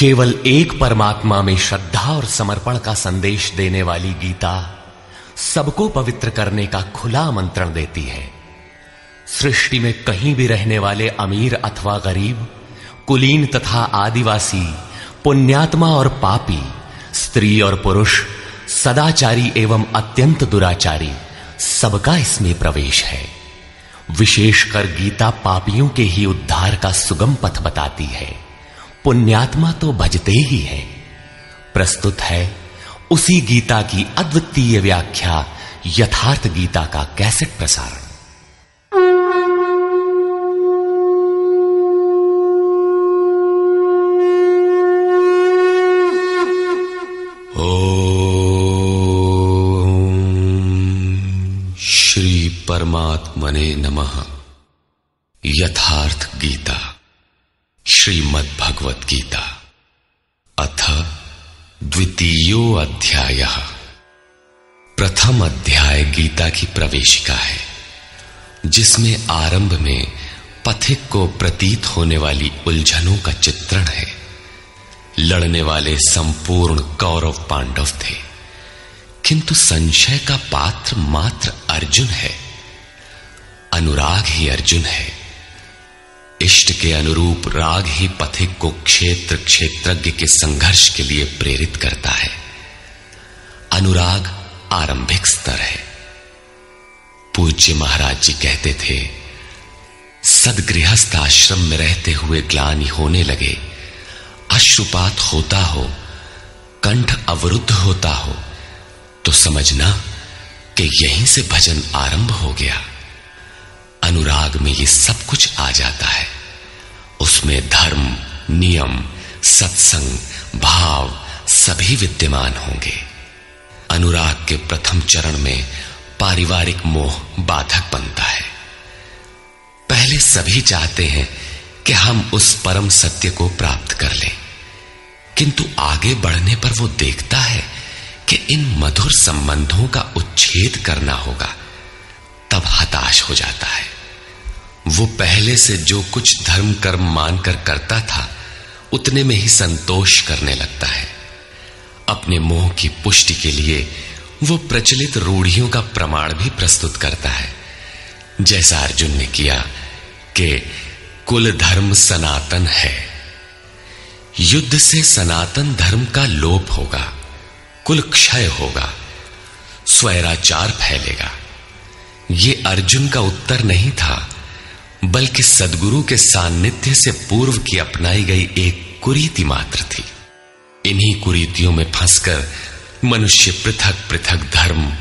केवल एक परमात्मा में श्रद्धा और समर्पण का संदेश देने वाली गीता सबको पवित्र करने का खुला आमंत्रण देती है। सृष्टि में कहीं भी रहने वाले अमीर अथवा गरीब, कुलीन तथा आदिवासी, पुण्यात्मा और पापी, स्त्री और पुरुष, सदाचारी एवं अत्यंत दुराचारी, सबका इसमें प्रवेश है। विशेषकर गीता पापियों के ही उद्धार का सुगम पथ बताती है। पुण्यात्मा तो भजते ही है। प्रस्तुत है उसी गीता की अद्वितीय व्याख्या, यथार्थ गीता का कैसेट प्रसारण। ओम श्री परमात्मने नमः। यथार्थ गीता श्रीमद् भगवत गीता अथ द्वितीयो अध्यायः। प्रथम अध्याय गीता की प्रवेशिका है, जिसमें आरंभ में पथिक को प्रतीत होने वाली उलझनों का चित्रण है। लड़ने वाले संपूर्ण कौरव पांडव थे, किंतु संशय का पात्र मात्र अर्जुन है। अनुराग ही अर्जुन है। इष्ट के अनुरूप राग ही पथिक को क्षेत्र क्षेत्रज्ञ के संघर्ष के लिए प्रेरित करता है। अनुराग आरंभिक स्तर है। पूज्य महाराज जी कहते थे, सदगृहस्थ आश्रम में रहते हुए ग्लानि होने लगे, अश्रुपात होता हो, कंठ अवरुद्ध होता हो, तो समझना कि यहीं से भजन आरंभ हो गया। अनुराग में ये सब कुछ आ जाता है। उसमें धर्म, नियम, सत्संग, भाव सभी विद्यमान होंगे। अनुराग के प्रथम चरण में पारिवारिक मोह बाधक बनता है। पहले सभी चाहते हैं कि हम उस परम सत्य को प्राप्त कर लें, किंतु आगे बढ़ने पर वो देखता है कि इन मधुर संबंधों का उच्छेद करना होगा। तब हताश हो जाता है। वो पहले से जो कुछ धर्म कर्म मानकर करता था, उतने में ही संतोष करने लगता है। अपने मोह की पुष्टि के लिए वो प्रचलित रूढ़ियों का प्रमाण भी प्रस्तुत करता है, जैसा अर्जुन ने किया कि कुल धर्म सनातन है। युद्ध से सनातन धर्म का लोप होगा, कुल क्षय होगा, स्वैराचार फैलेगा। ये अर्जुन का उत्तर नहीं था, बल्कि सद्गुरु के सान्निध्य से पूर्व की अपनाई गई एक कुरीति मात्र थी। इन्हीं कुरीतियों में फंसकर मनुष्य पृथक पृथक धर्म,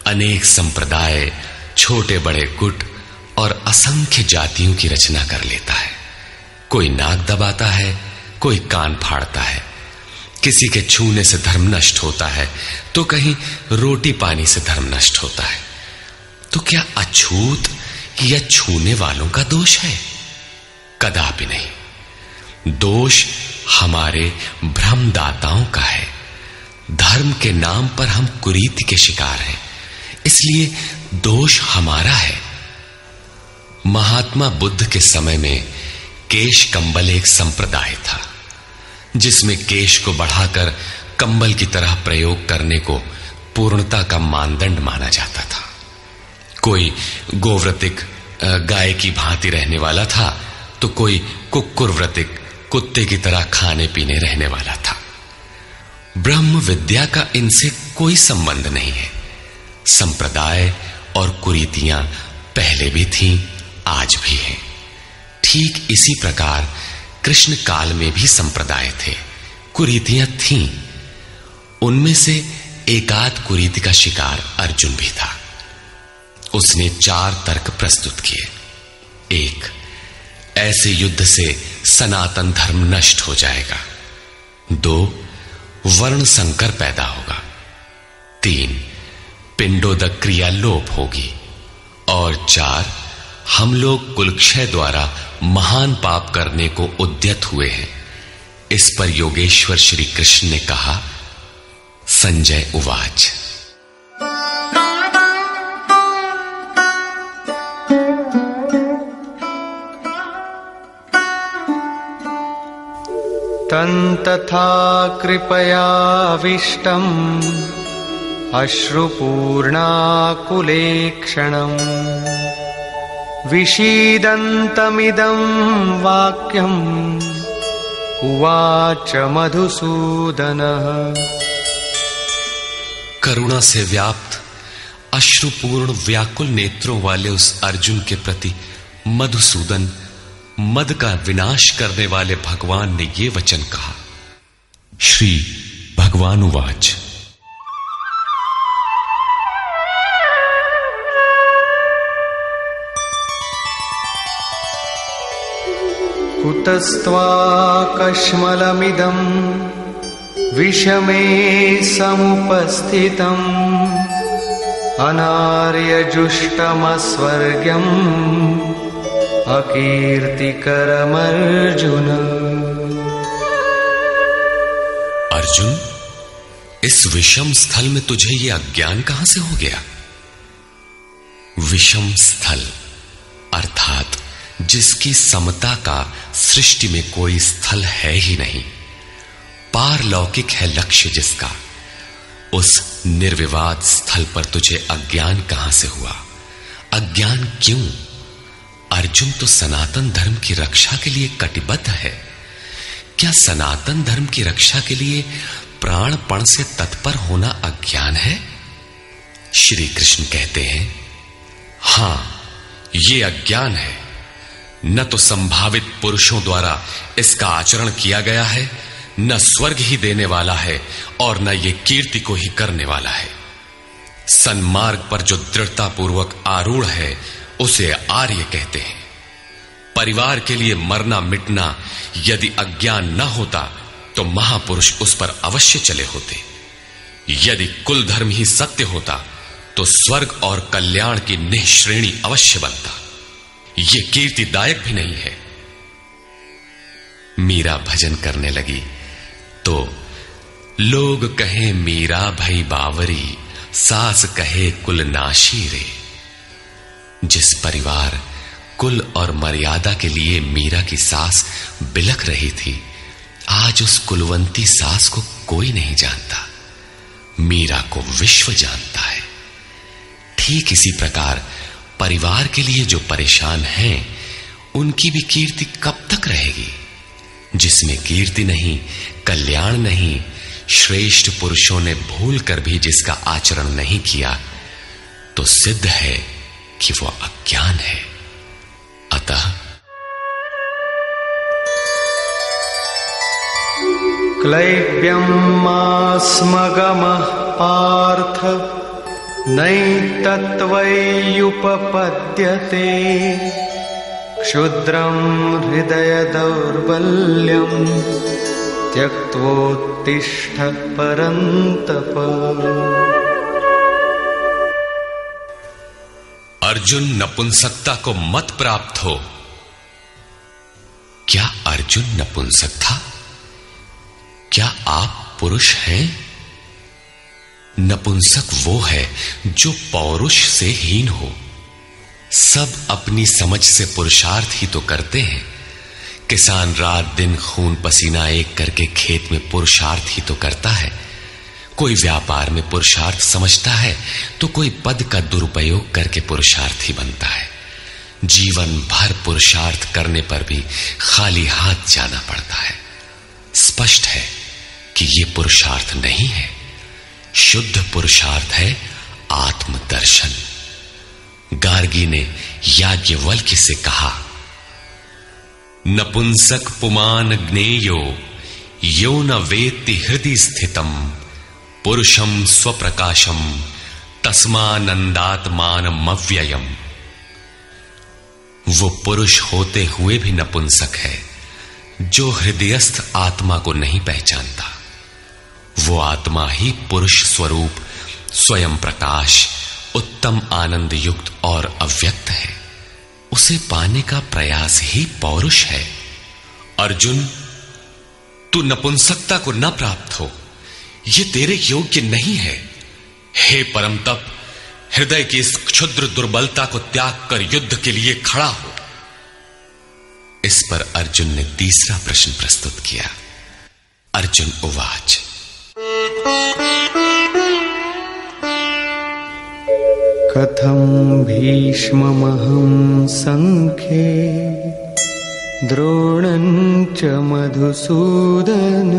अनेक संप्रदाय, छोटे बड़े गुट और असंख्य जातियों की रचना कर लेता है। कोई नाक दबाता है, कोई कान फाड़ता है। किसी के छूने से धर्म नष्ट होता है, तो कहीं रोटी पानी से धर्म नष्ट होता है। तो क्या अछूत या छूने वालों का दोष है? कदापि नहीं। दोष हमारे भ्रमदाताओं का है। धर्म के नाम पर हम कुरीति के शिकार हैं, इसलिए दोष हमारा है। महात्मा बुद्ध के समय में केश कंबल एक संप्रदाय था, जिसमें केश को बढ़ाकर कंबल की तरह प्रयोग करने को पूर्णता का मानदंड माना जाता था। कोई गोव्रतिक गाय की भांति रहने वाला था, तो कोई कुक्कुरव्रतिक कुत्ते की तरह खाने पीने रहने वाला था। ब्रह्म विद्या का इनसे कोई संबंध नहीं है। संप्रदाय और कुरीतियां पहले भी थीं, आज भी हैं। ठीक इसी प्रकार कृष्ण काल में भी संप्रदाय थे, कुरीतियां थीं। उनमें से एकाध कुरीति का शिकार अर्जुन भी था। उसने 4 तर्क प्रस्तुत किए। 1, ऐसे युद्ध से सनातन धर्म नष्ट हो जाएगा। 2, वर्ण संकर पैदा होगा। 3, पिंडोदक क्रिया लोप होगी। और 4, हम लोग कुलक्षय द्वारा महान पाप करने को उद्यत हुए हैं। इस पर योगेश्वर श्री कृष्ण ने कहा, संजय उवाच। तन्तथा कृपयाविष्टम् अश्रुपूर्णाकुलेक्षणम् विषीदन्तमिदं वाक्यम् उवाच मधुसूदनः। करुणा से व्याप्त अश्रुपूर्ण व्याकुल नेत्रों वाले उस अर्जुन के प्रति मधुसूदन, मद का विनाश करने वाले भगवान ने ये वचन कहा। श्री भगवान उवाच। कुतस्त्वाकश्मलमिदं विषमे समुपस्थितम् अनार्यजुष्टमस्वर्ग्यम् अकीर्तिकरमर्जुन। अर्जुन, इस विषम स्थल में तुझे ये अज्ञान कहां से हो गया? विषम स्थल अर्थात जिसकी समता का सृष्टि में कोई स्थल है ही नहीं, पारलौकिक है लक्ष्य जिसका, उस निर्विवाद स्थल पर तुझे अज्ञान कहां से हुआ? अज्ञान क्यों? अर्जुन तो सनातन धर्म की रक्षा के लिए कटिबद्ध है। क्या सनातन धर्म की रक्षा के लिए प्राणपण से तत्पर होना अज्ञान है? श्री कृष्ण कहते हैं, हां, ये अज्ञान है। न तो संभावित पुरुषों द्वारा इसका आचरण किया गया है, न स्वर्ग ही देने वाला है और न ये कीर्ति को ही करने वाला है। सन्मार्ग पर जो दृढ़तापूर्वक आरूढ़ है उसे आर्य कहते हैं। परिवार के लिए मरना मिटना यदि अज्ञान न होता तो महापुरुष उस पर अवश्य चले होते। यदि कुल धर्म ही सत्य होता तो स्वर्ग और कल्याण की निःश्रेणी अवश्य बनता। ये कीर्तिदायक भी नहीं है। मीरा भजन करने लगी तो लोग कहें मीरा भई बावरी, सास कहे कुल नाशी रे। जिस परिवार, कुल और मर्यादा के लिए मीरा की सास बिलख रही थी, आज उस कुलवंती सास को कोई नहीं जानता। मीरा को विश्व जानता है। ठीक इसी प्रकार परिवार के लिए जो परेशान हैं, उनकी भी कीर्ति कब तक रहेगी? जिसमें कीर्ति नहीं, कल्याण नहीं, श्रेष्ठ पुरुषों ने भूल कर भी जिसका आचरण नहीं किया, तो सिद्ध है कि वो अज्ञान है। अतः क्लैब्यमास्मगमः पार्थ नैतत्त्वय्युपपद्यते क्षुद्रं हृदय दौर्बल्यं त्यक्त्वोत्तिष्ठ परन्तप। अर्जुन, नपुंसकता को मत प्राप्त हो। क्या अर्जुन नपुंसक था? क्या आप पुरुष हैं? नपुंसक वो है जो पौरुष से हीन हो। सब अपनी समझ से पुरुषार्थ ही तो करते हैं। किसान रात दिन खून पसीना एक करके खेत में पुरुषार्थ ही तो करता है। कोई व्यापार में पुरुषार्थ समझता है तो कोई पद का दुरुपयोग करके पुरुषार्थी बनता है। जीवन भर पुरुषार्थ करने पर भी खाली हाथ जाना पड़ता है। स्पष्ट है कि यह पुरुषार्थ नहीं है। शुद्ध पुरुषार्थ है आत्मदर्शन। गार्गी ने याज्ञवल्क्य से कहा, नपुंसक पुमान ज्ञेयो यो न वेत्ति हृदि स्थितम पुरुषम स्वप्रकाशम तस्मानंदात्मानमव्ययम्। वो पुरुष होते हुए भी नपुंसक है जो हृदयस्थ आत्मा को नहीं पहचानता। वो आत्मा ही पुरुष स्वरूप, स्वयं प्रकाश, उत्तम आनंद युक्त और अव्यक्त है। उसे पाने का प्रयास ही पौरुष है। अर्जुन, तू नपुंसकता को न प्राप्त हो, ये तेरे योग्य नहीं है। हे परम तप, हृदय की इस क्षुद्र दुर्बलता को त्याग कर युद्ध के लिए खड़ा हो। इस पर अर्जुन ने तीसरा प्रश्न प्रस्तुत किया। अर्जुन उवाच। कथं भीष्ममहं संख्ये द्रोणं च मधुसूदन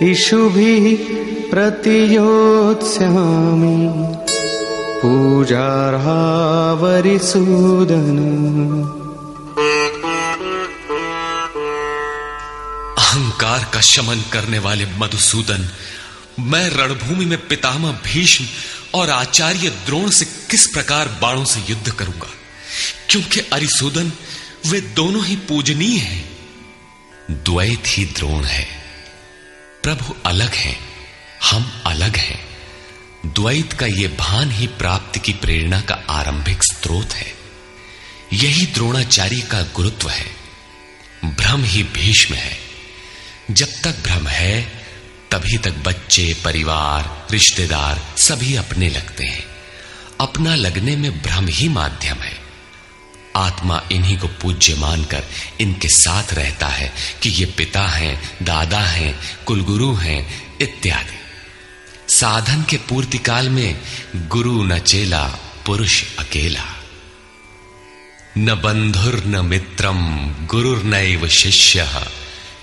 इषुभिः प्रतियोत्स्यामि पूजार्हावरिसूदन। अहंकार का शमन करने वाले मधुसूदन, मैं रणभूमि में पितामह भीष्म और आचार्य द्रोण से किस प्रकार बाणों से युद्ध करूंगा, क्योंकि अरिसूदन वे दोनों ही पूजनीय हैं। द्वैत ही द्रोण है। प्रभु अलग हैं, हम अलग हैं। द्वैत का ये भान ही प्राप्ति की प्रेरणा का आरंभिक स्रोत है। यही द्रोणाचार्य का गुरुत्व है। भ्रम ही भीष्म है। जब तक भ्रम है तभी तक बच्चे, परिवार, रिश्तेदार सभी अपने लगते हैं। अपना लगने में भ्रम ही माध्यम है। आत्मा इन्हीं को पूज्य मानकर इनके साथ रहता है कि ये पिता हैं, दादा हैं, कुलगुरु हैं इत्यादि। साधन के पूर्ति काल में गुरु न चेला, पुरुष अकेला। न बंधुर न मित्रम गुरुर्नैव शिष्यः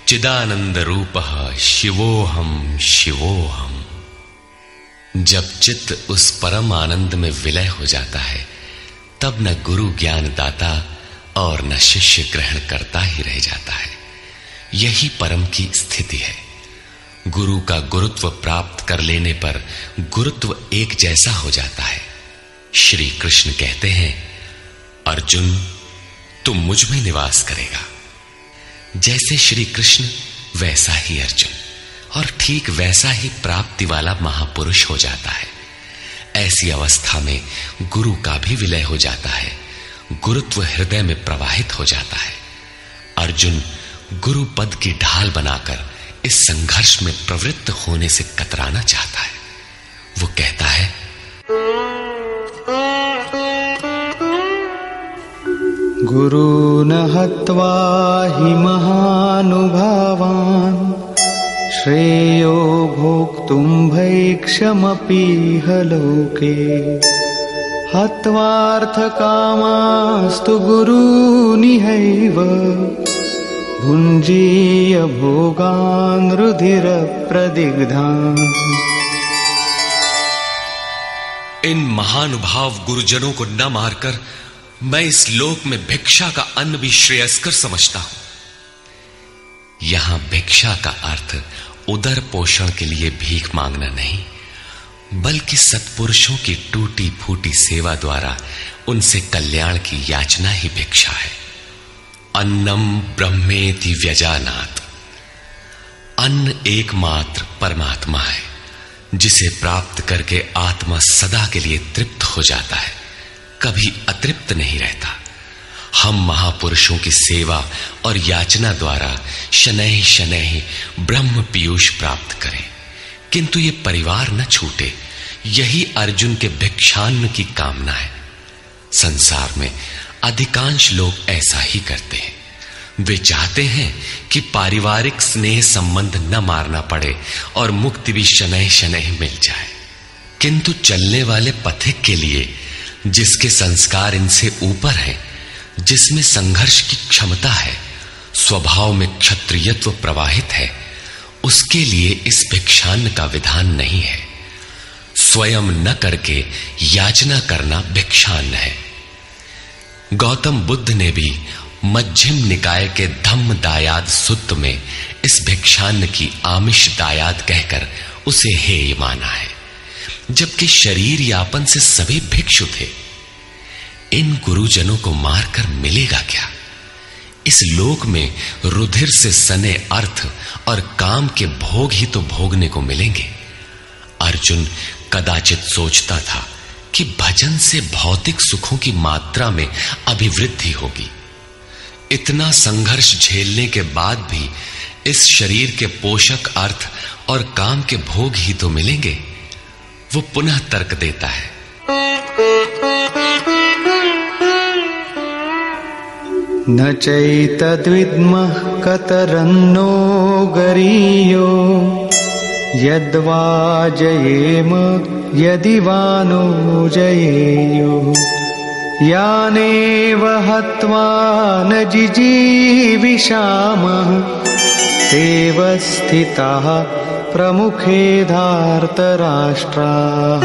चिदानंद रूपः शिवोहम शिवोहम। जब चित्त उस परम आनंद में विलय हो जाता है तब न गुरु ज्ञान दाता और न शिष्य ग्रहण करता ही रह जाता है। यही परम की स्थिति है। गुरु का गुरुत्व प्राप्त कर लेने पर गुरुत्व एक जैसा हो जाता है। श्री कृष्ण कहते हैं, अर्जुन तुम मुझ में निवास करेगा। जैसे श्री कृष्ण वैसा ही अर्जुन, और ठीक वैसा ही प्राप्ति वाला महापुरुष हो जाता है। ऐसी अवस्था में गुरु का भी विलय हो जाता है। गुरुत्व हृदय में प्रवाहित हो जाता है। अर्जुन गुरु पद की ढाल बनाकर इस संघर्ष में प्रवृत्त होने से कतराना चाहता है। वो कहता है, गुरून् हत्वा हि महानुभावान् श्रेयो भोक्तुं भैक्षमपीह लोके हत्वार्थकामास्तु गुरूनिहैव भुञ्जीय भोगान् रुधिरप्रदिग्धान्। इन महानुभाव गुरुजनों को न मारकर मैं इस लोक में भिक्षा का अन्न भी श्रेयस्कर समझता हूं। यहां भिक्षा का अर्थ उदर पोषण के लिए भीख मांगना नहीं, बल्कि सत्पुरुषों की टूटी फूटी सेवा द्वारा उनसे कल्याण की याचना ही भिक्षा है। अन्नम ब्रह्मेति व्यजानात्। अन्न एकमात्र परमात्मा है, जिसे प्राप्त करके आत्मा सदा के लिए तृप्त हो जाता है, कभी अतृप्त नहीं रहता। हम महापुरुषों की सेवा और याचना द्वारा शनैः शनैः ब्रह्म पीयूष प्राप्त करें, किंतु ये परिवार न छूटे। यही अर्जुन के भिक्षान्न की कामना है। संसार में अधिकांश लोग ऐसा ही करते हैं। वे चाहते हैं कि पारिवारिक स्नेह संबंध न मारना पड़े और मुक्ति भी शनैः शनैः मिल जाए, किंतु चलने वाले पथिक के लिए, जिसके संस्कार इनसे ऊपर है, जिसमें संघर्ष की क्षमता है, स्वभाव में क्षत्रियत्व प्रवाहित है, उसके लिए इस भिक्षान्न का विधान नहीं है। स्वयं न करके याचना करना भिक्षान्न है। गौतम बुद्ध ने भी मध्यम निकाय के धम्म दायाद सुत्त में इस भिक्षान्न की आमिष दायाद कहकर उसे हेय माना है, जबकि शरीर यापन से सभी भिक्षु थे। इन गुरुजनों को मारकर मिलेगा क्या? इस लोक में रुधिर से सने अर्थ और काम के भोग ही तो भोगने को मिलेंगे। अर्जुन कदाचित सोचता था कि भजन से भौतिक सुखों की मात्रा में अभिवृद्धि होगी। इतना संघर्ष झेलने के बाद भी इस शरीर के पोषक अर्थ और काम के भोग ही तो मिलेंगे। वो पुनः तर्क देता है, न चैतद्विद्मः कतरन्नो गरीयो यद्वा जयेम यदि वा नो जयेयुः यानेव हत्वा न जिजीविषामः तेव स्थिताः प्रमुखे धार्तराष्ट्राः।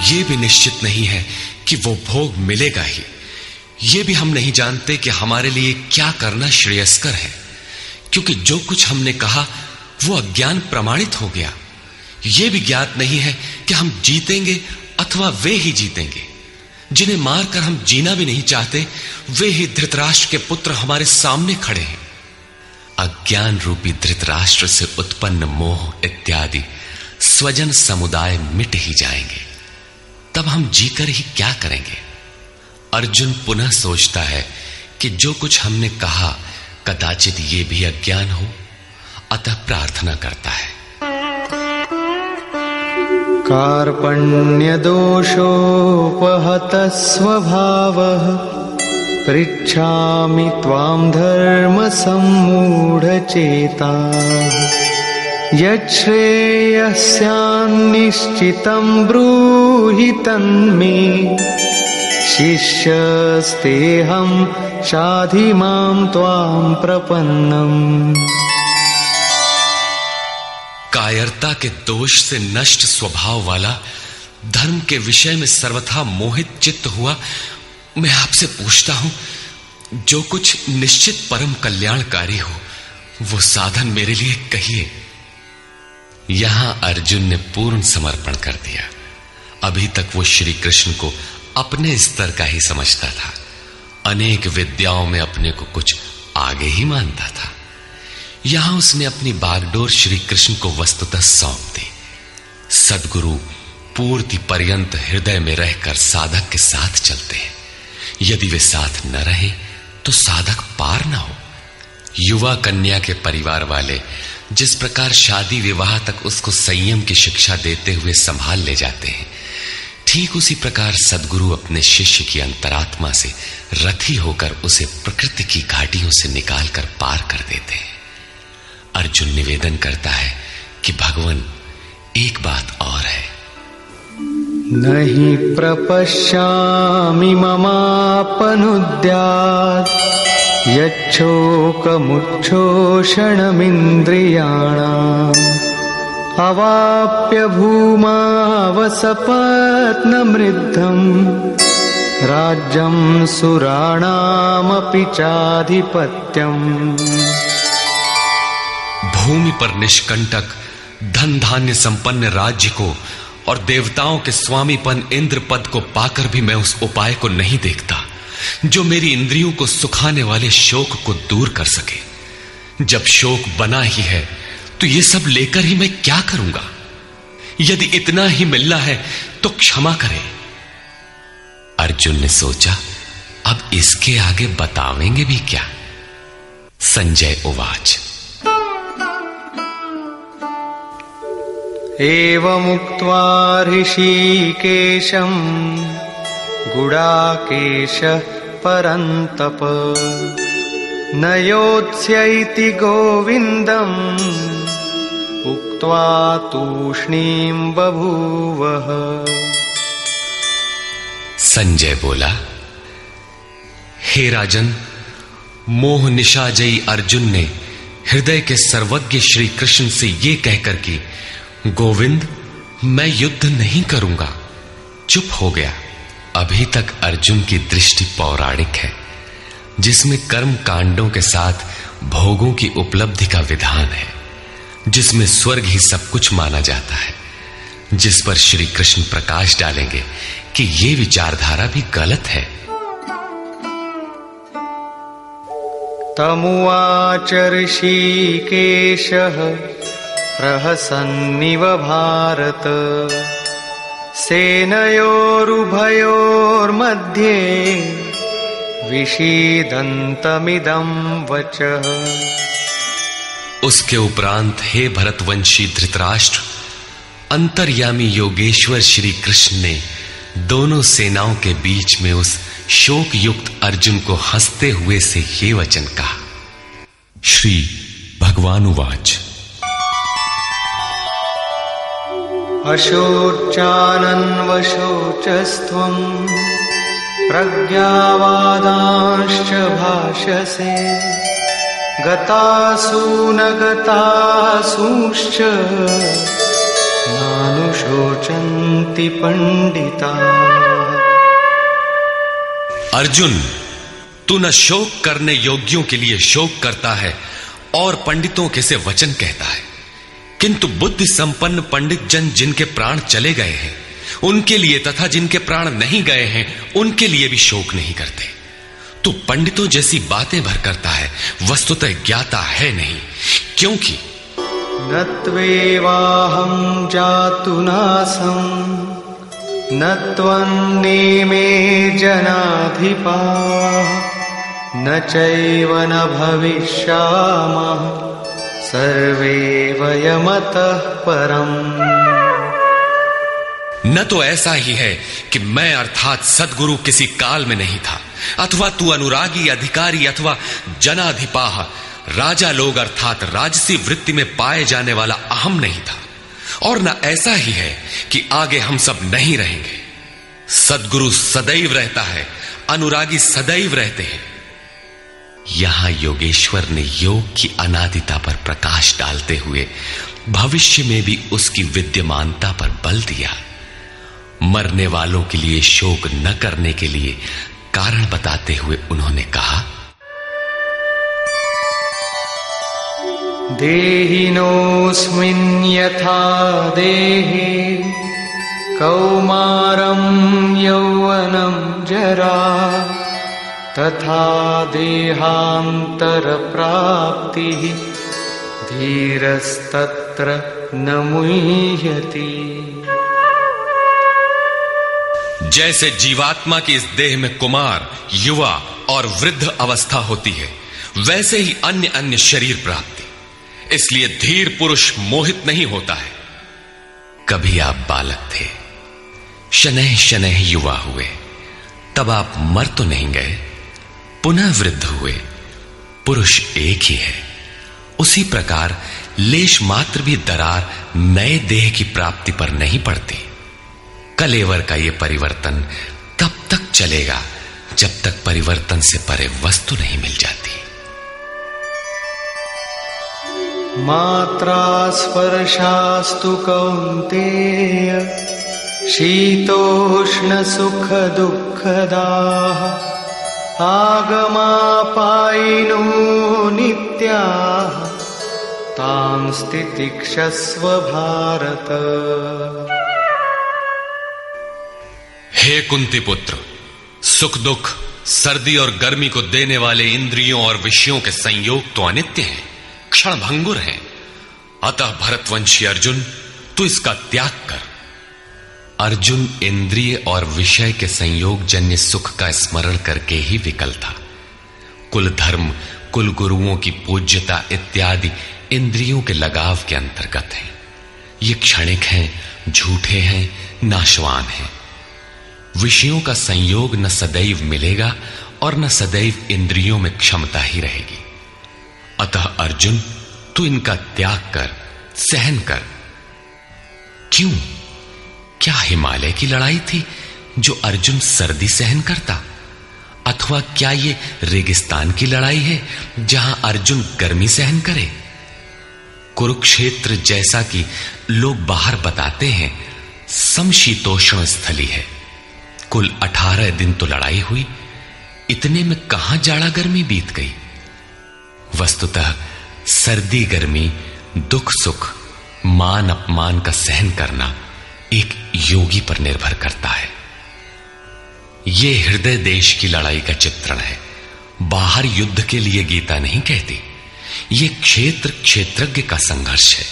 ये भी निश्चित नहीं है कि वो भोग मिलेगा ही। ये भी हम नहीं जानते कि हमारे लिए क्या करना श्रेयस्कर है, क्योंकि जो कुछ हमने कहा वो अज्ञान प्रमाणित हो गया। ये भी ज्ञात नहीं है कि हम जीतेंगे अथवा वे ही जीतेंगे। जिन्हें मारकर हम जीना भी नहीं चाहते, वे ही धृतराष्ट्र के पुत्र हमारे सामने खड़े हैं। अज्ञान रूपी धृतराष्ट्र से उत्पन्न मोह इत्यादि स्वजन समुदाय मिट ही जाएंगे, तब हम जीकर ही क्या करेंगे। अर्जुन पुनः सोचता है कि जो कुछ हमने कहा कदाचित ये भी अज्ञान हो, अतः प्रार्थना करता है। कार्पण्यदोषोपहतः स्वभावः पृच्छामि त्वां धर्मसम्मूढचेताः यच्छ्रेयस्यान्निश्चितं ब्रूहि तन्मे शिष्यस्तेऽहं शाधि मां त्वां प्रपन्नम्। कायरता के दोष से नष्ट स्वभाव वाला, धर्म के विषय में सर्वथा मोहित चित्त हुआ, मैं आपसे पूछता हूं, जो कुछ निश्चित परम कल्याणकारी हो वो साधन मेरे लिए कहिए। यहां अर्जुन ने पूर्ण समर्पण कर दिया। अभी तक वो श्री कृष्ण को अपने स्तर का ही समझता था, अनेक विद्याओं में अपने को कुछ आगे ही मानता था। यहां उसने अपनी बागडोर श्री कृष्ण को वस्तुतः सौंप दी। सद्गुरु पूर्ति पर्यंत हृदय में रहकर साधक के साथ चलते हैं। यदि वे साथ न रहे तो साधक पार न हो। युवा कन्या के परिवार वाले जिस प्रकार शादी विवाह तक उसको संयम की शिक्षा देते हुए संभाल ले जाते हैं, ठीक उसी प्रकार सद्गुरु अपने शिष्य की अंतरात्मा से रथी होकर उसे प्रकृति की घाटियों से निकालकर पार कर देते हैं। अर्जुन निवेदन करता है कि भगवान, एक बात और है। नहि प्रपश्यामि ममापनुद्यात् यच्छोकमुच्छोषणमिन्द्रियाणाम् अवाप्य भूमावसपत्नमृद्धम् राज्यं सुराणामपि चाधिपत्यम्। भूमि पर निष्कंटक धन धान्य संपन्न राज्य को और देवताओं के स्वामीपन इंद्र पद को पाकर भी मैं उस उपाय को नहीं देखता जो मेरी इंद्रियों को सुखाने वाले शोक को दूर कर सके। जब शोक बना ही है तो ये सब लेकर ही मैं क्या करूंगा। यदि इतना ही मिलना है तो क्षमा करें। अर्जुन ने सोचा, अब इसके आगे बतावेंगे भी क्या। संजय उवाच। एवमुक्त्वा ऋषिकेशं गुडाकेशः परन्तप न योत्स्यैति गोविन्दम् उक्त्वा तूष्णीं बभूवः। संजय बोला, हे राजन, मोह निशाजयी अर्जुन ने हृदय के सर्वज्ञ श्री कृष्ण से ये कहकर कि गोविंद, मैं युद्ध नहीं करूंगा, चुप हो गया। अभी तक अर्जुन की दृष्टि पौराणिक है, जिसमें कर्म कांडों के साथ भोगों की उपलब्धि का विधान है, जिसमें स्वर्ग ही सब कुछ माना जाता है, जिस पर श्री कृष्ण प्रकाश डालेंगे कि ये विचारधारा भी गलत है। तमुवाच ऋषिकेशः प्रहसन्निव भारत सेनयोरुभयोर्मध्ये विषीदन्तमिदं वचः। उसके उपरांत हे भरतवंशी धृतराष्ट्र, अंतर्यामी योगेश्वर श्री कृष्ण ने दोनों सेनाओं के बीच में उस शोक युक्त अर्जुन को हंसते हुए से ये वचन कहा। श्री भगवानुवाच। अशोचानन्वशोचस्त्वं प्रज्ञावादांश्च भाषसे गतासु न गतासूश्च नानुशोचन्ति पंडिताः। अर्जुन, तू न शोक करने योग्यों के लिए शोक करता है और पंडितों के से वचन कहता है, किंतु बुद्धि संपन्न पंडित जन जिनके प्राण चले गए हैं उनके लिए तथा जिनके प्राण नहीं गए हैं उनके लिए भी शोक नहीं करते। तू पंडितों जैसी बातें भर करता है, वस्तुतः ज्ञाता है नहीं, क्योंकि न त्वेवाहं जातु नासं न त्वन्नेमे जनाधिपाः न चैव न भविष्यामः सर्वे वयमतः परम्। न तो ऐसा ही है कि मैं अर्थात सद्गुरु किसी काल में नहीं था, अथवा तू अनुरागी, अधिकारी अथवा जनाधिपाह राजा लोग अर्थात राजसी वृत्ति में पाए जाने वाला अहम नहीं था, और न ऐसा ही है कि आगे हम सब नहीं रहेंगे। सद्गुरु सदैव रहता है, अनुरागी सदैव रहते हैं। यहां योगेश्वर ने योग की अनादिता पर प्रकाश डालते हुए भविष्य में भी उसकी विद्यमानता पर बल दिया। मरने वालों के लिए शोक न करने के लिए कारण बताते हुए उन्होंने कहा, देहिनोऽस्मिन् यथा देहे कौमारं यौवनं जरा तथा देहांतर प्राप्तिः धीरस्तत्र न मुह्यति। जैसे जीवात्मा की इस देह में कुमार, युवा और वृद्ध अवस्था होती है, वैसे ही अन्य अन्य शरीर प्राप्ति। इसलिए धीर पुरुष मोहित नहीं होता है। कभी आप बालक थे, शनैः शनैः युवा हुए, तब आप मर तो नहीं गए, पुनः वृद्ध हुए। पुरुष एक ही है। उसी प्रकार लेश मात्र भी दरार नए देह की प्राप्ति पर नहीं पड़ती। कलेवर का यह परिवर्तन तब तक चलेगा जब तक परिवर्तन से परे वस्तु नहीं मिल जाती। मात्रा स्पर्शास्तु कौन्तेय शीतोष्ण सुख दुःखदाः आगमापायिनो नित्याः तां तितिक्षस्व भारत। हे कुंती पुत्र, सुख दुख, सर्दी और गर्मी को देने वाले इंद्रियों और विषयों के संयोग तो अनित्य हैं, क्षण भंगुर हैं। अतः भरतवंशी अर्जुन, तू इसका त्याग कर। अर्जुन इंद्रिय और विषय के संयोग जन्य सुख का स्मरण करके ही विकल था। कुल धर्म, कुल गुरुओं की पूज्यता इत्यादि इंद्रियों के लगाव के अंतर्गत है। ये क्षणिक हैं, झूठे हैं, नाशवान हैं। विषयों का संयोग न सदैव मिलेगा और न सदैव इंद्रियों में क्षमता ही रहेगी। अतः अर्जुन, तू इनका त्याग कर, सहन कर। क्यों? क्या हिमालय की लड़ाई थी जो अर्जुन सर्दी सहन करता? अथवा क्या ये रेगिस्तान की लड़ाई है जहां अर्जुन गर्मी सहन करे? कुरुक्षेत्र जैसा कि लोग बाहर बताते हैं समशीतोष्ण स्थली है। कुल 18 दिन तो लड़ाई हुई, इतने में कहां जाड़ा गर्मी बीत गई। वस्तुतः सर्दी गर्मी, दुख सुख, मान अपमान का सहन करना एक योगी पर निर्भर करता है। यह हृदय देश की लड़ाई का चित्रण है। बाहर युद्ध के लिए गीता नहीं कहती। यह क्षेत्र क्षेत्रज्ञ का संघर्ष है,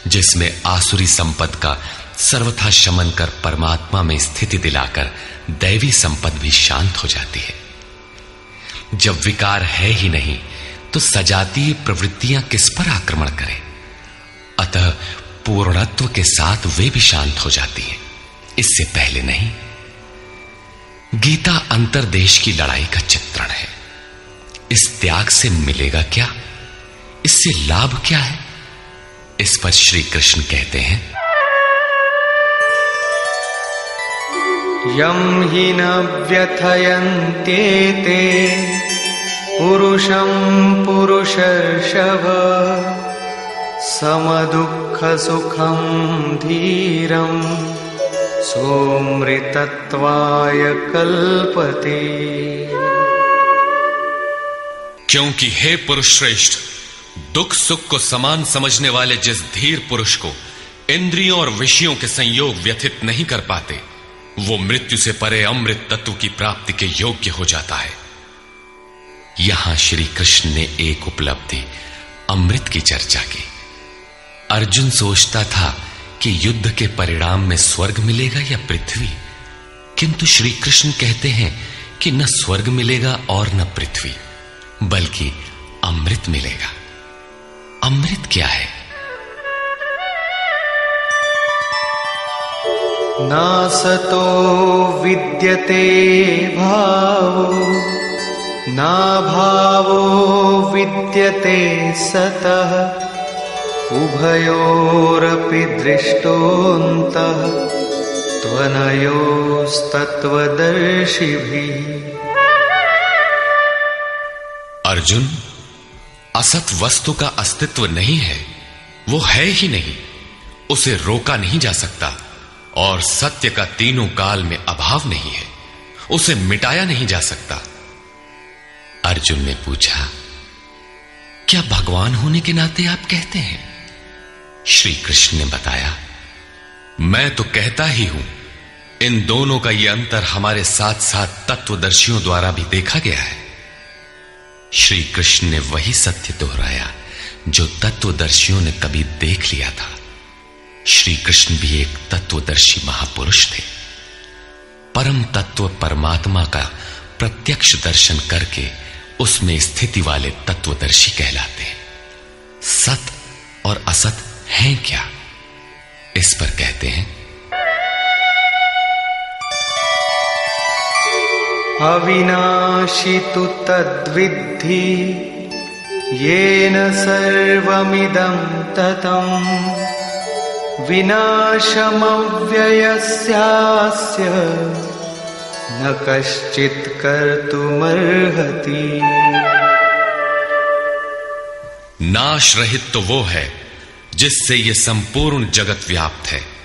जिसमें आसुरी संपद का सर्वथा शमन कर परमात्मा में स्थिति दिलाकर दैवी संपद भी शांत हो जाती है। जब विकार है ही नहीं तो सजातीय प्रवृत्तियां किस पर आक्रमण करें? अतः पूर्णत्व के साथ वे भी शांत हो जाती हैं, इससे पहले नहीं। गीता अंतर्देश की लड़ाई का चित्रण है। इस त्याग से मिलेगा क्या, इससे लाभ क्या है, इस पर श्री कृष्ण कहते हैं, यम हि न व्यथयन्त्येते पुरुषं पुरुषर्षभ समदुःख सुखं धीरं सोमृतत्वाय कल्पते। क्योंकि हे पुरुष श्रेष्ठ, दुख सुख को समान समझने वाले जिस धीर पुरुष को इंद्रियों और विषयों के संयोग व्यथित नहीं कर पाते, वो मृत्यु से परे अमृत तत्व की प्राप्ति के योग्य हो जाता है। यहां श्री कृष्ण ने एक उपलब्धि अमृत की चर्चा की। अर्जुन सोचता था कि युद्ध के परिणाम में स्वर्ग मिलेगा या पृथ्वी, किंतु श्री कृष्ण कहते हैं कि न स्वर्ग मिलेगा और न पृथ्वी, बल्कि अमृत मिलेगा। अमृत क्या है? नासतो विद्यते भावो ना भावो विद्यते सतः उभयोरपि दृष्टोऽन्तः त्वनयोस्तत्त्वदर्शिभिः। अर्जुन, असत वस्तु का अस्तित्व नहीं है, वो है ही नहीं, उसे रोका नहीं जा सकता, और सत्य का तीनों काल में अभाव नहीं है, उसे मिटाया नहीं जा सकता। अर्जुन ने पूछा, क्या भगवान होने के नाते आप कहते हैं? श्री कृष्ण ने बताया, मैं तो कहता ही हूं, इन दोनों का यह अंतर हमारे साथ साथ तत्वदर्शियों द्वारा भी देखा गया है। श्री कृष्ण ने वही सत्य दोहराया जो तत्वदर्शियों ने कभी देख लिया था। श्री कृष्ण भी एक तत्वदर्शी महापुरुष थे। परम तत्व परमात्मा का प्रत्यक्ष दर्शन करके उसमें स्थिति वाले तत्वदर्शी कहलाते हैं। सत और असत हैं क्या, इस पर कहते हैं, अविनाशी तु तद्विद्धि येन सर्वमिदं ततम् विनाशमव्ययस्यास्य न कश्चित् कर्तुमर्हति। नाश रहित तो वो है जिससे ये संपूर्ण जगत व्याप्त है।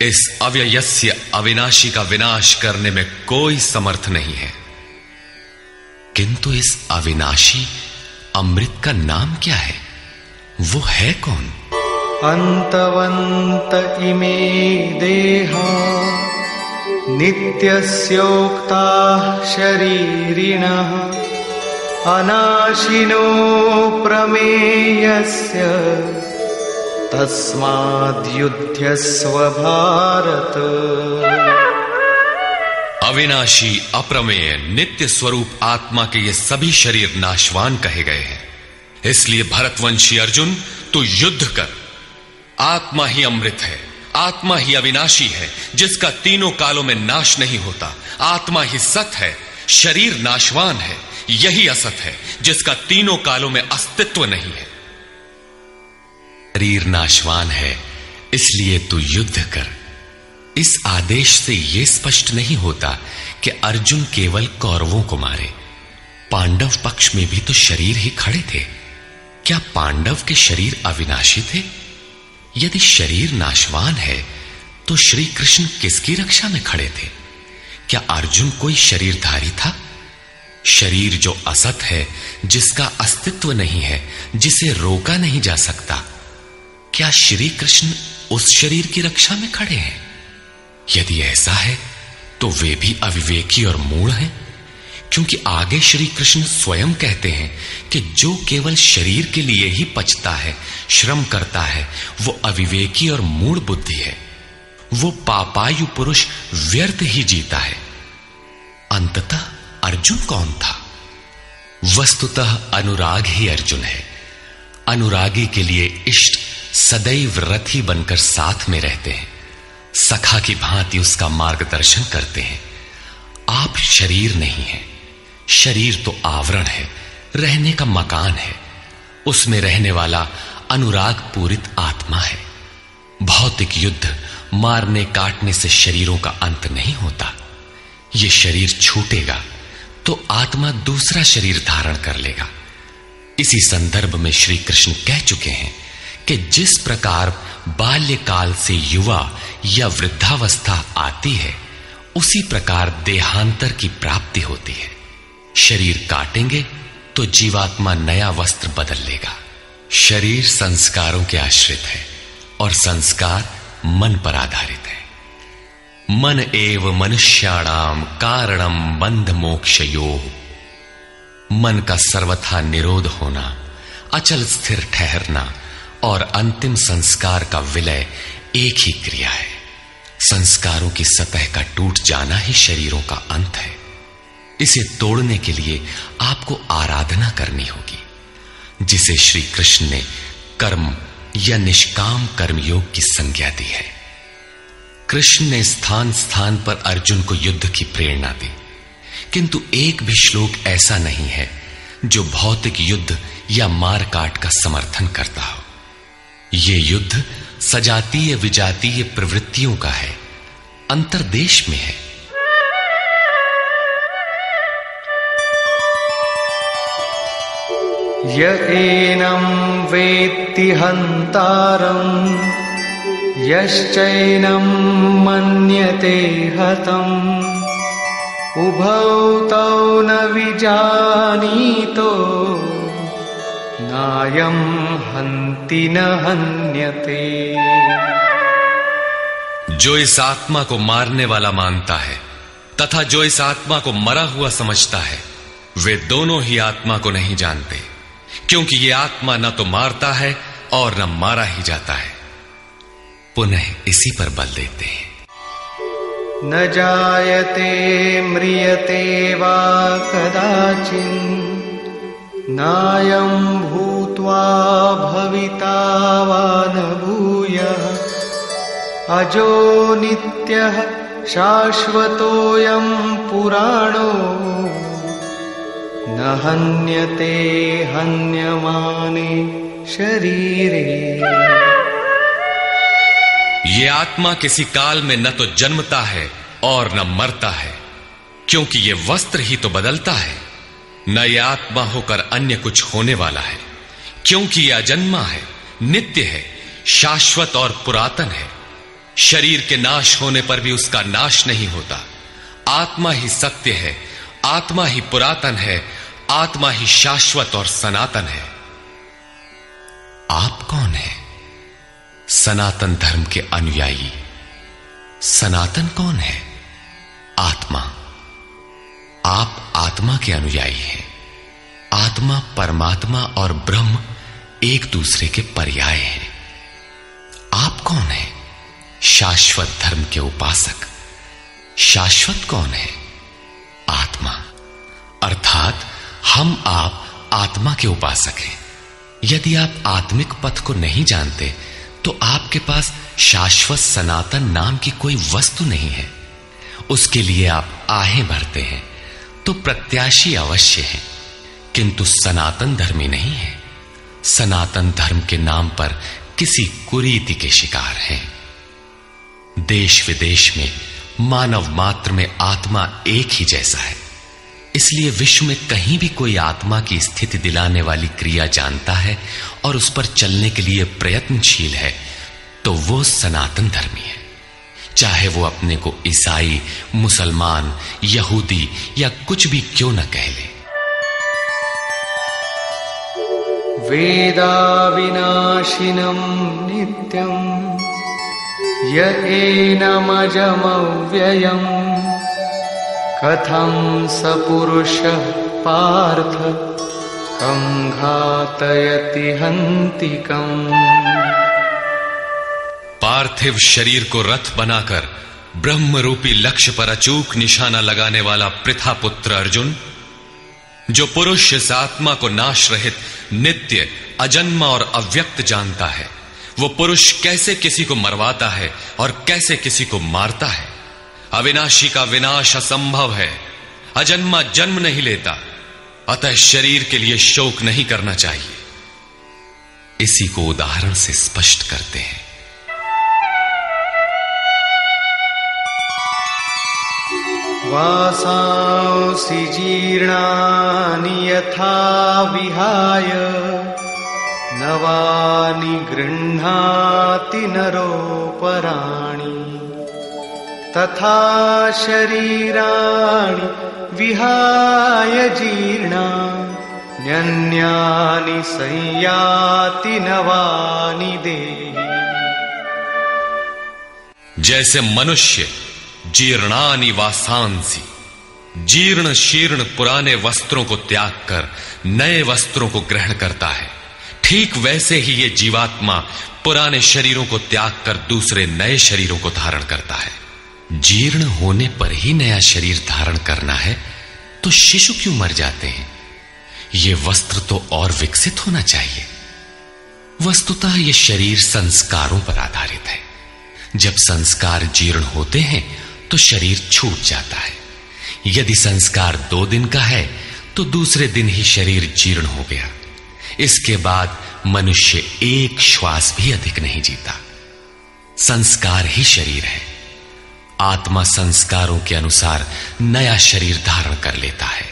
इस अव्ययस्य अविनाशी का विनाश करने में कोई समर्थ नहीं है। किंतु इस अविनाशी अमृत का नाम क्या है, वो है कौन? अन्तवन्त इमे देहा नित्यस्योक्ताः शरीरिणः अनाशिनो प्रमेयस्य तस्माद्युध्यस्व भारत। अविनाशी अप्रमेय नित्य स्वरूप आत्मा के ये सभी शरीर नाशवान कहे गए हैं। इसलिए भरतवंशी अर्जुन, तू युद्ध कर। आत्मा ही अमृत है, आत्मा ही अविनाशी है जिसका तीनों कालों में नाश नहीं होता। आत्मा ही सत है, शरीर नाशवान है, यही असत है जिसका तीनों कालों में अस्तित्व नहीं है। शरीर नाशवान है, इसलिए तू युद्ध कर। इस आदेश से यह स्पष्ट नहीं होता कि अर्जुन केवल कौरवों को मारे। पांडव पक्ष में भी तो शरीर ही खड़े थे। क्या पांडव के शरीर अविनाशी थे? यदि शरीर नाशवान है तो श्री कृष्ण किसकी रक्षा में खड़े थे? क्या अर्जुन कोई शरीरधारी था? शरीर जो असत है, जिसका अस्तित्व नहीं है, जिसे रोका नहीं जा सकता, क्या श्री कृष्ण उस शरीर की रक्षा में खड़े हैं? यदि ऐसा है तो वे भी अविवेकी और मूढ़ हैं, क्योंकि आगे श्री कृष्ण स्वयं कहते हैं कि जो केवल शरीर के लिए ही पचता है, श्रम करता है, वो अविवेकी और मूढ़ बुद्धि है। वो पापायु पुरुष व्यर्थ ही जीता है। अंततः अर्जुन कौन था? वस्तुतः अनुराग ही अर्जुन है। अनुरागी के लिए इष्ट सदैव रथी बनकर साथ में रहते हैं, सखा की भांति उसका मार्गदर्शन करते हैं। आप शरीर नहीं है। शरीर तो आवरण है, रहने का मकान है। उसमें रहने वाला अनुराग पूरित आत्मा है। भौतिक युद्ध, मारने काटने से शरीरों का अंत नहीं होता। यह शरीर छूटेगा तो आत्मा दूसरा शरीर धारण कर लेगा। इसी संदर्भ में श्री कृष्ण कह चुके हैं कि जिस प्रकार बाल्यकाल से युवा या वृद्धावस्था आती है, उसी प्रकार देहांतर की प्राप्ति होती है। शरीर काटेंगे तो जीवात्मा नया वस्त्र बदल लेगा। शरीर संस्कारों के आश्रित है और संस्कार मन पर आधारित है। मन एव मनुष्याणाम कारणम बंध मोक्षयोः। मन का सर्वथा निरोध होना, अचल स्थिर ठहरना और अंतिम संस्कार का विलय एक ही क्रिया है। संस्कारों की सतह का टूट जाना ही शरीरों का अंत है। इसे तोड़ने के लिए आपको आराधना करनी होगी, जिसे श्री कृष्ण ने कर्म या निष्काम कर्मयोग की संज्ञा दी है। कृष्ण ने स्थान स्थान पर अर्जुन को युद्ध की प्रेरणा दी, किंतु एक भी श्लोक ऐसा नहीं है जो भौतिक युद्ध या मारकाट का समर्थन करता हो। यह युद्ध सजातीय विजातीय प्रवृत्तियों का है, अंतर्देश में है। य एनं वेत्ति हन्तारम् यश्चैनं मन्यते हतम् उभौ तौ न विजानीतो नायं हन्ति न हन्यते। जो इस आत्मा को मारने वाला मानता है तथा जो इस आत्मा को मरा हुआ समझता है, वे दोनों ही आत्मा को नहीं जानते, क्योंकि ये आत्मा न तो मारता है और न मारा ही जाता है। पुनः इसी पर बल देते हैं। न जायते म्रियते वा कदाचिन् नायं भूत्वा भविता वा न भूयः अजो नित्यः शाश्वतोऽयं पुराणो न हन्यते हन्यमाने शरीरे। ये आत्मा किसी काल में न तो जन्मता है और न मरता है, क्योंकि ये वस्त्र ही तो बदलता है। न ये आत्मा होकर अन्य कुछ होने वाला है, क्योंकि यह अजन्मा है, नित्य है, शाश्वत और पुरातन है। शरीर के नाश होने पर भी उसका नाश नहीं होता। आत्मा ही सत्य है, आत्मा ही पुरातन है, आत्मा ही शाश्वत और सनातन है। आप कौन है? सनातन धर्म के अनुयायी। सनातन कौन है? आत्मा। आप आत्मा के अनुयायी हैं। आत्मा, परमात्मा और ब्रह्म एक दूसरे के पर्याय हैं। आप कौन है? शाश्वत धर्म के उपासक। शाश्वत कौन है? आत्मा। अर्थात हम आप आत्मा के उपासक हैं। यदि आप आत्मिक पथ को नहीं जानते तो आपके पास शाश्वत सनातन नाम की कोई वस्तु नहीं है। उसके लिए आप आहें भरते हैं तो प्रत्याशी अवश्य है, किंतु सनातन धर्मी नहीं है। सनातन धर्म के नाम पर किसी कुरीति के शिकार हैं। देश विदेश में मानव मात्र में आत्मा एक ही जैसा है। इसलिए विश्व में कहीं भी कोई आत्मा की स्थिति दिलाने वाली क्रिया जानता है और उस पर चलने के लिए प्रयत्नशील है तो वो सनातन धर्मी है, चाहे वो अपने को ईसाई, मुसलमान, यहूदी या कुछ भी क्यों न कह ले। वेदा विनाशिनं नित्यं य एनमजमव्ययम् कथं स पुरुषः पार्थ कं घातयति हन्तिकम्। पार्थिव शरीर को रथ बनाकर ब्रह्म रूपी लक्ष्य पर अचूक निशाना लगाने वाला पृथा पुत्र अर्जुन, जो पुरुष इस आत्मा को नाश रहित, नित्य, अजन्मा और अव्यक्त जानता है, वो पुरुष कैसे किसी को मरवाता है और कैसे किसी को मारता है। अविनाशी का विनाश असंभव है, अजन्मा जन्म नहीं लेता, अतः शरीर के लिए शोक नहीं करना चाहिए। इसी को उदाहरण से स्पष्ट करते हैं। वासांसि जीर्णानि यथा विहाय नवानि गृह्णाति नरोपराणि तथा शरीराणि विहाय जीर्णान्यन्यानि संयाति नवानि देहि। जैसे मनुष्य जीर्णानि वासांसि, जीर्ण शीर्ण पुराने वस्त्रों को त्याग कर नए वस्त्रों को ग्रहण करता है, ठीक वैसे ही ये जीवात्मा पुराने शरीरों को त्याग कर दूसरे नए शरीरों को धारण करता है। जीर्ण होने पर ही नया शरीर धारण करना है तो शिशु क्यों मर जाते हैं? ये वस्त्र तो और विकसित होना चाहिए। वस्तुतः ये शरीर संस्कारों पर आधारित है। जब संस्कार जीर्ण होते हैं तो शरीर छूट जाता है। यदि संस्कार 2 दिन का है तो दूसरे दिन ही शरीर जीर्ण हो गया। इसके बाद मनुष्य एक श्वास भी अधिक नहीं जीता। संस्कार ही शरीर है। आत्मा संस्कारों के अनुसार नया शरीर धारण कर लेता है।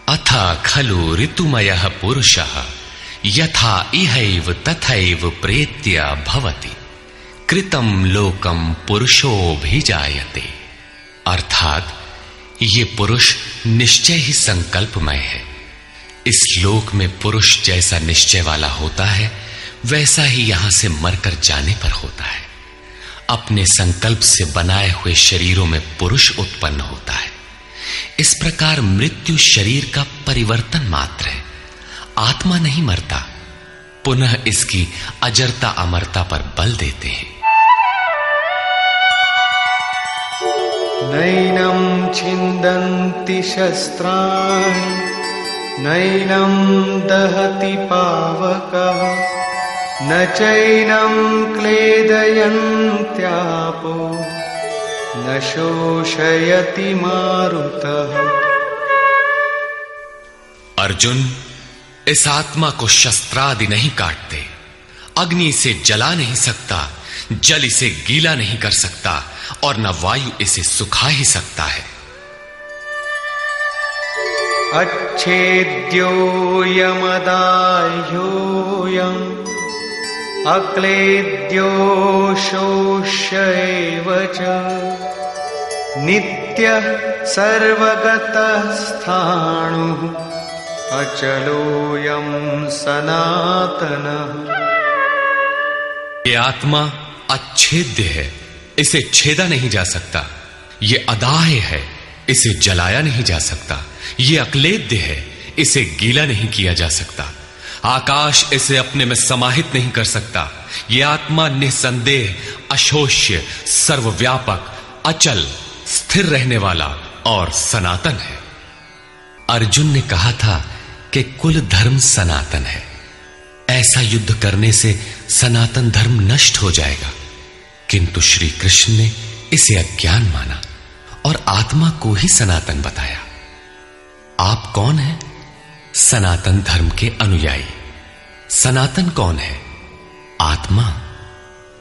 अथ खलु ऋतुमयः पुरुषः यथा इहैव तथैव प्रेत्य भवति कृतं लोकम पुरुषोऽभिजायते। अर्थात ये पुरुष निश्चय ही संकल्पमय है। इस लोक में पुरुष जैसा निश्चय वाला होता है वैसा ही यहां से मरकर जाने पर होता है। अपने संकल्प से बनाए हुए शरीरों में पुरुष उत्पन्न होता है। इस प्रकार मृत्यु शरीर का परिवर्तन मात्र है, आत्मा नहीं मरता। पुनः इसकी अजरता अमरता पर बल देते हैं। नैनं छिन्दन्ति शस्त्राणि नैनं दहति पावकः न चैनं क्लेदयन्त्यापो न शोषयति मारुतः। अर्जुन, इस आत्मा को शस्त्रादि नहीं काटते, अग्नि इसे जला नहीं सकता, जल इसे गीला नहीं कर सकता और न वायु इसे सुखा ही सकता है। अच्छेद्यो यमदाह्योऽयम् अक्लेद्यो शोष्य एव च नित्यः सर्वगतः स्थाणुः अचलोऽयं सनातनः। ये आत्मा अच्छेद्य है, इसे छेदा नहीं जा सकता। ये अदाह्य है, इसे जलाया नहीं जा सकता। ये अक्लेद्य है, इसे गीला नहीं किया जा सकता। आकाश इसे अपने में समाहित नहीं कर सकता। ये आत्मा निसंदेह अशोष्य, सर्वव्यापक, अचल, स्थिर रहने वाला और सनातन है। अर्जुन ने कहा था कि कुल धर्म सनातन है। ऐसा युद्ध करने से सनातन धर्म नष्ट हो जाएगा, किंतु श्री कृष्ण ने इसे अज्ञान माना और आत्मा को ही सनातन बताया। आप कौन हैं? सनातन धर्म के अनुयायी। सनातन कौन है? आत्मा।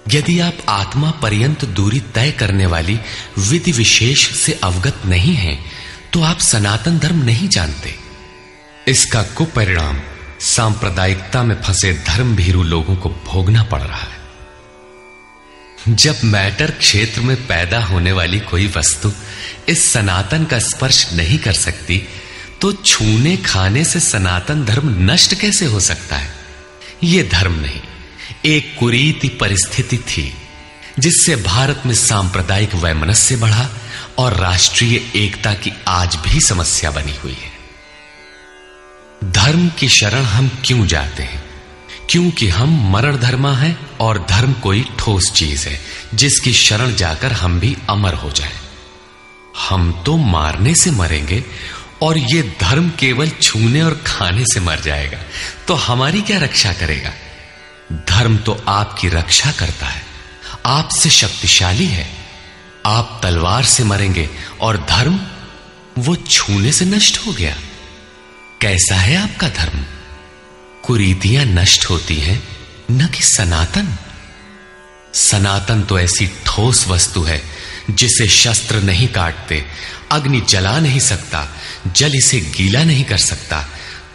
यदि आप आत्मा पर्यंत दूरी तय करने वाली विधि विशेष से अवगत नहीं हैं, तो आप सनातन धर्म नहीं जानते। इसका कुपरिणाम सांप्रदायिकता में फंसे धर्म भीरू लोगों को भोगना पड़ रहा है। जब मैटर क्षेत्र में पैदा होने वाली कोई वस्तु इस सनातन का स्पर्श नहीं कर सकती, तो छूने खाने से सनातन धर्म नष्ट कैसे हो सकता है? यह धर्म नहीं, एक कुरीति परिस्थिति थी जिससे भारत में सांप्रदायिक वैमनस्य बढ़ा और राष्ट्रीय एकता की आज भी समस्या बनी हुई है। धर्म की शरण हम क्यों जाते हैं? क्योंकि हम मरण धर्मा हैं और धर्म कोई ठोस चीज है जिसकी शरण जाकर हम भी अमर हो जाएं। हम तो मारने से मरेंगे और ये धर्म केवल छूने और खाने से मर जाएगा, तो हमारी क्या रक्षा करेगा? धर्म तो आपकी रक्षा करता है, आपसे शक्तिशाली है। आप तलवार से मरेंगे और धर्म वो छूने से नष्ट हो गया। कैसा है आपका धर्म? कुरीतियां नष्ट होती हैं, न कि सनातन। सनातन तो ऐसी ठोस वस्तु है जिसे शस्त्र नहीं काटते, अग्नि जला नहीं सकता, जल इसे गीला नहीं कर सकता।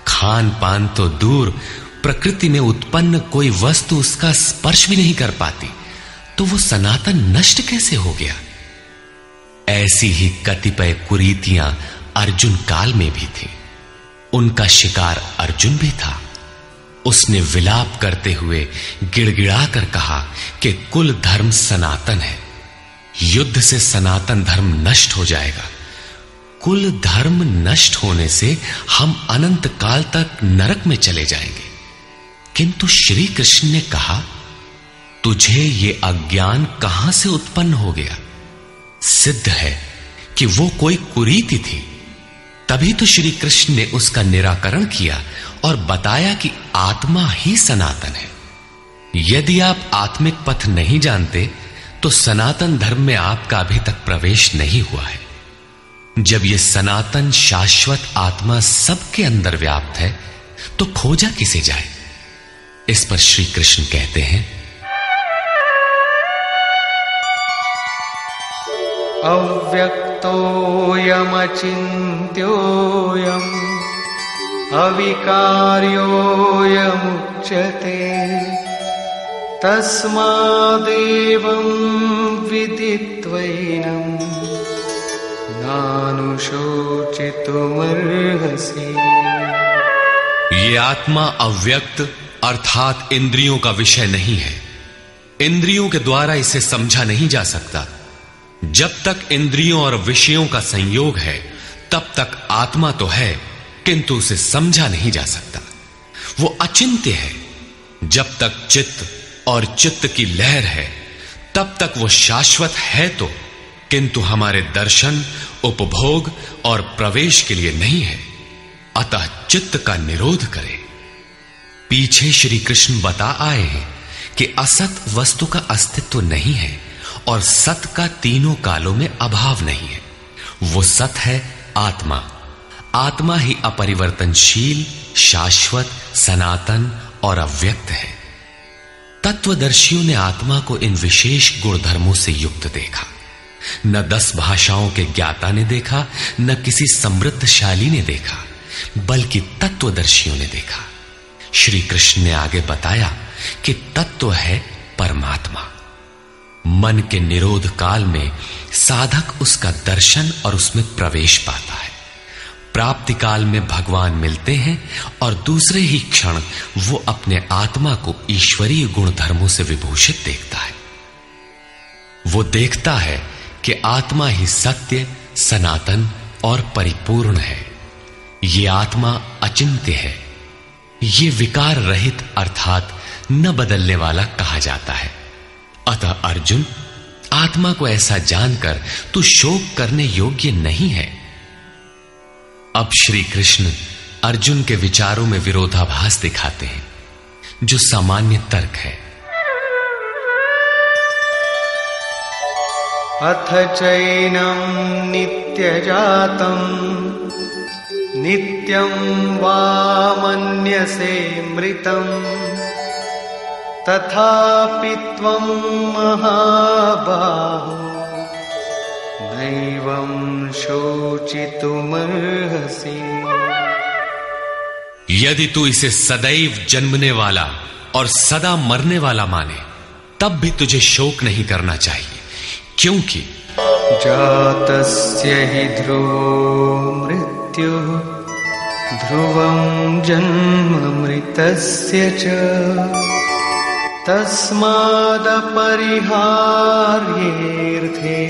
खान पान तो दूर, प्रकृति में उत्पन्न कोई वस्तु उसका स्पर्श भी नहीं कर पाती, तो वो सनातन नष्ट कैसे हो गया? ऐसी ही कतिपय कुरीतियां अर्जुन काल में भी थी। उनका शिकार अर्जुन भी था। उसने विलाप करते हुए गिड़गिड़ा कर कहा कि कुल धर्म सनातन है, युद्ध से सनातन धर्म नष्ट हो जाएगा। कुल धर्म नष्ट होने से हम अनंत काल तक नरक में चले जाएंगे। किंतु श्री कृष्ण ने कहा, तुझे ये अज्ञान कहां से उत्पन्न हो गया? सिद्ध है कि वो कोई कुरीति थी। तभी तो श्री कृष्ण ने उसका निराकरण किया और बताया कि आत्मा ही सनातन है। यदि आप आत्मिक पथ नहीं जानते तो सनातन धर्म में आपका अभी तक प्रवेश नहीं हुआ है। जब यह सनातन शाश्वत आत्मा सबके अंदर व्याप्त है तो खोजा किसे जाए? इस पर श्री कृष्ण कहते हैं, अव्यक्तोऽयमचिन्त्योऽयम् अविकार्योऽयमुच्यते तस्मादेवं विदित्वैनं नानुशोचितुमर्हसि। ये आत्मा अव्यक्त अर्थात इंद्रियों का विषय नहीं है। इंद्रियों के द्वारा इसे समझा नहीं जा सकता। जब तक इंद्रियों और विषयों का संयोग है तब तक आत्मा तो है, किंतु उसे समझा नहीं जा सकता। वो अचिंत्य है। जब तक चित्त और चित्त की लहर है तब तक वो शाश्वत है तो, किंतु हमारे दर्शन, उपभोग और प्रवेश के लिए नहीं है। अतः चित्त का निरोध करे। पीछे श्री कृष्ण बता आए हैं कि असत वस्तु का अस्तित्व नहीं है और सत का तीनों कालों में अभाव नहीं है। वो सत है आत्मा। आत्मा ही अपरिवर्तनशील, शाश्वत, सनातन और अव्यक्त है। तत्वदर्शियों ने आत्मा को इन विशेष गुणधर्मों से युक्त देखा। न 10 भाषाओं के ज्ञाता ने देखा, न किसी समृद्धशाली ने देखा, बल्कि तत्वदर्शियों ने देखा। श्री कृष्ण ने आगे बताया कि तत्व है परमात्मा। मन के निरोध काल में साधक उसका दर्शन और उसमें प्रवेश पाता है। प्राप्ति काल में भगवान मिलते हैं और दूसरे ही क्षण वो अपने आत्मा को ईश्वरीय गुण धर्मों से विभूषित देखता है। वो देखता है कि आत्मा ही सत्य, सनातन और परिपूर्ण है। ये आत्मा अचिंत्य है। ये विकार रहित अर्थात न बदलने वाला कहा जाता है। अतः अर्जुन, आत्मा को ऐसा जानकर तू शोक करने योग्य नहीं है। अब श्री कृष्ण अर्जुन के विचारों में विरोधाभास दिखाते हैं, जो सामान्य तर्क है। अथ चैनं नित्यजातं नित्यं वा मन्यसे मृतं तथापि त्वं महाबाहो नैवं शोचितुमर्हसि। यदि तू इसे सदैव जन्मने वाला और सदा मरने वाला माने तब भी तुझे शोक नहीं करना चाहिए, क्योंकि जातस्य हि ध्रुवो मृत्युः ध्रुवं जन्म मृतस्य च तस्मादपरिहार्येऽर्थे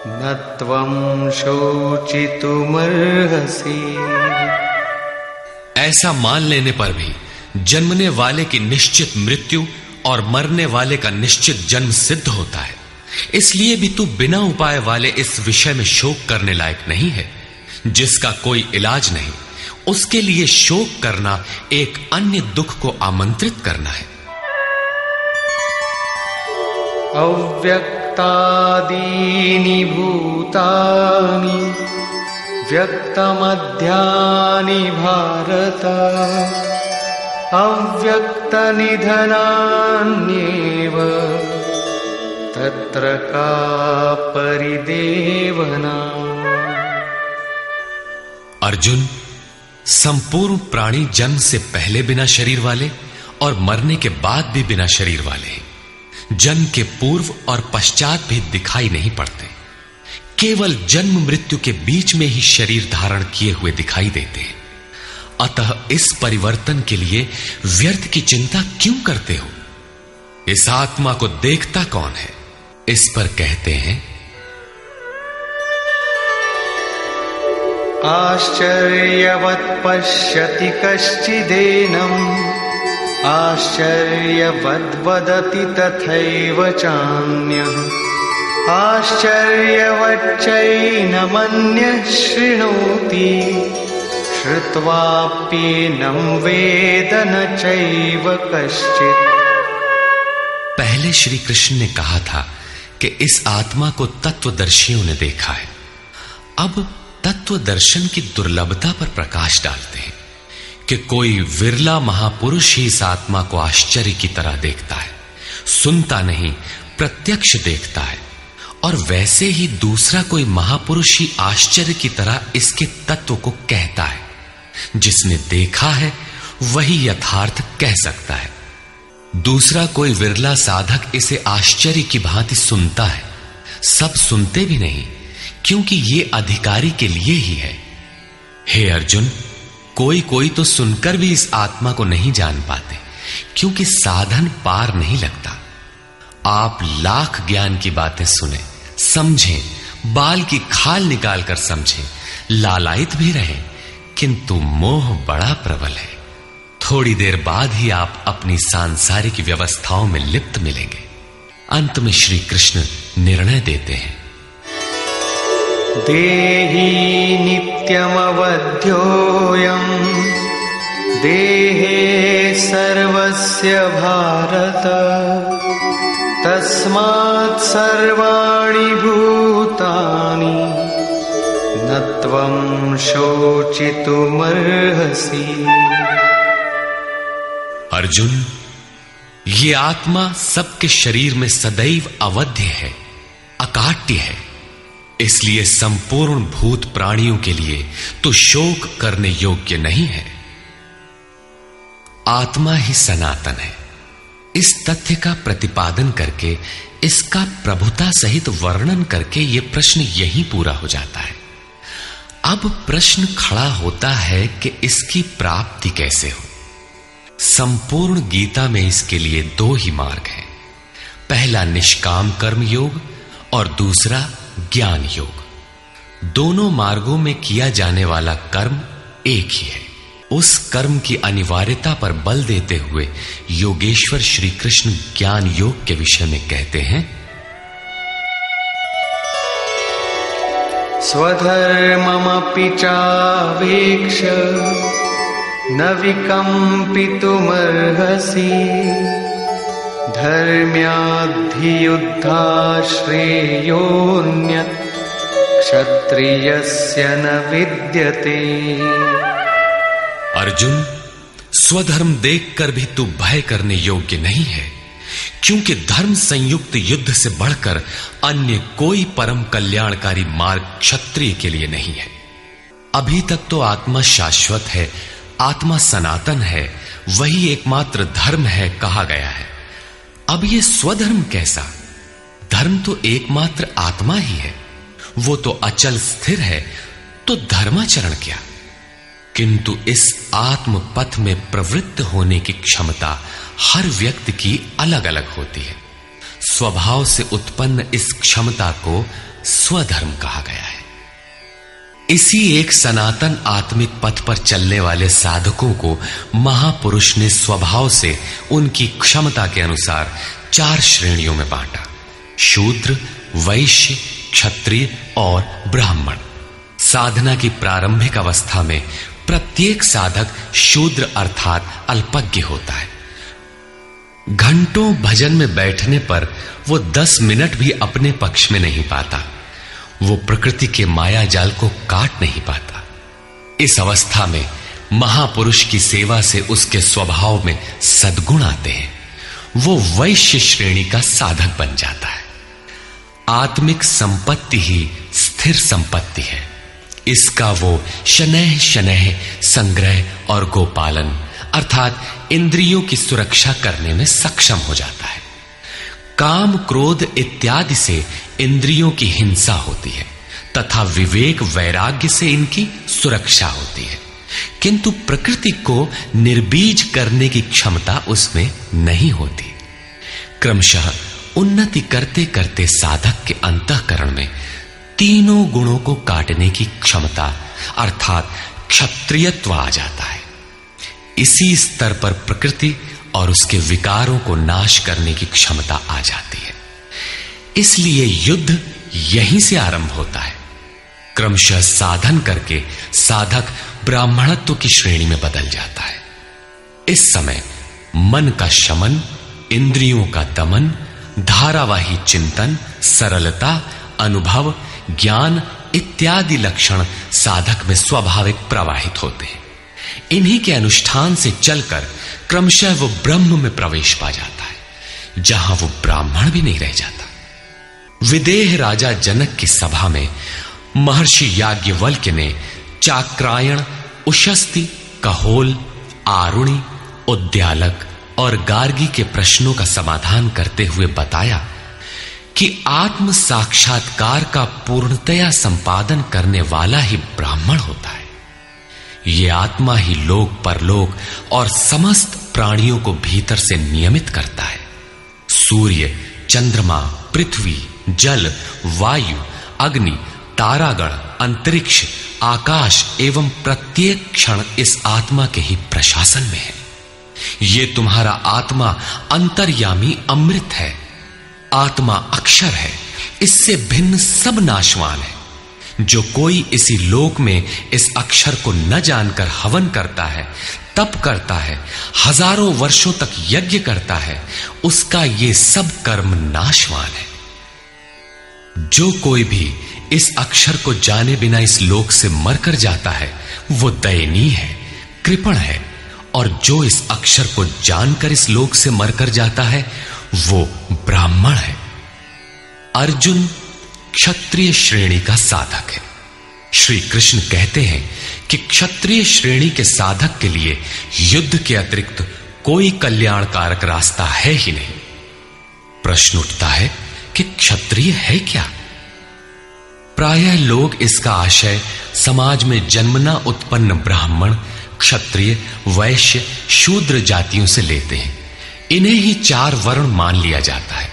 न त्वं शोचितुमर्हसि। ऐसा मान लेने पर भी जन्मने वाले की निश्चित मृत्यु और मरने वाले का निश्चित जन्म सिद्ध होता है। इसलिए भी तू बिना उपाय वाले इस विषय में शोक करने लायक नहीं है। जिसका कोई इलाज नहीं, उसके लिए शोक करना एक अन्य दुख को आमंत्रित करना है। अव्यक्तादीनि व्यक्तादीनि भूतानि व्यक्तमध्यानि भारत अव्यक्तनिधनान्येव तत्र का परिदेवना। अर्जुन, संपूर्ण प्राणी जन्म से पहले बिना शरीर वाले और मरने के बाद भी बिना शरीर वाले हैं। जन्म के पूर्व और पश्चात भी दिखाई नहीं पड़ते, केवल जन्म मृत्यु के बीच में ही शरीर धारण किए हुए दिखाई देते हैं। अतः इस परिवर्तन के लिए व्यर्थ की चिंता क्यों करते हो? इस आत्मा को देखता कौन है? इस पर कहते हैं, आश्चर्यवत् पश्यति कश्चिदेनम् आश्चर्यवद् वदति तथैव चान्यः आश्चर्यवच्चैनमन्यः शृणोति श्रुत्वाप्येनं वेद न चैव कश्चित्। पहले श्री कृष्ण ने कहा था कि इस आत्मा को तत्वदर्शियों ने देखा है। अब तत्व दर्शन की दुर्लभता पर प्रकाश डालते हैं कि कोई विरला महापुरुष ही इस आत्मा को आश्चर्य की तरह देखता है, सुनता नहीं प्रत्यक्ष देखता है। और वैसे ही दूसरा कोई महापुरुष ही आश्चर्य की तरह इसके तत्व को कहता है। जिसने देखा है वही यथार्थ कह सकता है। दूसरा कोई विरला साधक इसे आश्चर्य की भांति सुनता है। सब सुनते भी नहीं, क्योंकि ये अधिकारी के लिए ही है। हे अर्जुन, कोई कोई तो सुनकर भी इस आत्मा को नहीं जान पाते, क्योंकि साधन पार नहीं लगता। आप लाख ज्ञान की बातें सुने, समझें, बाल की खाल निकाल कर समझें, लालायित भी रहें, किंतु मोह बड़ा प्रबल है। थोड़ी देर बाद ही आप अपनी सांसारिक व्यवस्थाओं में लिप्त मिलेंगे। अंत में श्री कृष्ण निर्णय देते हैं, देहि नित्यमवध्योऽयं देहे सर्वस्य भारत तस्मात् सर्वाणि भूतानि न त्वं शोचितुमर्हसि। अर्जुन, ये आत्मा सबके शरीर में सदैव अवध्य है, अकाट्य है। इसलिए संपूर्ण भूत प्राणियों के लिए तो शोक करने योग्य नहीं है। आत्मा ही सनातन है। इस तथ्य का प्रतिपादन करके, इसका प्रभुता सहित वर्णन करके यह प्रश्न यहीं पूरा हो जाता है। अब प्रश्न खड़ा होता है कि इसकी प्राप्ति कैसे हो। संपूर्ण गीता में इसके लिए दो ही मार्ग हैं। पहला निष्काम कर्म योग और दूसरा ज्ञान योग। दोनों मार्गों में किया जाने वाला कर्म एक ही है। उस कर्म की अनिवार्यता पर बल देते हुए योगेश्वर श्री कृष्ण ज्ञान योग के विषय में कहते हैं, स्वधर्ममपि चावेक्ष न विकम्पितुमर्हसि धर्म्याद्धियुद्धा श्रेयोऽन्यत् क्षत्रियस्य न विद्यते। अर्जुन, स्वधर्म देखकर भी तू भय करने योग्य नहीं है, क्योंकि धर्म संयुक्त युद्ध से बढ़कर अन्य कोई परम कल्याणकारी मार्ग क्षत्रिय के लिए नहीं है। अभी तक तो आत्मा शाश्वत है, आत्मा सनातन है, वही एकमात्र धर्म है कहा गया है। अब ये स्वधर्म कैसा? धर्म तो एकमात्र आत्मा ही है, वो तो अचल स्थिर है, तो धर्माचरण क्या? किंतु इस आत्म पथ में प्रवृत्त होने की क्षमता हर व्यक्ति की अलग अलग होती है। स्वभाव से उत्पन्न इस क्षमता को स्वधर्म कहा गया है। इसी एक सनातन आत्मिक पथ पर चलने वाले साधकों को महापुरुष ने स्वभाव से उनकी क्षमता के अनुसार 4 श्रेणियों में बांटा: शूद्र, वैश्य, क्षत्रिय और ब्राह्मण। साधना की प्रारंभिक अवस्था में प्रत्येक साधक शूद्र अर्थात अल्पज्ञ होता है। घंटों भजन में बैठने पर वो 10 मिनट भी अपने पक्ष में नहीं पाता। वो प्रकृति के माया जाल को काट नहीं पाता। इस अवस्था में महापुरुष की सेवा से उसके स्वभाव में सद्गुण आते हैं। वो वैश्य श्रेणी का साधक बन जाता है। आत्मिक संपत्ति ही स्थिर संपत्ति है। इसका वो शनैः शनैः संग्रह और गोपालन अर्थात इंद्रियों की सुरक्षा करने में सक्षम हो जाता है। काम क्रोध इत्यादि से इंद्रियों की हिंसा होती है तथा विवेक वैराग्य से इनकी सुरक्षा होती है, किंतु प्रकृति को निर्बीज करने की क्षमता उसमें नहीं होती। क्रमशः उन्नति करते करते साधक के अंतःकरण में तीनों गुणों को काटने की क्षमता अर्थात क्षत्रियत्व आ जाता है। इसी स्तर पर प्रकृति और उसके विकारों को नाश करने की क्षमता आ जाती है। इसलिए युद्ध यहीं से आरंभ होता है। क्रमशः साधन करके साधक ब्राह्मणत्व की श्रेणी में बदल जाता है। इस समय मन का शमन, इंद्रियों का दमन, धारावाही चिंतन, सरलता, अनुभव, ज्ञान इत्यादि लक्षण साधक में स्वाभाविक प्रवाहित होते हैं। इन्हीं के अनुष्ठान से चलकर क्रमशः वो ब्रह्म में प्रवेश पा जाता है, जहां वो ब्राह्मण भी नहीं रह जाता। विदेह राजा जनक की सभा में महर्षि याज्ञवल्क्य ने चाक्रायण, उशस्ति, कहोल, आरुणि, उद्यालक और गार्गी के प्रश्नों का समाधान करते हुए बताया कि आत्म साक्षात्कार का पूर्णतया संपादन करने वाला ही ब्राह्मण होता है। ये आत्मा ही लोक परलोक और समस्त प्राणियों को भीतर से नियमित करता है। सूर्य, चंद्रमा, पृथ्वी, जल, वायु, अग्नि, तारागण, अंतरिक्ष, आकाश एवं प्रत्येक क्षण इस आत्मा के ही प्रशासन में है। ये तुम्हारा आत्मा अंतर्यामी अमृत है। आत्मा अक्षर है, इससे भिन्न सब नाशवान है। जो कोई इसी लोक में इस अक्षर को न जानकर हवन करता है, तप करता है, हजारों वर्षों तक यज्ञ करता है, उसका ये सब कर्म नाशवान है। जो कोई भी इस अक्षर को जाने बिना इस लोक से मरकर जाता है, वो दयनीय है, कृपण है, और जो इस अक्षर को जानकर इस लोक से मरकर जाता है, वो ब्राह्मण है। अर्जुन क्षत्रिय श्रेणी का साधक है। श्री कृष्ण कहते हैं कि क्षत्रिय श्रेणी के साधक के लिए युद्ध के अतिरिक्त कोई कल्याणकारक रास्ता है ही नहीं। प्रश्न उठता है कि क्षत्रिय है क्या? प्रायः लोग इसका आशय समाज में जन्मना उत्पन्न ब्राह्मण, क्षत्रिय, वैश्य, शूद्र जातियों से लेते हैं। इन्हें ही 4 वर्ण मान लिया जाता है,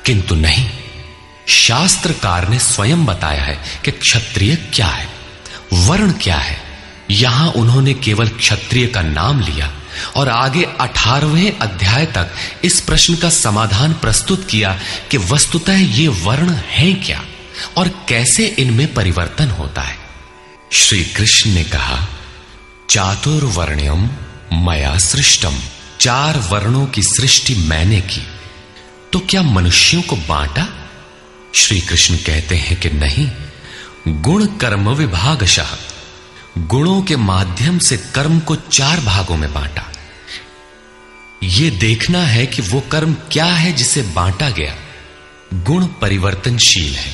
किंतु नहीं। शास्त्रकार ने स्वयं बताया है कि क्षत्रिय क्या है, वर्ण क्या है। यहां उन्होंने केवल क्षत्रिय का नाम लिया और आगे 18वें अध्याय तक इस प्रश्न का समाधान प्रस्तुत किया कि वस्तुतः ये वर्ण हैं क्या और कैसे इनमें परिवर्तन होता है। श्री कृष्ण ने कहा, चातुर्वर्ण्यम मया सृष्टम। 4 वर्णों की सृष्टि मैंने की, तो क्या मनुष्यों को बांटा? श्री कृष्ण कहते हैं कि नहीं, गुण कर्म विभागशः, गुणों के माध्यम से कर्म को 4 भागों में बांटा। यह देखना है कि वो कर्म क्या है जिसे बांटा गया। गुण परिवर्तनशील है।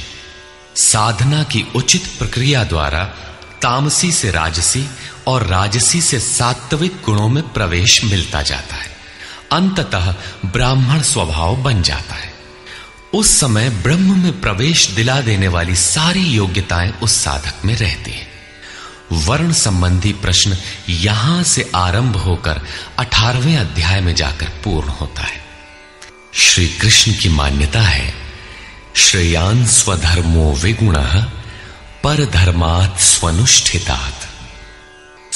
साधना की उचित प्रक्रिया द्वारा तामसी से राजसी और राजसी से सात्विक गुणों में प्रवेश मिलता जाता है। अंततः ब्राह्मण स्वभाव बन जाता है। उस समय ब्रह्म में प्रवेश दिला देने वाली सारी योग्यताएं उस साधक में रहती हैं। वर्ण संबंधी प्रश्न यहां से आरंभ होकर 18वें अध्याय में जाकर पूर्ण होता है। श्री कृष्ण की मान्यता है, श्रेयान् स्वधर्मो विगुणः परधर्मात् स्वनुष्ठितात्।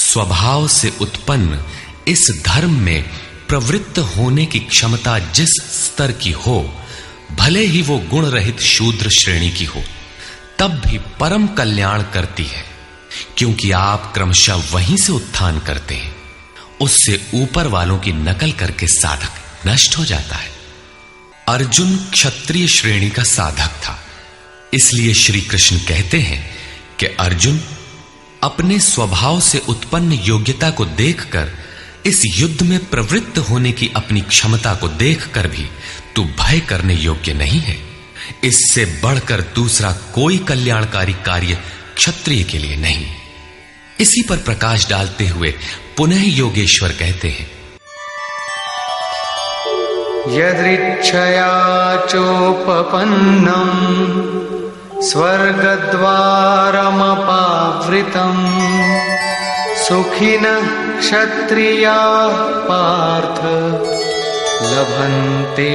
स्वभाव से उत्पन्न इस धर्म में प्रवृत्त होने की क्षमता जिस स्तर की हो, भले ही वो गुण रहित शूद्र श्रेणी की हो, तब भी परम कल्याण करती है, क्योंकि आप क्रमशः वहीं से उत्थान करते हैं। उससे ऊपर वालों की नकल करके साधक नष्ट हो जाता है। अर्जुन क्षत्रिय श्रेणी का साधक था, इसलिए श्री कृष्ण कहते हैं कि अर्जुन, अपने स्वभाव से उत्पन्न योग्यता को देखकर, इस युद्ध में प्रवृत्त होने की अपनी क्षमता को देखकर भी तू भय करने योग्य नहीं है। इससे बढ़कर दूसरा कोई कल्याणकारी कार्य क्षत्रिय के लिए नहीं। इसी पर प्रकाश डालते हुए पुनः योगेश्वर कहते हैं, यदृच्छया चोपपन्नम् स्वर्गद्वारमपावृतम् सुखिनः क्षत्रियाः पार्थ लभन्ते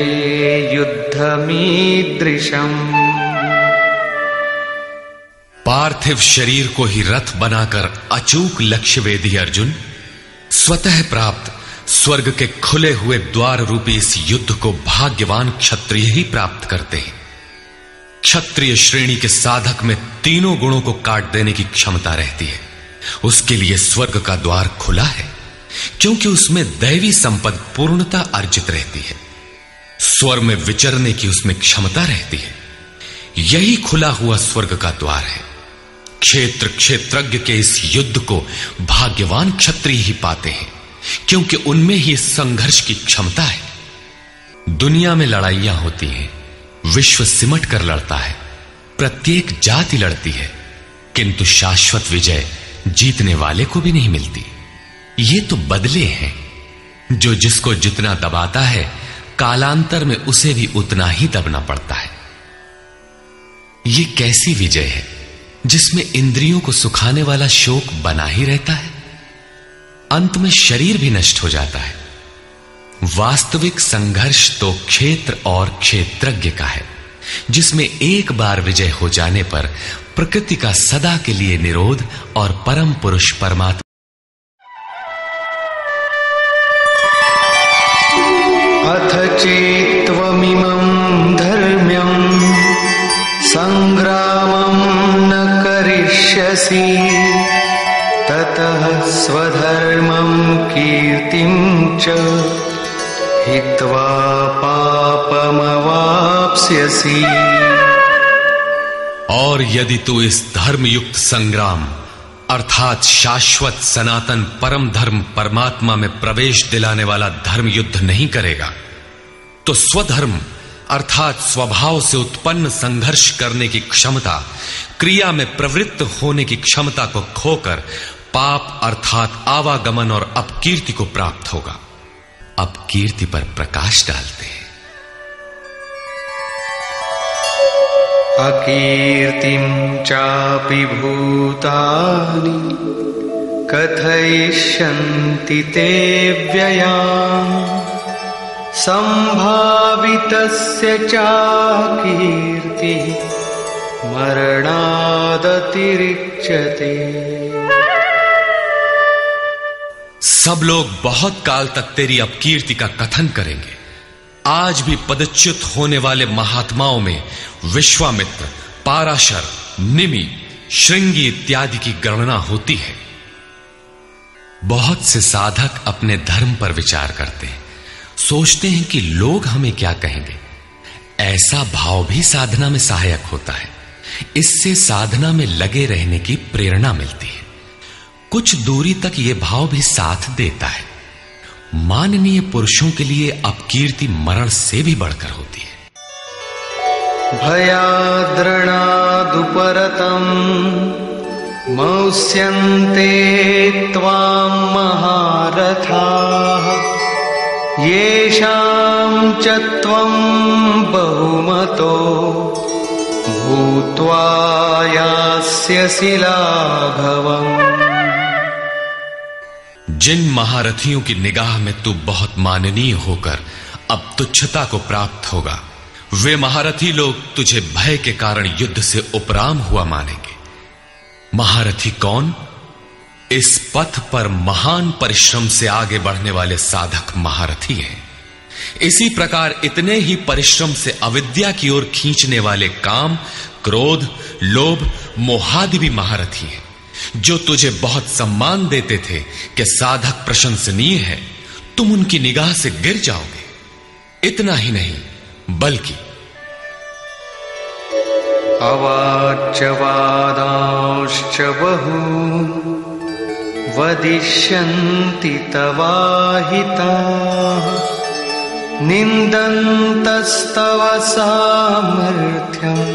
युद्धमीदृशम्। पार्थिव शरीर को ही रथ बनाकर अचूक लक्ष्य वेदी अर्जुन, स्वतः प्राप्त स्वर्ग के खुले हुए द्वार रूपी इस युद्ध को भाग्यवान क्षत्रिय ही प्राप्त करते हैं। क्षत्रिय श्रेणी के साधक में तीनों गुणों को काट देने की क्षमता रहती है। उसके लिए स्वर्ग का द्वार खुला है, क्योंकि उसमें दैवी संपद पूर्णता अर्जित रहती है। स्वर में विचरने की उसमें क्षमता रहती है। यही खुला हुआ स्वर्ग का द्वार है। क्षेत्र क्षेत्रज्ञ के इस युद्ध को भाग्यवान क्षत्रिय ही पाते हैं, क्योंकि उनमें ही संघर्ष की क्षमता है। दुनिया में लड़ाइयां होती हैं, विश्व सिमट कर लड़ता है, प्रत्येक जाति लड़ती है, किंतु शाश्वत विजय जीतने वाले को भी नहीं मिलती। ये तो बदले हैं। जो जिसको जितना दबाता है, कालांतर में उसे भी उतना ही दबना पड़ता है। ये कैसी विजय है जिसमें इंद्रियों को सुखाने वाला शोक बना ही रहता है, अंत में शरीर भी नष्ट हो जाता है। वास्तविक संघर्ष तो क्षेत्र और क्षेत्रज्ञ का है, जिसमें एक बार विजय हो जाने पर प्रकृति का सदा के लिए निरोध और परम पुरुष परमात्मा अथ चेत्त्वमिमं धर्म्यं संग्रामं न करिष्यसि ततः स्वधर्मं कीर्तिं च हित्वा पापमवाप्स्यसि। और यदि तू इस धर्मयुक्त संग्राम अर्थात शाश्वत सनातन परम धर्म परमात्मा में प्रवेश दिलाने वाला धर्म युद्ध नहीं करेगा, तो स्वधर्म अर्थात स्वभाव से उत्पन्न संघर्ष करने की क्षमता, क्रिया में प्रवृत्त होने की क्षमता को खोकर पाप अर्थात आवागमन और अपकीर्ति को प्राप्त होगा। अपकीर्ति पर प्रकाश डालते हैं। अकीर्तिं चापि भूतानि कथयिष्यन्ति ते व्ययाम् संभावितस्य चाकीर्तिः मरणादतिरिच्यते। सब लोग बहुत काल तक तेरी अपकीर्ति का कथन करेंगे। आज भी पदच्युत होने वाले महात्माओं में विश्वामित्र, पाराशर, निमि, श्रृंगी इत्यादि की गणना होती है। बहुत से साधक अपने धर्म पर विचार करते हैं, सोचते हैं कि लोग हमें क्या कहेंगे। ऐसा भाव भी साधना में सहायक होता है। इससे साधना में लगे रहने की प्रेरणा मिलती है। कुछ दूरी तक यह भाव भी साथ देता है। माननीय पुरुषों के लिए अपकीर्ति मरण से भी बढ़कर होती है। भयाद्रणादुपरतम् मौस्यन्ते त्वां महारथाः येषां च त्वं बहुमतो भूत्वा यास्यसि लाघवम्। जिन महारथियों की निगाह में तू बहुत माननीय होकर अब तुच्छता को प्राप्त होगा, वे महारथी लोग तुझे भय के कारण युद्ध से उपराम हुआ मानेंगे। महारथी कौन? इस पथ पर महान परिश्रम से आगे बढ़ने वाले साधक महारथी हैं। इसी प्रकार इतने ही परिश्रम से अविद्या की ओर खींचने वाले काम, क्रोध, लोभ, मोहादि भी महारथी हैं। जो तुझे बहुत सम्मान देते थे कि साधक प्रशंसनीय है, तुम उनकी निगाह से गिर जाओगे। इतना ही नहीं बल्कि अवाच्यवादांश्च बहून् वदिष्यन्ति तवाहिताः निन्दन्तस्तव सामर्थ्यम्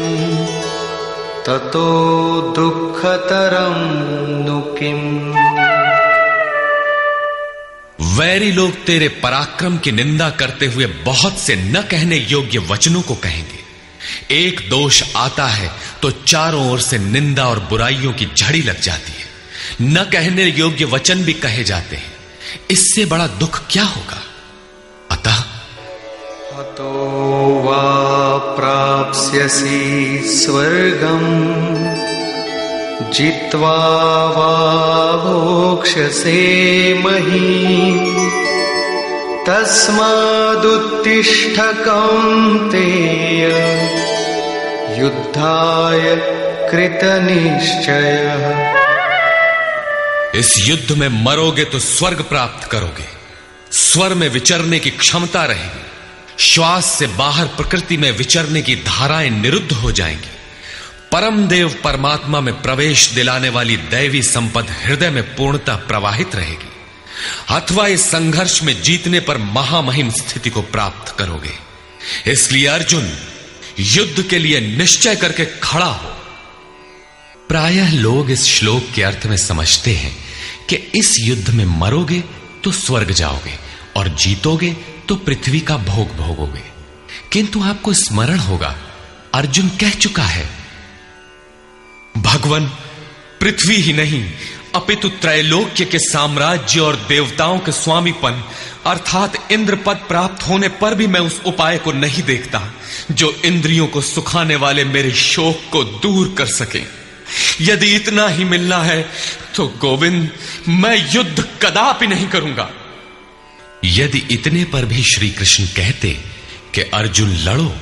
ततो दुःखतरं नु किम्। वैरी लोग तेरे पराक्रम की निंदा करते हुए बहुत से न कहने योग्य वचनों को कहेंगे। एक दोष आता है तो चारों ओर से निंदा और बुराइयों की झड़ी लग जाती है। न कहने योग्य वचन भी कहे जाते हैं। इससे बड़ा दुख क्या होगा? अतः अतो वा प्राप्स्यसि स्वर्गम् जित्वा वा भोक्ष्यसे महीम् तस्मादुत्तिष्ठ कौन्तेय युद्धाय कृतनिश्चयः। इस युद्ध में मरोगे तो स्वर्ग प्राप्त करोगे। स्वर में विचरने की क्षमता रहेगी। श्वास से बाहर प्रकृति में विचरने की धाराएं निरुद्ध हो जाएंगी। परम देव परमात्मा में प्रवेश दिलाने वाली दैवी संपद हृदय में पूर्णतः प्रवाहित रहेगी। अथवा इस संघर्ष में जीतने पर महामहिम स्थिति को प्राप्त करोगे। इसलिए अर्जुन, युद्ध के लिए निश्चय करके खड़ा हो। प्रायः लोग इस श्लोक के अर्थ में समझते हैं कि इस युद्ध में मरोगे तो स्वर्ग जाओगे और जीतोगे तो पृथ्वी का भोग भोगोगे। किंतु आपको स्मरण होगा, अर्जुन कह चुका है, भगवान पृथ्वी ही नहीं अपितु त्रैलोक्य के साम्राज्य और देवताओं के स्वामीपन अर्थात इंद्र पद प्राप्त होने पर भी मैं उस उपाय को नहीं देखता जो इंद्रियों को सुखाने वाले मेरे शोक को दूर कर सके। यदि इतना ही मिलना है तो गोविंद, मैं युद्ध कदापि नहीं करूंगा। यदि इतने पर भी श्री कृष्ण कहते कि अर्जुन लड़ो,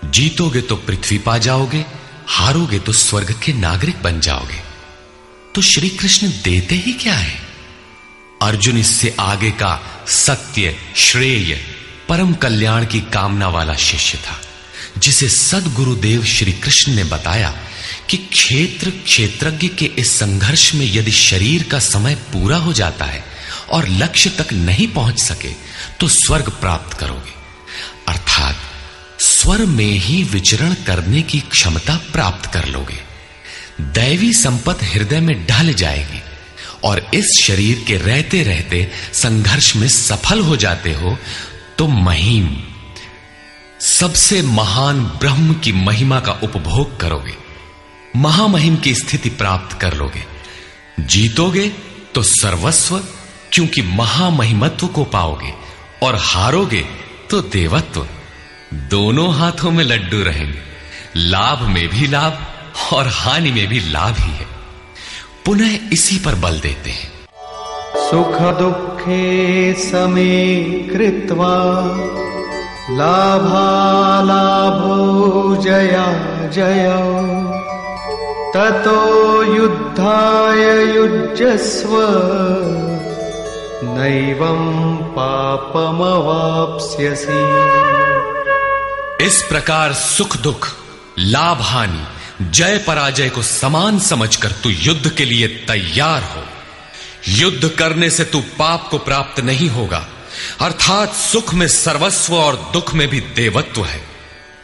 जीतोगे तो पृथ्वी पा जाओगे, हारोगे तो स्वर्ग के नागरिक बन जाओगे, तो श्री कृष्ण देते ही क्या है? अर्जुन इससे आगे का सत्य, श्रेय, परम कल्याण की कामना वाला शिष्य था, जिसे सद्गुरुदेव श्री कृष्ण ने बताया कि क्षेत्रज्ञ के इस संघर्ष में यदि शरीर का समय पूरा हो जाता है और लक्ष्य तक नहीं पहुंच सके तो स्वर्ग प्राप्त करोगे। अर्थात स्वर में ही विचरण करने की क्षमता प्राप्त कर लोगे। दैवी संपत्ति हृदय में ढल जाएगी और इस शरीर के रहते रहते संघर्ष में सफल हो जाते हो तो महिम, सबसे महान ब्रह्म की महिमा का उपभोग करोगे, महामहिम की स्थिति प्राप्त कर लोगे। जीतोगे तो सर्वस्व, क्योंकि महामहिमत्व को पाओगे, और हारोगे तो देवत्व। दोनों हाथों में लड्डू रहेंगे, लाभ में भी लाभ और हानि में भी लाभ ही है। पुनः इसी पर बल देते हैं, सुख दुखे समे कृत्वा लाभालाभो जया जयो ततो युद्धाय युज्यस्व नैवं पापमवाप्स्यसि। इस प्रकार सुख दुख, लाभ हानि, जय पराजय को समान समझकर तू युद्ध के लिए तैयार हो। युद्ध करने से तू पाप को प्राप्त नहीं होगा, अर्थात सुख में सर्वस्व और दुख में भी देवत्व है।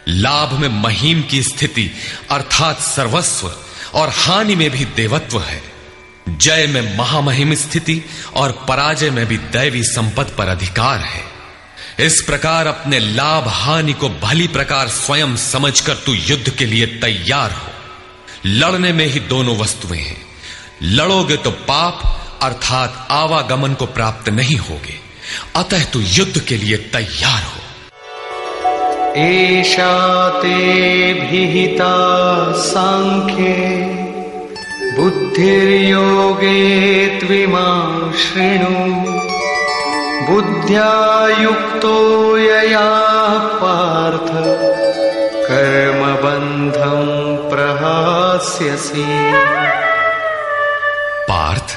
लाभ में महिम की स्थिति अर्थात सर्वस्व और हानि में भी देवत्व है। जय में महामहिम स्थिति और पराजय में भी दैवी संपत्ति पर अधिकार है। इस प्रकार अपने लाभ हानि को भली प्रकार स्वयं समझकर तू युद्ध के लिए तैयार हो। लड़ने में ही दोनों वस्तुएं हैं। लड़ोगे तो पाप अर्थात आवागमन को प्राप्त नहीं होगे, अतः तू युद्ध के लिए तैयार हो। एषा ते विहिता सांख्ये बुद्धिर्योगे त्विमां शृणु बुद्ध्या युक्तो यया पार्थ कर्मबन्धं प्रहास्यसि। पार्थ,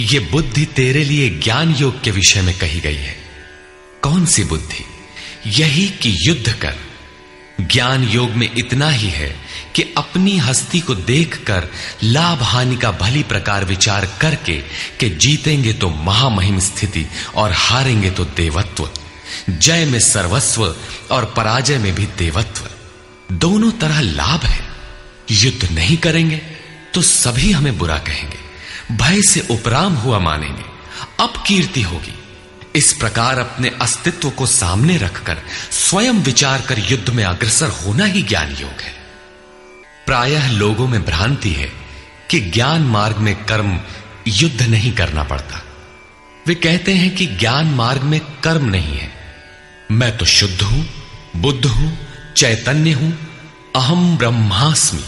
ये बुद्धि तेरे लिए ज्ञान योग के विषय में कही गई है। कौन सी बुद्धि? यही कि युद्ध कर। ज्ञान योग में इतना ही है कि अपनी हस्ती को देखकर लाभ हानि का भली प्रकार विचार करके कि जीतेंगे तो महामहिम स्थिति और हारेंगे तो देवत्व, जय में सर्वस्व और पराजय में भी देवत्व, दोनों तरह लाभ है। युद्ध नहीं करेंगे तो सभी हमें बुरा कहेंगे, भय से उपराम हुआ मानेंगे, अपकीर्ति होगी। इस प्रकार अपने अस्तित्व को सामने रखकर स्वयं विचार कर युद्ध में अग्रसर होना ही ज्ञान योग है। प्रायः लोगों में भ्रांति है कि ज्ञान मार्ग में कर्म युद्ध नहीं करना पड़ता। वे कहते हैं कि ज्ञान मार्ग में कर्म नहीं है। मैं तो शुद्ध हूं, बुद्ध हूं, चैतन्य हूं, अहम ब्रह्मास्मि।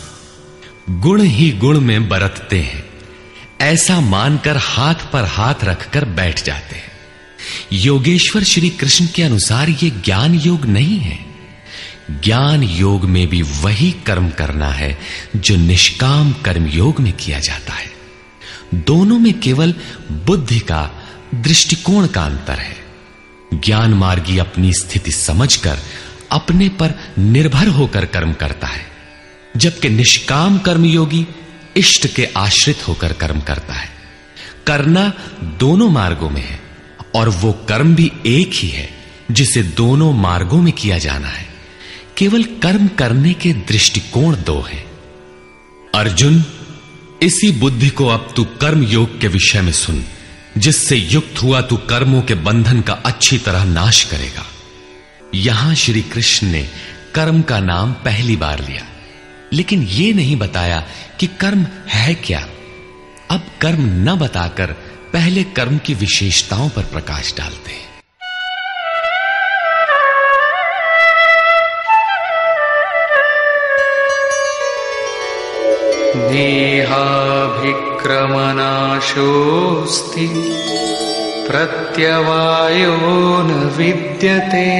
गुण ही गुण में बरतते हैं, ऐसा मानकर हाथ पर हाथ रखकर बैठ जाते हैं। योगेश्वर श्री कृष्ण के अनुसार यह ज्ञान योग नहीं है। ज्ञान योग में भी वही कर्म करना है जो निष्काम कर्म योग में किया जाता है। दोनों में केवल बुद्धि का, दृष्टिकोण का अंतर है। ज्ञान मार्गी अपनी स्थिति समझकर अपने पर निर्भर होकर कर्म करता है, जबकि निष्काम कर्मयोगी इष्ट के आश्रित होकर कर्म करता है। करना दोनों मार्गों में है और वो कर्म भी एक ही है जिसे दोनों मार्गों में किया जाना है। केवल कर्म करने के दृष्टिकोण दो हैं। अर्जुन, इसी बुद्धि को अब तू कर्म योग के विषय में सुन, जिससे युक्त हुआ तू कर्मों के बंधन का अच्छी तरह नाश करेगा। यहां श्री कृष्ण ने कर्म का नाम पहली बार लिया, लेकिन यह नहीं बताया कि कर्म है क्या। अब कर्म न बताकर पहले कर्म की विशेषताओं पर प्रकाश डालते हैं। नेहाभिक्रमनाशोऽस्ति प्रत्यवायो न विद्यते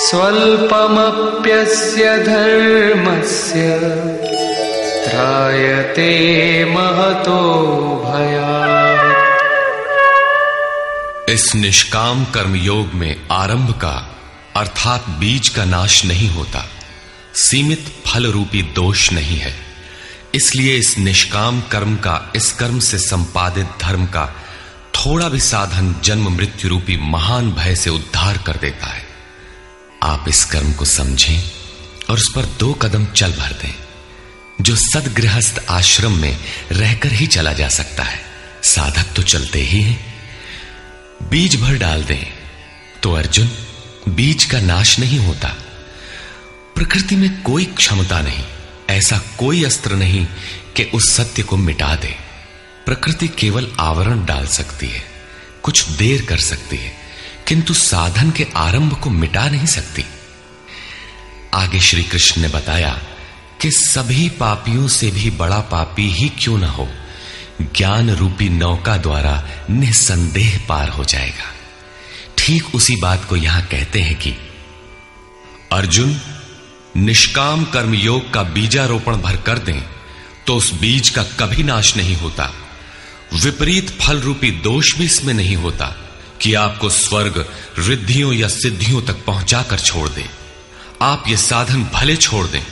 स्वल्पमप्यस्य धर्मस्य त्रायते महतो भयात्। इस निष्काम कर्मयोग में आरंभ का अर्थात बीज का नाश नहीं होता, सीमित फल रूपी दोष नहीं है। इसलिए इस निष्काम कर्म का, इस कर्म से संपादित धर्म का थोड़ा भी साधन जन्म मृत्यु रूपी महान भय से उद्धार कर देता है। आप इस कर्म को समझें और उस पर 2 कदम चल भर दें, जो सदगृहस्थ आश्रम में रहकर ही चला जा सकता है। साधक तो चलते ही हैं। बीज भर डाल दें तो अर्जुन, बीज का नाश नहीं होता। प्रकृति में कोई क्षमता नहीं, ऐसा कोई अस्त्र नहीं कि उस सत्य को मिटा दे। प्रकृति केवल आवरण डाल सकती है, कुछ देर कर सकती है, किंतु साधन के आरंभ को मिटा नहीं सकती। आगे श्री कृष्ण ने बताया कि सभी पापियों से भी बड़ा पापी ही क्यों न हो, ज्ञान रूपी नौका द्वारा निसंदेह पार हो जाएगा। ठीक उसी बात को यहां कहते हैं कि अर्जुन, निष्काम कर्मयोग का बीजारोपण भर कर दें तो उस बीज का कभी नाश नहीं होता। विपरीत फल रूपी दोष भी इसमें नहीं होता कि आपको स्वर्ग, रिद्धियों या सिद्धियों तक पहुंचाकर छोड़ दे। आप ये साधन भले छोड़ दें,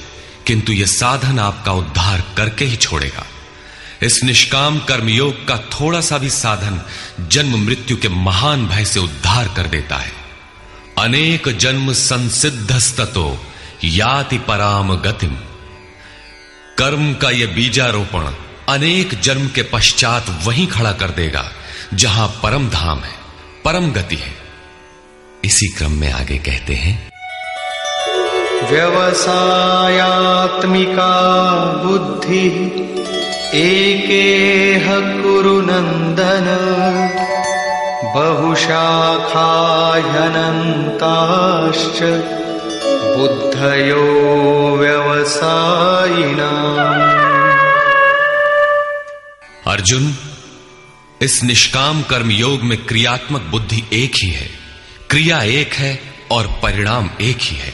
किंतु यह साधन आपका उद्धार करके ही छोड़ेगा। इस निष्काम कर्मयोग का थोड़ा सा भी साधन जन्म मृत्यु के महान भय से उद्धार कर देता है। अनेक जन्म संसिद्धस्ततो याति पराम गतिम। कर्म का यह बीजारोपण अनेक जन्म के पश्चात वहीं खड़ा कर देगा जहां परम धाम है, परम गति है। इसी क्रम में आगे कहते हैं, व्यवसायात्मिका बुद्धि एकेह कुरु नंदन बहुशाखा ह्यनन्ताश्च बुद्धयो व्यवसायिनाम्। अर्जुन, इस निष्काम कर्म योग में क्रियात्मक बुद्धि एक ही है, क्रिया एक है और परिणाम एक ही है।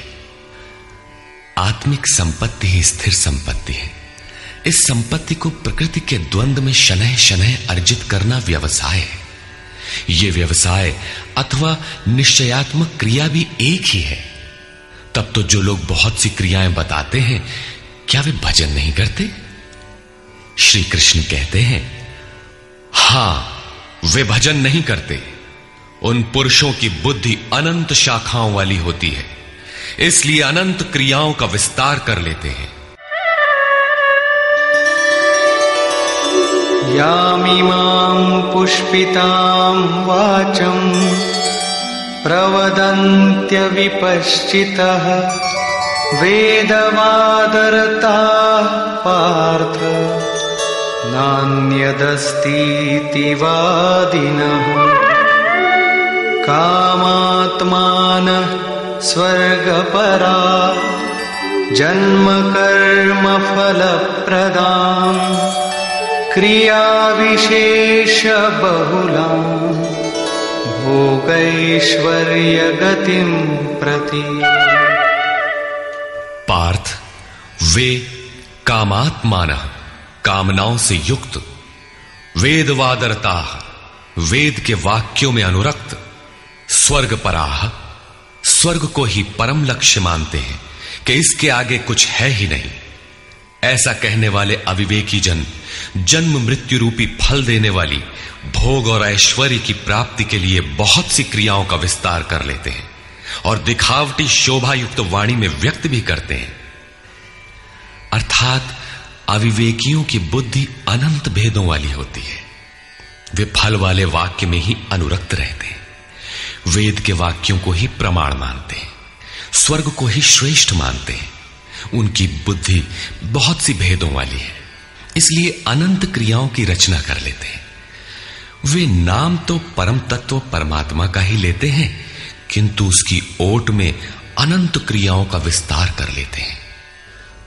आत्मिक संपत्ति ही स्थिर संपत्ति है। इस संपत्ति को प्रकृति के द्वंद्व में शनैः शनैः अर्जित करना व्यवसाय है। ये व्यवसाय अथवा निश्चयात्मक क्रिया भी एक ही है। तब तो जो लोग बहुत सी क्रियाएं बताते हैं, क्या वे भजन नहीं करते? श्री कृष्ण कहते हैं, हां, वे भजन नहीं करते। उन पुरुषों की बुद्धि अनंत शाखाओं वाली होती है, इसलिए अनंत क्रियाओं का विस्तार कर लेते हैं। यामिमां पुष्पितां वाचं प्रवदन्त्य विपश्चितः वेदवादरताः पार्थ नान्यदस्तीति वादिनः कामात्मानः स्वर्गपरा जन्मकर्म फलप्रदां क्रियाविशेषबहुलां भोगैश्वर्यगतिं प्रति। पार्थ, वे कामात्मानः, कामनाओं से युक्त, वेदवादरताः, वेद के वाक्यों में अनुरक्त, स्वर्गपराः, स्वर्ग को ही परम लक्ष्य मानते हैं कि इसके आगे कुछ है ही नहीं। ऐसा कहने वाले अविवेकी जन जन्म मृत्यु रूपी फल देने वाली भोग और ऐश्वर्य की प्राप्ति के लिए बहुत सी क्रियाओं का विस्तार कर लेते हैं और दिखावटी शोभा युक्त वाणी में व्यक्त भी करते हैं। अर्थात अविवेकियों की बुद्धि अनंत भेदों वाली होती है। वे फल वाले वाक्य में ही अनुरक्त रहते हैं, वेद के वाक्यों को ही प्रमाण मानते हैं, स्वर्ग को ही श्रेष्ठ मानते हैं। उनकी बुद्धि बहुत सी भेदों वाली है, इसलिए अनंत क्रियाओं की रचना कर लेते हैं। वे नाम तो परम तत्व परमात्मा का ही लेते हैं, किंतु उसकी ओट में अनंत क्रियाओं का विस्तार कर लेते हैं।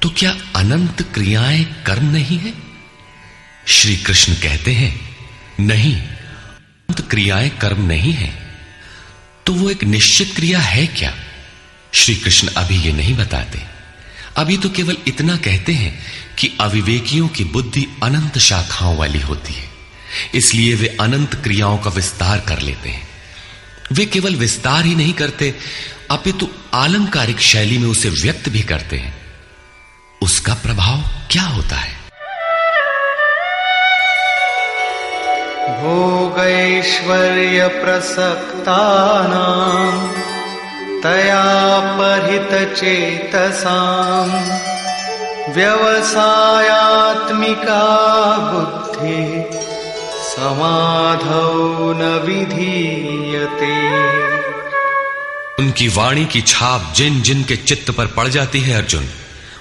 तो क्या अनंत क्रियाएं कर्म नहीं है? श्री कृष्ण कहते हैं, नहीं, अनंत क्रियाएं कर्म नहीं है। तो वो एक निश्चित क्रिया है क्या? श्री कृष्ण अभी ये नहीं बताते। अभी तो केवल इतना कहते हैं कि अविवेकियों की बुद्धि अनंत शाखाओं वाली होती है, इसलिए वे अनंत क्रियाओं का विस्तार कर लेते हैं। वे केवल विस्तार ही नहीं करते, अपितु आलंकारिक शैली में उसे व्यक्त भी करते हैं। उसका प्रभाव क्या होता है? भोगैश्वर्य प्रसक्तानां तया परितचेतसां व्यवसायात्मिका बुद्धि समाधौ न विधीयते। उनकी वाणी की छाप जिन जिन के चित्त पर पड़ जाती है अर्जुन,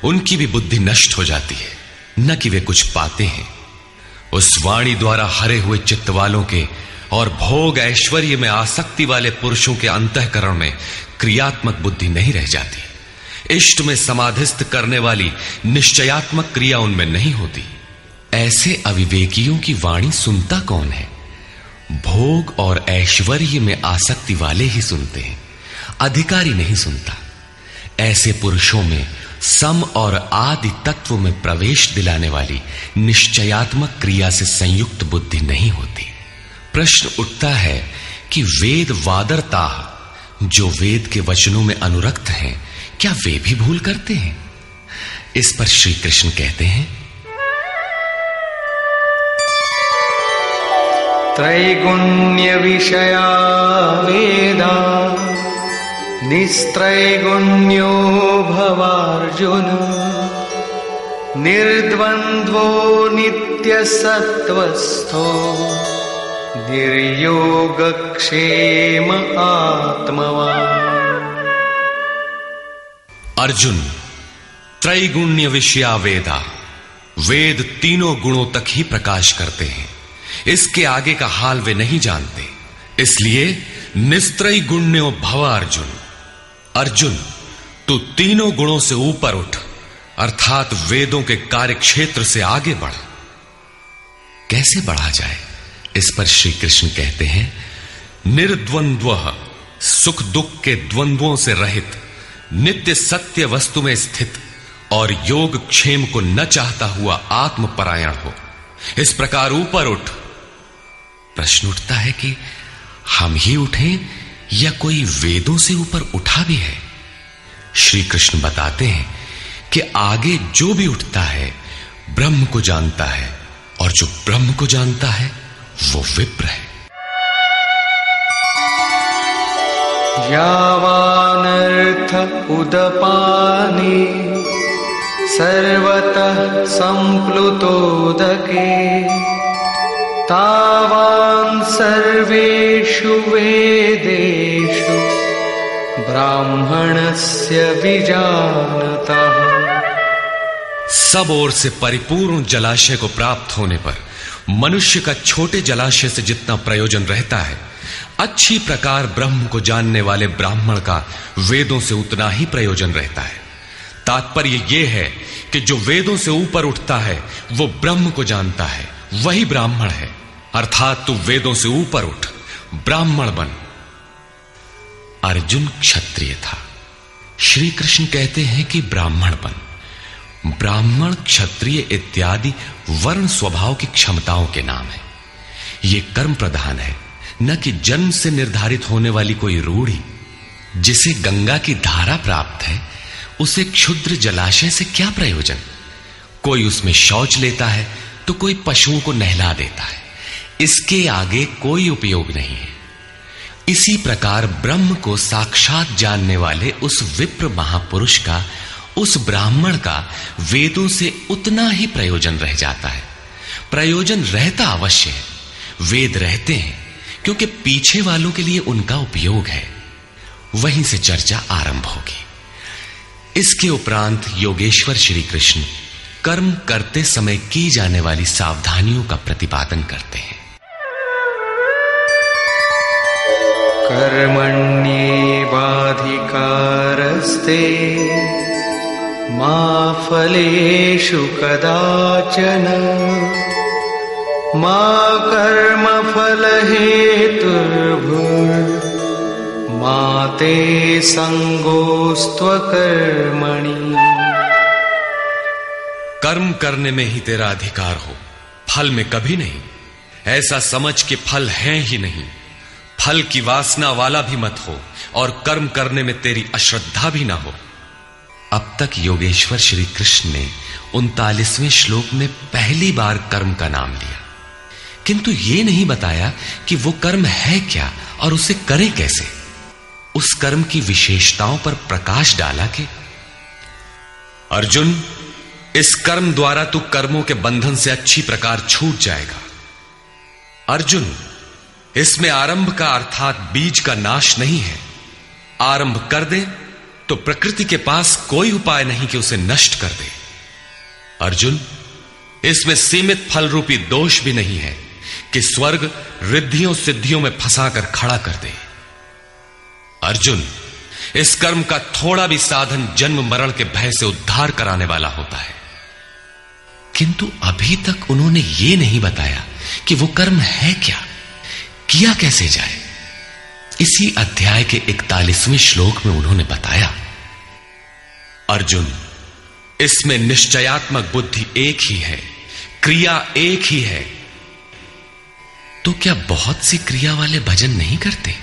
उनकी भी बुद्धि नष्ट हो जाती है, न कि वे कुछ पाते हैं। उस वाणी द्वारा हरे हुए चित्त वालों के और भोग ऐश्वर्य में आसक्ति वाले पुरुषों के अंतःकरण में क्रियात्मक बुद्धि नहीं रह जाती। इष्ट में समाधिस्थ करने वाली निश्चयात्मक क्रिया उनमें नहीं होती। ऐसे अविवेकियों की वाणी सुनता कौन है? भोग और ऐश्वर्य में आसक्ति वाले ही सुनते हैं, अधिकारी नहीं सुनता। ऐसे पुरुषों में सम और आदि तत्व में प्रवेश दिलाने वाली निश्चयात्मक क्रिया से संयुक्त बुद्धि नहीं होती। प्रश्न उठता है कि वेद वादरता, जो वेद के वचनों में अनुरक्त हैं, क्या वे भी भूल करते हैं? इस पर श्री कृष्ण कहते हैं, त्रैगुण्य विषया वेदा निस्त्रैगुण्यो भवार्जुन निर्द्वन्द्वो नित्यसत्त्वस्थो निर्योगक्षेम आत्मवान्। अर्जुन, त्रैगुण्य विषया वेदा, वेद तीनों गुणों तक ही प्रकाश करते हैं, इसके आगे का हाल वे नहीं जानते। इसलिए निस्त्रय गुण्यो भव अर्जुन, अर्जुन तू तीनों गुणों से ऊपर उठ, अर्थात वेदों के कार्य क्षेत्र से आगे बढ़। कैसे बढ़ा जाए? इस पर श्री कृष्ण कहते हैं, निर्द्वंद्व, सुख दुख के द्वंद्वों से रहित, नित्य सत्य वस्तु में स्थित और योग क्षेम को न चाहता हुआ आत्मपरायण हो। इस प्रकार ऊपर उठ। प्रश्न उठता है कि हम ही उठें या कोई वेदों से ऊपर उठा भी है? श्री कृष्ण बताते हैं कि आगे जो भी उठता है ब्रह्म को जानता है, और जो ब्रह्म को जानता है वो विप्र है। यावानर्थ उदपाने सर्वतः संप्लुतोदके तावान् सर्वेषु वेदेषु ब्राह्मणस्य विजानतः। सब ओर से परिपूर्ण जलाशय को प्राप्त होने पर मनुष्य का छोटे जलाशय से जितना प्रयोजन रहता है, अच्छी प्रकार ब्रह्म को जानने वाले ब्राह्मण का वेदों से उतना ही प्रयोजन रहता है। तात्पर्य यह है कि जो वेदों से ऊपर उठता है वो ब्रह्म को जानता है, वही ब्राह्मण है। अर्थात तू वेदों से ऊपर उठ, ब्राह्मण बन। अर्जुन क्षत्रिय था। श्री कृष्ण कहते हैं कि ब्राह्मण बन। ब्राह्मण, क्षत्रिय इत्यादि वर्ण स्वभाव की क्षमताओं के नाम है। ये कर्म प्रधान है, न कि जन्म से निर्धारित होने वाली कोई रूढ़ी। जिसे गंगा की धारा प्राप्त है उसे क्षुद्र जलाशय से क्या प्रयोजन? कोई उसमें शौच लेता है तो कोई पशुओं को नहला देता है, इसके आगे कोई उपयोग नहीं है। इसी प्रकार ब्रह्म को साक्षात जानने वाले उस विप्र महापुरुष का, उस ब्राह्मण का वेदों से उतना ही प्रयोजन रह जाता है। प्रयोजन रहता अवश्य है, वेद रहते हैं क्योंकि पीछे वालों के लिए उनका उपयोग है। वहीं से चर्चा आरंभ होगी। इसके उपरांत योगेश्वर श्री कृष्ण कर्म करते समय की जाने वाली सावधानियों का प्रतिपादन करते हैं। कर्मण्येवाधिकारस्ते मा फलेषु कदाचन मा कर्मफलहेतुर्भुर्मा ते संगोस्त्वकर्मणि। कर्म करने में ही तेरा अधिकार हो, फल में कभी नहीं। ऐसा समझ के फल है ही नहीं। फल की वासना वाला भी मत हो और कर्म करने में तेरी अश्रद्धा भी ना हो। अब तक योगेश्वर श्री कृष्ण ने 39वें श्लोक में पहली बार कर्म का नाम लिया, किंतु यह नहीं बताया कि वो कर्म है क्या और उसे करें कैसे। उस कर्म की विशेषताओं पर प्रकाश डाला कि अर्जुन, इस कर्म द्वारा तू कर्मों के बंधन से अच्छी प्रकार छूट जाएगा। अर्जुन, इसमें आरंभ का अर्थात बीज का नाश नहीं है। आरंभ कर दे तो प्रकृति के पास कोई उपाय नहीं कि उसे नष्ट कर दे। अर्जुन, इसमें सीमित फल रूपी दोष भी नहीं है कि स्वर्ग रिद्धियों सिद्धियों में फंसाकर खड़ा कर दे। अर्जुन, इस कर्म का थोड़ा भी साधन जन्म मरण के भय से उद्धार कराने वाला होता है। किंतु अभी तक उन्होंने ये नहीं बताया कि वो कर्म है क्या, किया कैसे जाए। इसी अध्याय के 41वें श्लोक में उन्होंने बताया, अर्जुन, इसमें निश्चयात्मक बुद्धि एक ही है, क्रिया एक ही है। तो क्या बहुत सी क्रिया वाले भजन नहीं करते?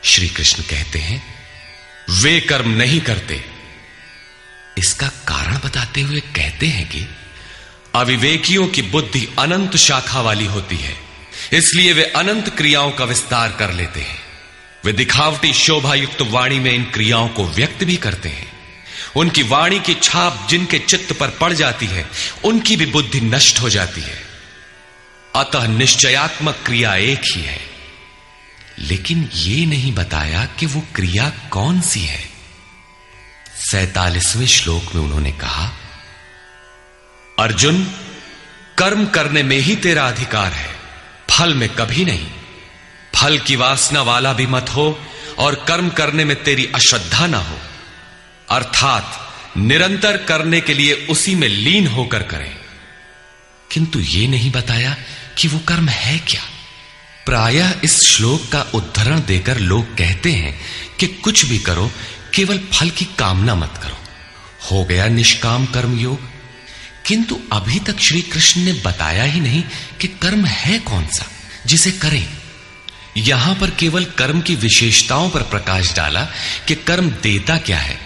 श्री कृष्ण कहते हैं, वे कर्म नहीं करते। इसका कारण बताते हुए कहते हैं कि अविवेकियों की बुद्धि अनंत शाखा वाली होती है, इसलिए वे अनंत क्रियाओं का विस्तार कर लेते हैं। वे दिखावटी शोभा युक्त वाणी में इन क्रियाओं को व्यक्त भी करते हैं। उनकी वाणी की छाप जिनके चित्त पर पड़ जाती है, उनकी भी बुद्धि नष्ट हो जाती है। अतः निश्चयात्मक क्रिया एक ही है। लेकिन यह नहीं बताया कि वो क्रिया कौन सी है। 47वें श्लोक में उन्होंने कहा, अर्जुन, कर्म करने में ही तेरा अधिकार है, फल में कभी नहीं। फल की वासना वाला भी मत हो और कर्म करने में तेरी अश्रद्धा ना हो। अर्थात निरंतर करने के लिए उसी में लीन होकर करें। किंतु यह नहीं बताया कि वो कर्म है क्या। प्रायः इस श्लोक का उद्धरण देकर लोग कहते हैं कि कुछ भी करो, केवल फल की कामना मत करो, हो गया निष्काम कर्म योग। किंतु अभी तक श्री कृष्ण ने बताया ही नहीं कि कर्म है कौन सा जिसे करें। यहां पर केवल कर्म की विशेषताओं पर प्रकाश डाला कि कर्म देता क्या है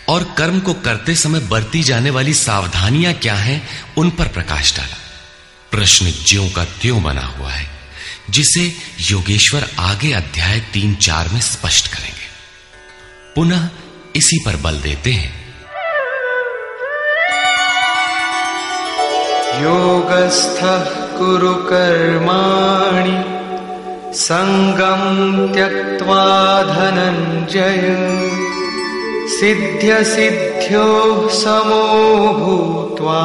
और कर्म को करते समय बरती जाने वाली सावधानियां क्या हैं, उन पर प्रकाश डाला। प्रश्न ज्यों का त्यों बना हुआ है, जिसे योगेश्वर आगे अध्याय 3-4 में स्पष्ट करेंगे। पुनः इसी पर बल देते हैं। योगस्थः कुरु कर्माणि संगं त्यक्त्वा धनंजय सिद्ध्य सिद्ध्योः समो भूत्वा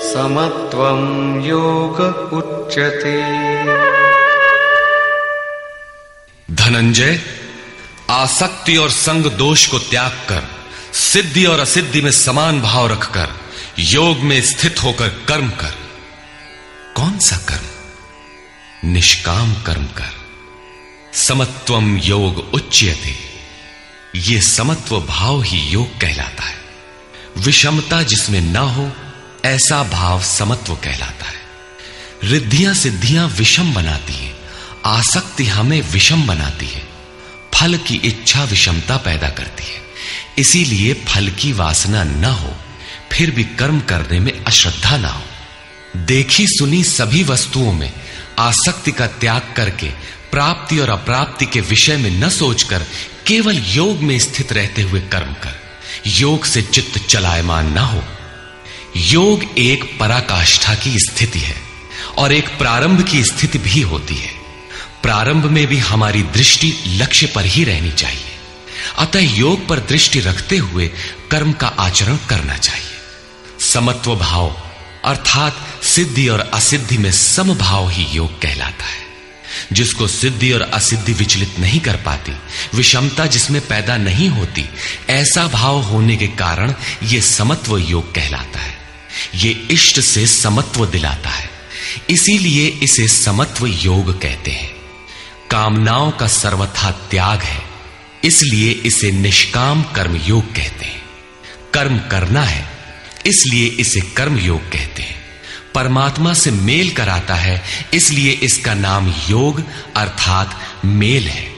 समत्वं योग उच्यते। धनंजय, आसक्ति और संग दोष को त्याग कर सिद्धि और असिद्धि में समान भाव रखकर योग में स्थित होकर कर्म कर। कौन सा कर्म? निष्काम कर्म कर। समत्वम योग उच्यते। ये समत्व भाव ही योग कहलाता है। विषमता जिसमें ना हो ऐसा भाव समत्व कहलाता है। रिद्धियां सिद्धियां विषम बनाती हैं, आसक्ति हमें विषम बनाती है, फल की इच्छा विषमता पैदा करती है। इसीलिए फल की वासना न हो, फिर भी कर्म करने में अश्रद्धा ना हो। देखी सुनी सभी वस्तुओं में आसक्ति का त्याग करके प्राप्ति और अप्राप्ति के विषय में न सोचकर केवल योग में स्थित रहते हुए कर्म कर। योग से चित्त चलायमान ना हो। योग एक पराकाष्ठा की स्थिति है और एक प्रारंभ की स्थिति भी होती है। प्रारंभ में भी हमारी दृष्टि लक्ष्य पर ही रहनी चाहिए। अतः योग पर दृष्टि रखते हुए कर्म का आचरण करना चाहिए। समत्व भाव अर्थात सिद्धि और असिद्धि में समभाव ही योग कहलाता है। जिसको सिद्धि और असिद्धि विचलित नहीं कर पाती, विषमता जिसमें पैदा नहीं होती, ऐसा भाव होने के कारण यह समत्व योग कहलाता है। यह इष्ट से समत्व दिलाता है, इसीलिए इसे समत्व योग कहते हैं। कामनाओं का सर्वथा त्याग है, इसलिए इसे निष्काम कर्म योग कहते हैं। कर्म करना है, इसलिए इसे कर्म योग कहते हैं। परमात्मा से मेल कराता है, इसलिए इसका नाम योग अर्थात मेल है।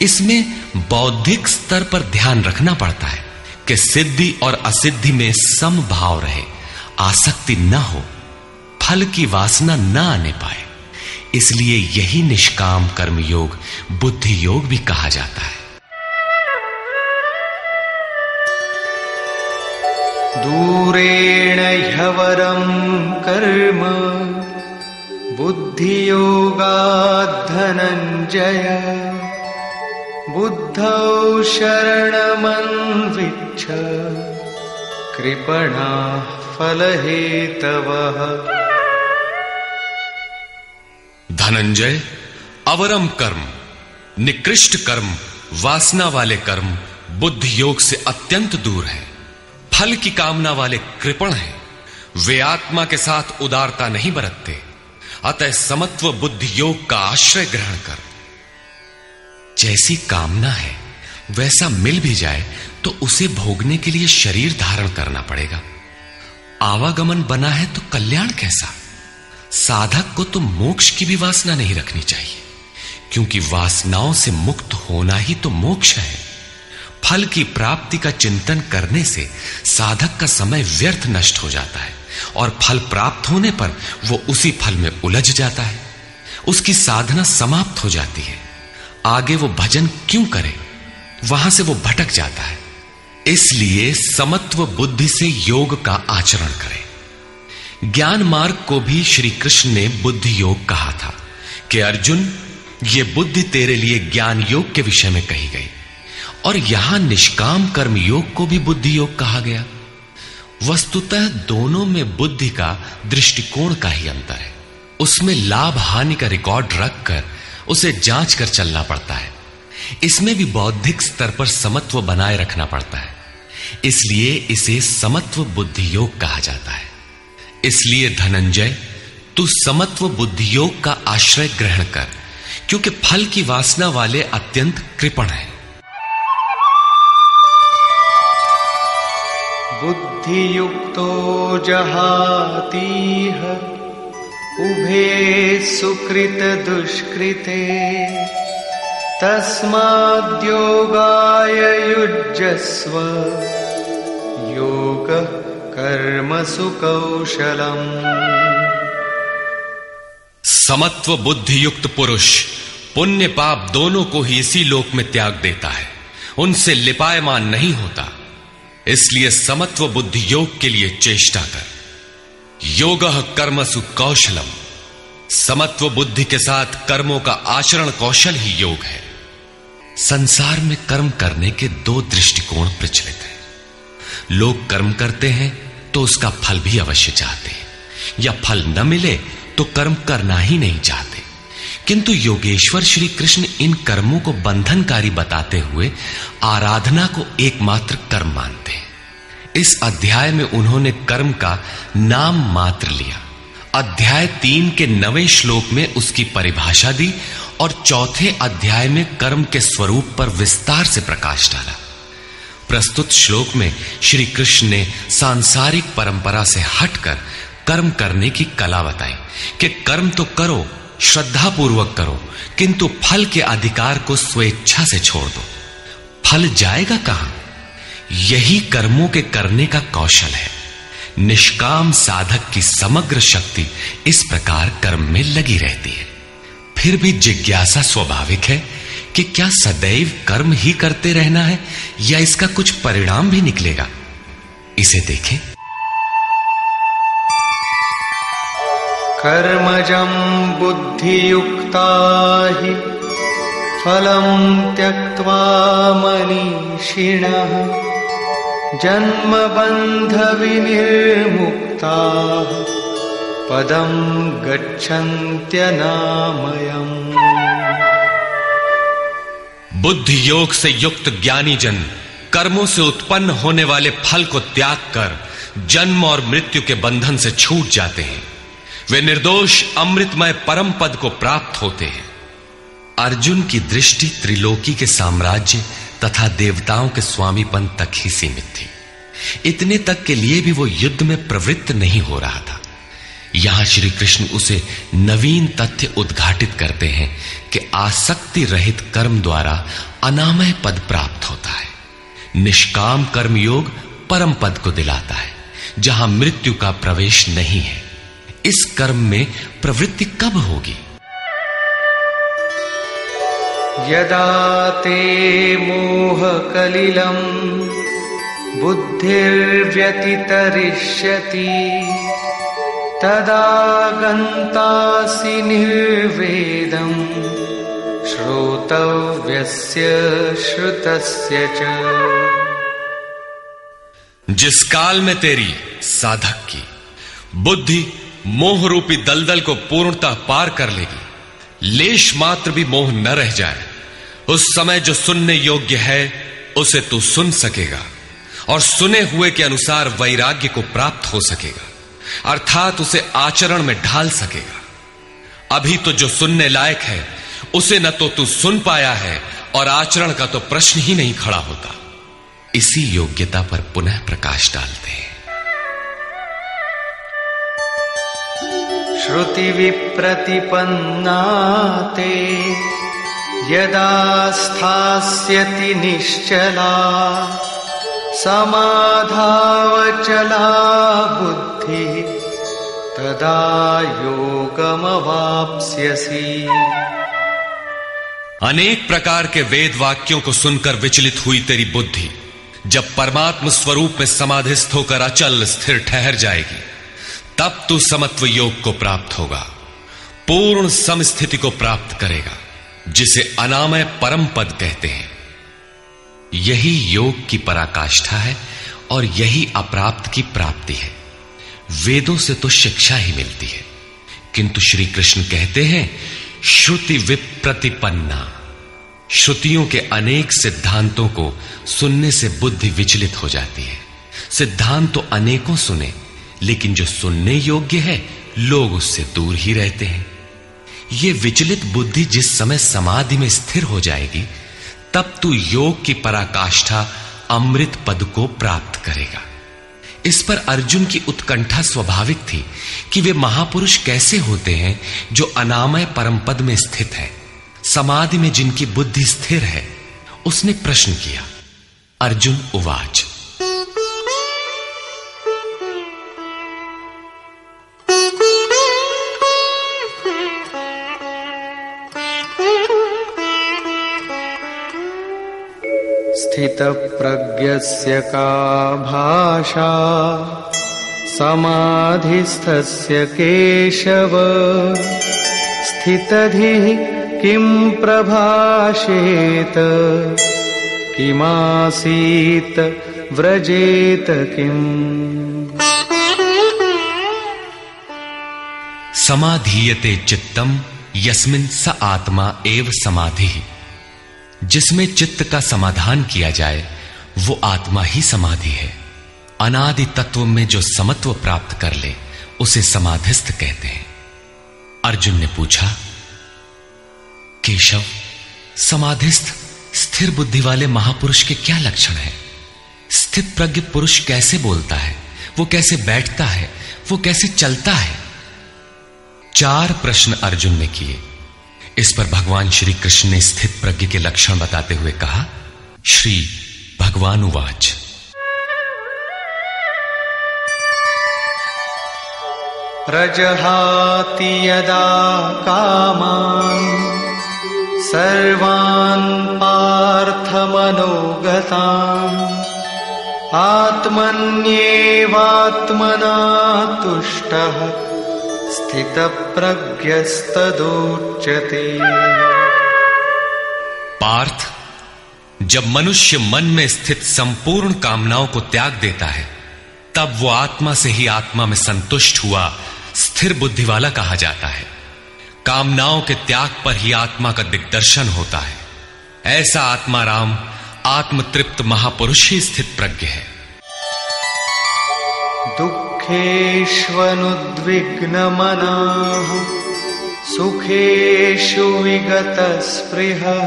इसमें बौद्धिक स्तर पर ध्यान रखना पड़ता है कि सिद्धि और असिद्धि में समभाव रहे, आसक्ति न हो, फल की वासना न आने पाए। इसलिए यही निष्काम कर्म योग बुद्धि योग भी कहा जाता है। दूरेण ह्यवरं कर्म बुद्धियोगात् धनंजय बुद्धौ शरणमन्विच्छ कृपणाः फलहेतवः। धनंजय, अवरम कर्म, निकृष्ट कर्म, वासना वाले कर्म बुद्धि योग से अत्यंत दूर है। फल की कामना वाले कृपण हैं। वे आत्मा के साथ उदारता नहीं बरतते। अतः समत्व बुद्धि योग का आश्रय ग्रहण कर। जैसी कामना है वैसा मिल भी जाए तो उसे भोगने के लिए शरीर धारण करना पड़ेगा। आवागमन बना है तो कल्याण कैसा? साधक को तो मोक्ष की भी वासना नहीं रखनी चाहिए, क्योंकि वासनाओं से मुक्त होना ही तो मोक्ष है। फल की प्राप्ति का चिंतन करने से साधक का समय व्यर्थ नष्ट हो जाता है और फल प्राप्त होने पर वो उसी फल में उलझ जाता है। उसकी साधना समाप्त हो जाती है। आगे वो भजन क्यों करे? वहां से वो भटक जाता है। इसलिए समत्व बुद्धि से योग का आचरण करें। ज्ञान मार्ग को भी श्री कृष्ण ने बुद्धि योग कहा था कि अर्जुन, ये बुद्धि तेरे लिए ज्ञान योग के विषय में कही गई। और यहां निष्काम कर्म योग को भी बुद्धि योग कहा गया। वस्तुतः दोनों में बुद्धि का दृष्टिकोण का ही अंतर है। उसमें लाभ हानि का रिकॉर्ड रखकर उसे जांच कर चलना पड़ता है। इसमें भी बौद्धिक स्तर पर समत्व बनाए रखना पड़ता है। इसलिए इसे समत्व बुद्धि योग कहा जाता है। इसलिए धनंजय, तू समत्व बुद्धि योग का आश्रय ग्रहण कर, क्योंकि फल की वासना वाले अत्यंत कृपण हैं। बुद्धियुक्तो जहातीह उभे सुकृत दुष्कृते तस्माद्योगाय युज्यस्व योगः कर्मसु कौशलम्। समत्व बुद्धि युक्त पुरुष पुण्य पाप दोनों को ही इसी लोक में त्याग देता है, उनसे लिपायमान नहीं होता। इसलिए समत्व बुद्धि योग के लिए चेष्टा कर। योगः कर्मसु कौशलम। समत्व बुद्धि के साथ कर्मों का आचरण कौशल ही योग है। संसार में कर्म करने के दो दृष्टिकोण प्रचलित हैं। लोग कर्म करते हैं तो उसका फल भी अवश्य चाहते हैं, या फल न मिले तो कर्म करना ही नहीं चाहते। किंतु योगेश्वर श्री कृष्ण इन कर्मों को बंधनकारी बताते हुए आराधना को एकमात्र कर्म मानते हैं। इस अध्याय में उन्होंने कर्म का नाम मात्र लिया। अध्याय 3 के 9वें श्लोक में उसकी परिभाषा दी और चौथे अध्याय में कर्म के स्वरूप पर विस्तार से प्रकाश डाला। प्रस्तुत श्लोक में श्री कृष्ण ने सांसारिक परंपरा से हटकर कर्म करने की कला बताई कि कर्म तो करो, श्रद्धा पूर्वक करो, किंतु फल के अधिकार को स्वेच्छा से छोड़ दो। फल जाएगा कहां? यही कर्मों के करने का कौशल है। निष्काम साधक की समग्र शक्ति इस प्रकार कर्म में लगी रहती है। फिर भी जिज्ञासा स्वाभाविक है कि क्या सदैव कर्म ही करते रहना है या इसका कुछ परिणाम भी निकलेगा? इसे देखें। कर्मजं बुद्धियुक्ता हि फलं त्यक्त्वा मनीषिणः जन्मबन्धविनिर्मुक्ताः पदं गच्छन्त्यनामयम्। बुद्धि योग से युक्त ज्ञानी जन कर्मों से उत्पन्न होने वाले फल को त्याग कर जन्म और मृत्यु के बंधन से छूट जाते हैं। वे निर्दोष अमृतमय परम पद को प्राप्त होते हैं। अर्जुन की दृष्टि त्रिलोकी के साम्राज्य तथा देवताओं के स्वामीपन तक ही सीमित थी। इतने तक के लिए भी वो युद्ध में प्रवृत्त नहीं हो रहा था। यहां श्री कृष्ण उसे नवीन तथ्य उद्घाटित करते हैं कि आसक्ति रहित कर्म द्वारा अनामय पद प्राप्त होता है। निष्काम कर्म योग परम पद को दिलाता है, जहां मृत्यु का प्रवेश नहीं है। इस कर्म में प्रवृत्ति कब होगी? यदा ते मोह कलिलं बुद्धिर्व्यतितरिष्यति तदा गन्तासि निर्वेदं श्रोतव्यस्य श्रुतस्य च। जिस काल में तेरी साधक की बुद्धि मोह रूपी दलदल को पूर्णतः पार कर लेगी, लेश मात्र भी मोह न रह जाए, उस समय जो सुनने योग्य है उसे तू सुन सकेगा और सुने हुए के अनुसार वैराग्य को प्राप्त हो सकेगा, अर्थात उसे आचरण में ढाल सकेगा। अभी तो जो सुनने लायक है उसे न तो तू सुन पाया है और आचरण का तो प्रश्न ही नहीं खड़ा होता। इसी योग्यता पर पुनः प्रकाश डालते हैं। श्रुति विप्रतिपन्ना ते यदा स्थास्यति निश्चला समाधावचला बुद्धि तदा योगमवाप्स्यसि। अनेक प्रकार के वेद वाक्यों को सुनकर विचलित हुई तेरी बुद्धि जब परमात्म स्वरूप में समाधिस्थ होकर अचल स्थिर ठहर जाएगी, तब तू समत्व योग को प्राप्त होगा, पूर्ण समस्थिति को प्राप्त करेगा, जिसे अनामय परम पद कहते हैं। यही योग की पराकाष्ठा है और यही अप्राप्त की प्राप्ति है। वेदों से तो शिक्षा ही मिलती है, किंतु श्री कृष्ण कहते हैं श्रुति विप्रतिपन्ना। श्रुतियों के अनेक सिद्धांतों को सुनने से बुद्धि विचलित हो जाती है। सिद्धांत तो अनेकों सुने, लेकिन जो सुनने योग्य है लोग उससे दूर ही रहते हैं। ये विचलित बुद्धि जिस समय समाधि में स्थिर हो जाएगी, तब तू योग की पराकाष्ठा अमृत पद को प्राप्त करेगा। इस पर अर्जुन की उत्कंठा स्वाभाविक थी कि वे महापुरुष कैसे होते हैं जो अनामय परम पद में स्थित है, समाधि में जिनकी बुद्धि स्थिर है। उसने प्रश्न किया। अर्जुन उवाच। स्थितप्रज्ञस्य का भाषा समाधिस्थस्य केशव स्थितधिः किं प्रभाषेत किमासीत व्रजेत किम्। समाधीयते चित्तम यस्मिन् स आत्मा एव समाधिः। जिसमें चित्त का समाधान किया जाए वो आत्मा ही समाधि है। अनादि तत्व में जो समत्व प्राप्त कर ले उसे समाधिस्थ कहते हैं। अर्जुन ने पूछा, केशव, समाधिस्थ स्थिर बुद्धि वाले महापुरुष के क्या लक्षण हैं? स्थित प्रज्ञ पुरुष कैसे बोलता है, वो कैसे बैठता है, वो कैसे चलता है? 4 प्रश्न अर्जुन ने किए। इस पर भगवान श्री कृष्ण ने स्थित प्रज्ञ के लक्षण बताते हुए कहा। श्री भगवान उवाच। प्रजहाति यदा कामान् सर्वान् पार्थमनोगतान् आत्मन्येवात्मना तुष्टः स्थितप्रज्ञस्तदुच्यते। पार्थ, जब मनुष्य मन में स्थित संपूर्ण कामनाओं को त्याग देता है तब वो आत्मा से ही आत्मा में संतुष्ट हुआ स्थिर बुद्धि वाला कहा जाता है। कामनाओं के त्याग पर ही आत्मा का दिग्दर्शन होता है। ऐसा आत्माराम आत्मतृप्त महापुरुष ही स्थित प्रज्ञ है। दुःखेष्वनुद्विग्नमनाः सुखेषु विगतस्पृहः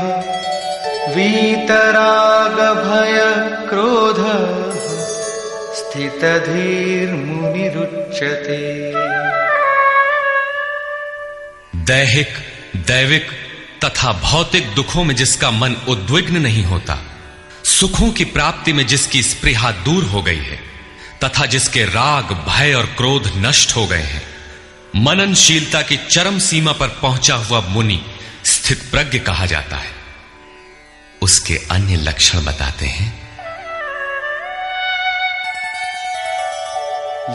वीतरागभयक्रोधः स्थितधीर्मुनिरुच्यते। दैहिक, दैविक तथा भौतिक दुखों में जिसका मन उद्विग्न नहीं होता, सुखों की प्राप्ति में जिसकी स्पृहा दूर हो गई है तथा जिसके राग, भय और क्रोध नष्ट हो गए हैं, मननशीलता की चरम सीमा पर पहुंचा हुआ मुनि स्थित प्रज्ञ कहा जाता है। उसके अन्य लक्षण बताते हैं।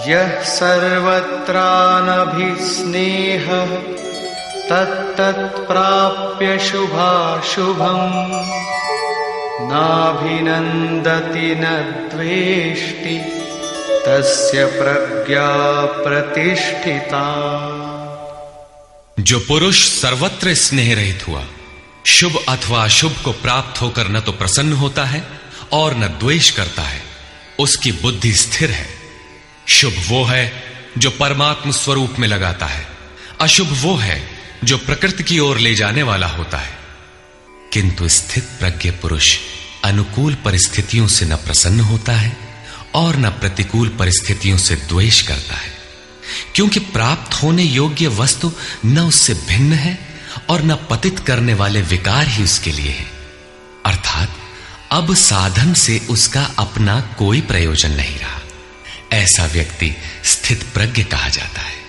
यः सर्वत्रानभिस्नेहः तत्तत्प्राप्य शुभाशुभम् नाभिनन्दति न द्वेष्टि तस्य प्रज्ञा प्रतिष्ठिता। जो पुरुष सर्वत्र स्नेह रहित हुआ, शुभ अथवा अशुभ को प्राप्त होकर न तो प्रसन्न होता है और न द्वेष करता है, उसकी बुद्धि स्थिर है। शुभ वो है जो परमात्म स्वरूप में लगाता है, अशुभ वो है जो प्रकृति की ओर ले जाने वाला होता है। किंतु स्थित प्रज्ञ पुरुष अनुकूल परिस्थितियों से न प्रसन्न होता है और न प्रतिकूल परिस्थितियों से द्वेष करता है, क्योंकि प्राप्त होने योग्य वस्तु न उससे भिन्न है और न पतित करने वाले विकार ही उसके लिए है। अर्थात अब साधन से उसका अपना कोई प्रयोजन नहीं रहा। ऐसा व्यक्ति स्थित प्रज्ञ कहा जाता है।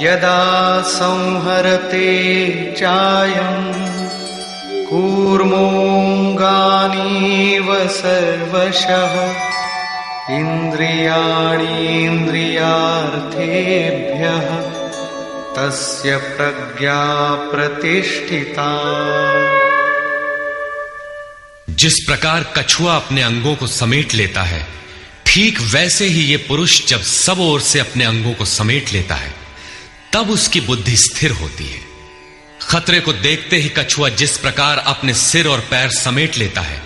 यदा संहरते चायं कूर्मोऽङ्गानीव सर्वशः इन्द्रियाणीन्द्रियार्थेभ्यः तस्य प्रज्ञा प्रतिष्ठिता। जिस प्रकार कछुआ अपने अंगों को समेट लेता है, ठीक वैसे ही ये पुरुष जब सब ओर से अपने अंगों को समेट लेता है तब उसकी बुद्धि स्थिर होती है। खतरे को देखते ही कछुआ जिस प्रकार अपने सिर और पैर समेट लेता है,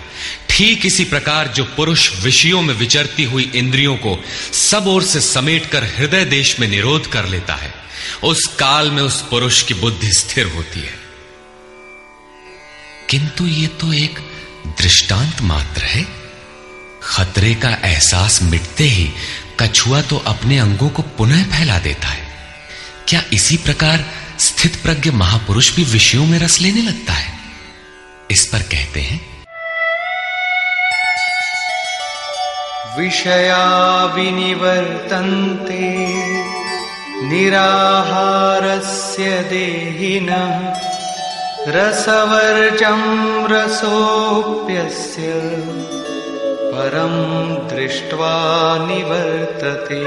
ठीक इसी प्रकार जो पुरुष विषयों में विचरती हुई इंद्रियों को सब ओर से समेटकर हृदय देश में निरोध कर लेता है, उस काल में उस पुरुष की बुद्धि स्थिर होती है। किंतु ये तो एक दृष्टांत मात्र है। खतरे का एहसास मिटते ही कछुआ तो अपने अंगों को पुनः फैला देता है। क्या इसी प्रकार स्थित प्रज्ञ महापुरुष भी विषयों में रस लेने लगता है? इस पर कहते हैं, विषया विनिवर्तन्ते निराहारस्य देहिनः रसवर्जं रसोऽप्यस्य परं दृष्ट्वा निवर्तते।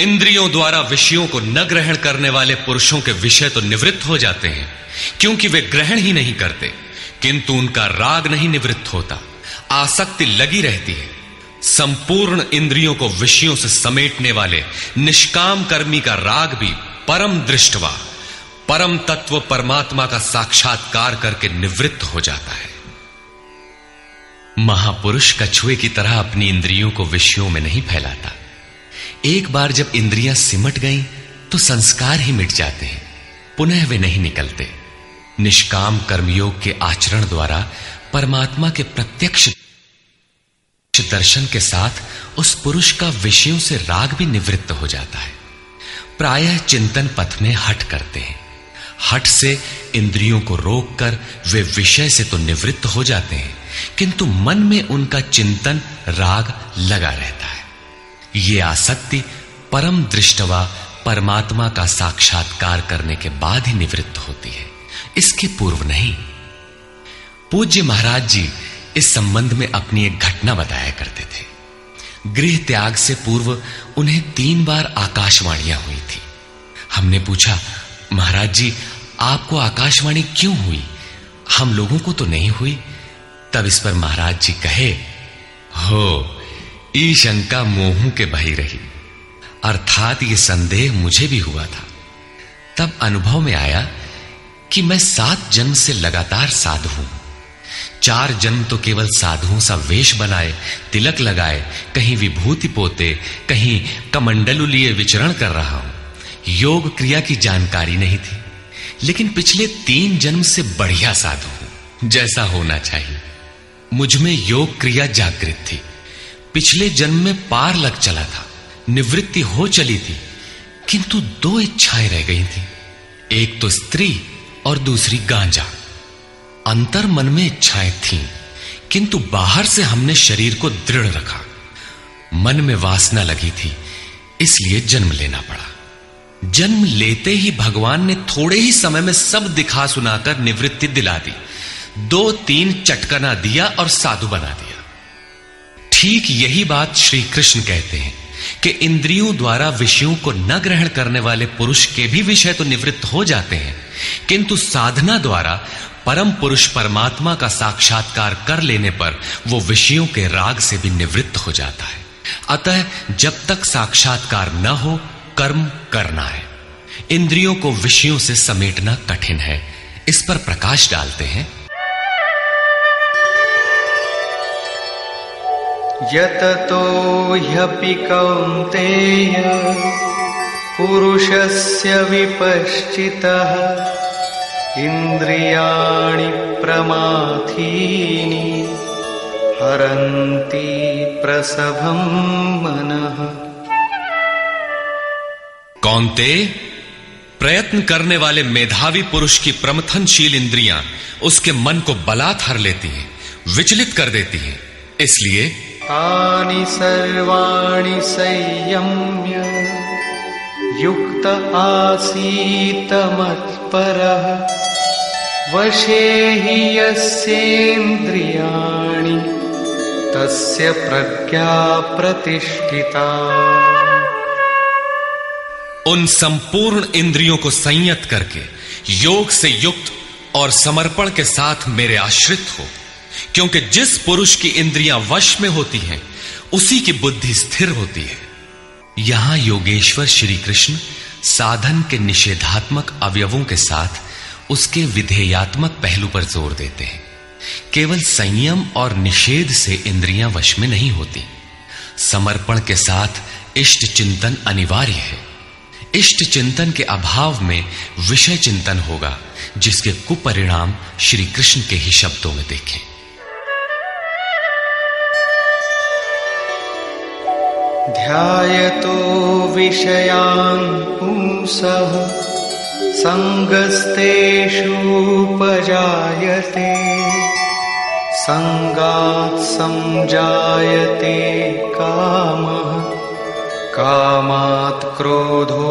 इंद्रियों द्वारा विषयों को न ग्रहण करने वाले पुरुषों के विषय तो निवृत्त हो जाते हैं, क्योंकि वे ग्रहण ही नहीं करते, किंतु उनका राग नहीं निवृत्त होता, आसक्ति लगी रहती है। संपूर्ण इंद्रियों को विषयों से समेटने वाले निष्काम कर्मी का राग भी परम दृष्टवा, परम तत्व परमात्मा का साक्षात्कार करके निवृत्त हो जाता है। महापुरुष कछुए की तरह अपनी इंद्रियों को विषयों में नहीं फैलाता। एक बार जब इंद्रियां सिमट गईं तो संस्कार ही मिट जाते हैं, पुनः वे नहीं निकलते। निष्काम कर्मयोग के आचरण द्वारा परमात्मा के प्रत्यक्ष दर्शन के साथ उस पुरुष का विषयों से राग भी निवृत्त हो जाता है। प्रायः चिंतन पथ में हठ करते हैं। हठ से इंद्रियों को रोककर वे विषय से तो निवृत्त हो जाते हैं, किंतु मन में उनका चिंतन राग लगा रहता है। ये आसक्ति परम दृष्टवा परमात्मा का साक्षात्कार करने के बाद ही निवृत्त होती है, इसके पूर्व नहीं। पूज्य महाराज जी इस संबंध में अपनी एक घटना बताया करते थे। गृह त्याग से पूर्व उन्हें 3 बार आकाशवाणियां हुई थी। हमने पूछा, महाराज जी आपको आकाशवाणी क्यों हुई, हम लोगों को तो नहीं हुई? तब इस पर महाराज जी कहे, हो ई शंका मोहू के बही रही, अर्थात ये संदेह मुझे भी हुआ था। तब अनुभव में आया कि मैं 7 जन्म से लगातार साधु हूं। 4 जन्म तो केवल साधुओं सा वेश बनाए, तिलक लगाए, कहीं विभूति पोते, कहीं कमंडलु लिए विचरण कर रहा हूं। योग क्रिया की जानकारी नहीं थी, लेकिन पिछले 3 जन्म से बढ़िया साधु हूं, जैसा होना चाहिए। मुझ में योग क्रिया जागृत थी। पिछले जन्म में पार लग चला था, निवृत्ति हो चली थी, किंतु 2 इच्छाएं रह गई थी, एक तो स्त्री और दूसरी गांजा। अंतर मन में इच्छाएं थीं, किंतु बाहर से हमने शरीर को दृढ़ रखा। मन में वासना लगी थी, इसलिए जन्म लेना पड़ा। जन्म लेते ही भगवान ने थोड़े ही समय में सब दिखा सुनाकर निवृत्ति दिला दी। 2-3 चटकना दिया और साधु बना दिया। ठीक यही बात श्री कृष्ण कहते हैं कि इंद्रियों द्वारा विषयों को न ग्रहण करने वाले पुरुष के भी विषय तो निवृत्त हो जाते हैं, किंतु साधना द्वारा परम पुरुष परमात्मा का साक्षात्कार कर लेने पर वो विषयों के राग से भी निवृत्त हो जाता है। अतः जब तक साक्षात्कार न हो कर्म करना है। इंद्रियों को विषयों से समेटना कठिन है। इस पर प्रकाश डालते हैं, यततो ह्यपि कौन्तेय पुरुषस्य विपश्चितः इंद्रियाणि प्रमाथीनि हरन्ति प्रसभं मनः। कौन्तेय, प्रयत्न करने वाले मेधावी पुरुष की प्रमथनशील इंद्रियां उसके मन को बलात् हर लेती हैं, विचलित कर देती हैं। इसलिए तानि सर्वाणि संयम्य युक्त आसीत मत्परः वशे हि यस्येन्द्रियाणि तस्य प्रज्ञा प्रतिष्ठिता। उन संपूर्ण इंद्रियों को संयत करके योग से युक्त और समर्पण के साथ मेरे आश्रित हो, क्योंकि जिस पुरुष की इंद्रियां वश में होती हैं उसी की बुद्धि स्थिर होती है। यहां योगेश्वर श्री कृष्ण साधन के निषेधात्मक अवयवों के साथ उसके विधेयात्मक पहलू पर जोर देते हैं। केवल संयम और निषेध से इंद्रियां वश में नहीं होती। समर्पण के साथ इष्ट चिंतन अनिवार्य है। इष्ट चिंतन के अभाव में विषय चिंतन होगा, जिसके कुपरिणाम श्री कृष्ण के ही शब्दों में देखें। ध्यायतो विषयान् पुंसः संगस्तेषूपजायते संगात् संजायते कामः कामात् क्रोधोऽभिजायते।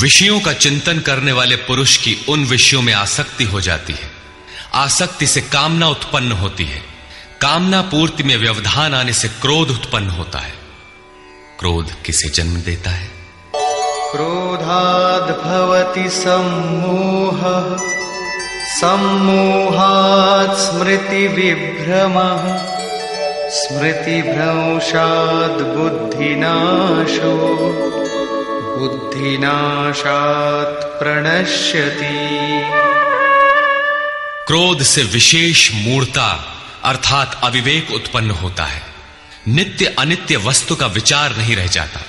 विषयों का चिंतन करने वाले पुरुष की उन विषयों में आसक्ति हो जाती है। आसक्ति से कामना उत्पन्न होती है। कामना पूर्ति में व्यवधान आने से क्रोध उत्पन्न होता है। क्रोध किसे जन्म देता है? क्रोधाद् भवति सम्मोहः सम्मोहात् स्मृतिविभ्रमः स्मृतिभ्रंशात् बुद्धिनाशो बुद्धिनाशात् प्रणश्यति। क्रोध से विशेष मूढ़ता अर्थात अविवेक उत्पन्न होता है। नित्य अनित्य वस्तु का विचार नहीं रह जाता।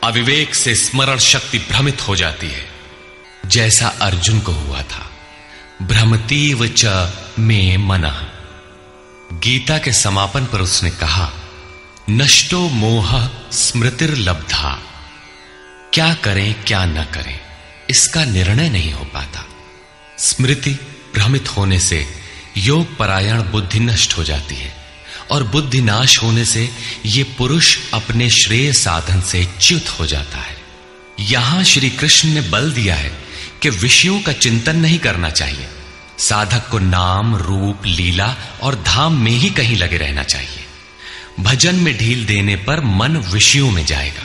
अविवेक से स्मरण शक्ति भ्रमित हो जाती है, जैसा अर्जुन को हुआ था। भ्रमतीव च मे मनः। गीता के समापन पर उसने कहा, नष्टो मोह स्मृतिर्लब्धा। क्या करें क्या न करें इसका निर्णय नहीं हो पाता। स्मृति भ्रमित होने से योग परायण बुद्धि नष्ट हो जाती है और बुद्धि नाश होने से यह पुरुष अपने श्रेय साधन से च्युत हो जाता है। यहां श्री कृष्ण ने बल दिया है कि विषयों का चिंतन नहीं करना चाहिए। साधक को नाम रूप लीला और धाम में ही कहीं लगे रहना चाहिए। भजन में ढील देने पर मन विषयों में जाएगा।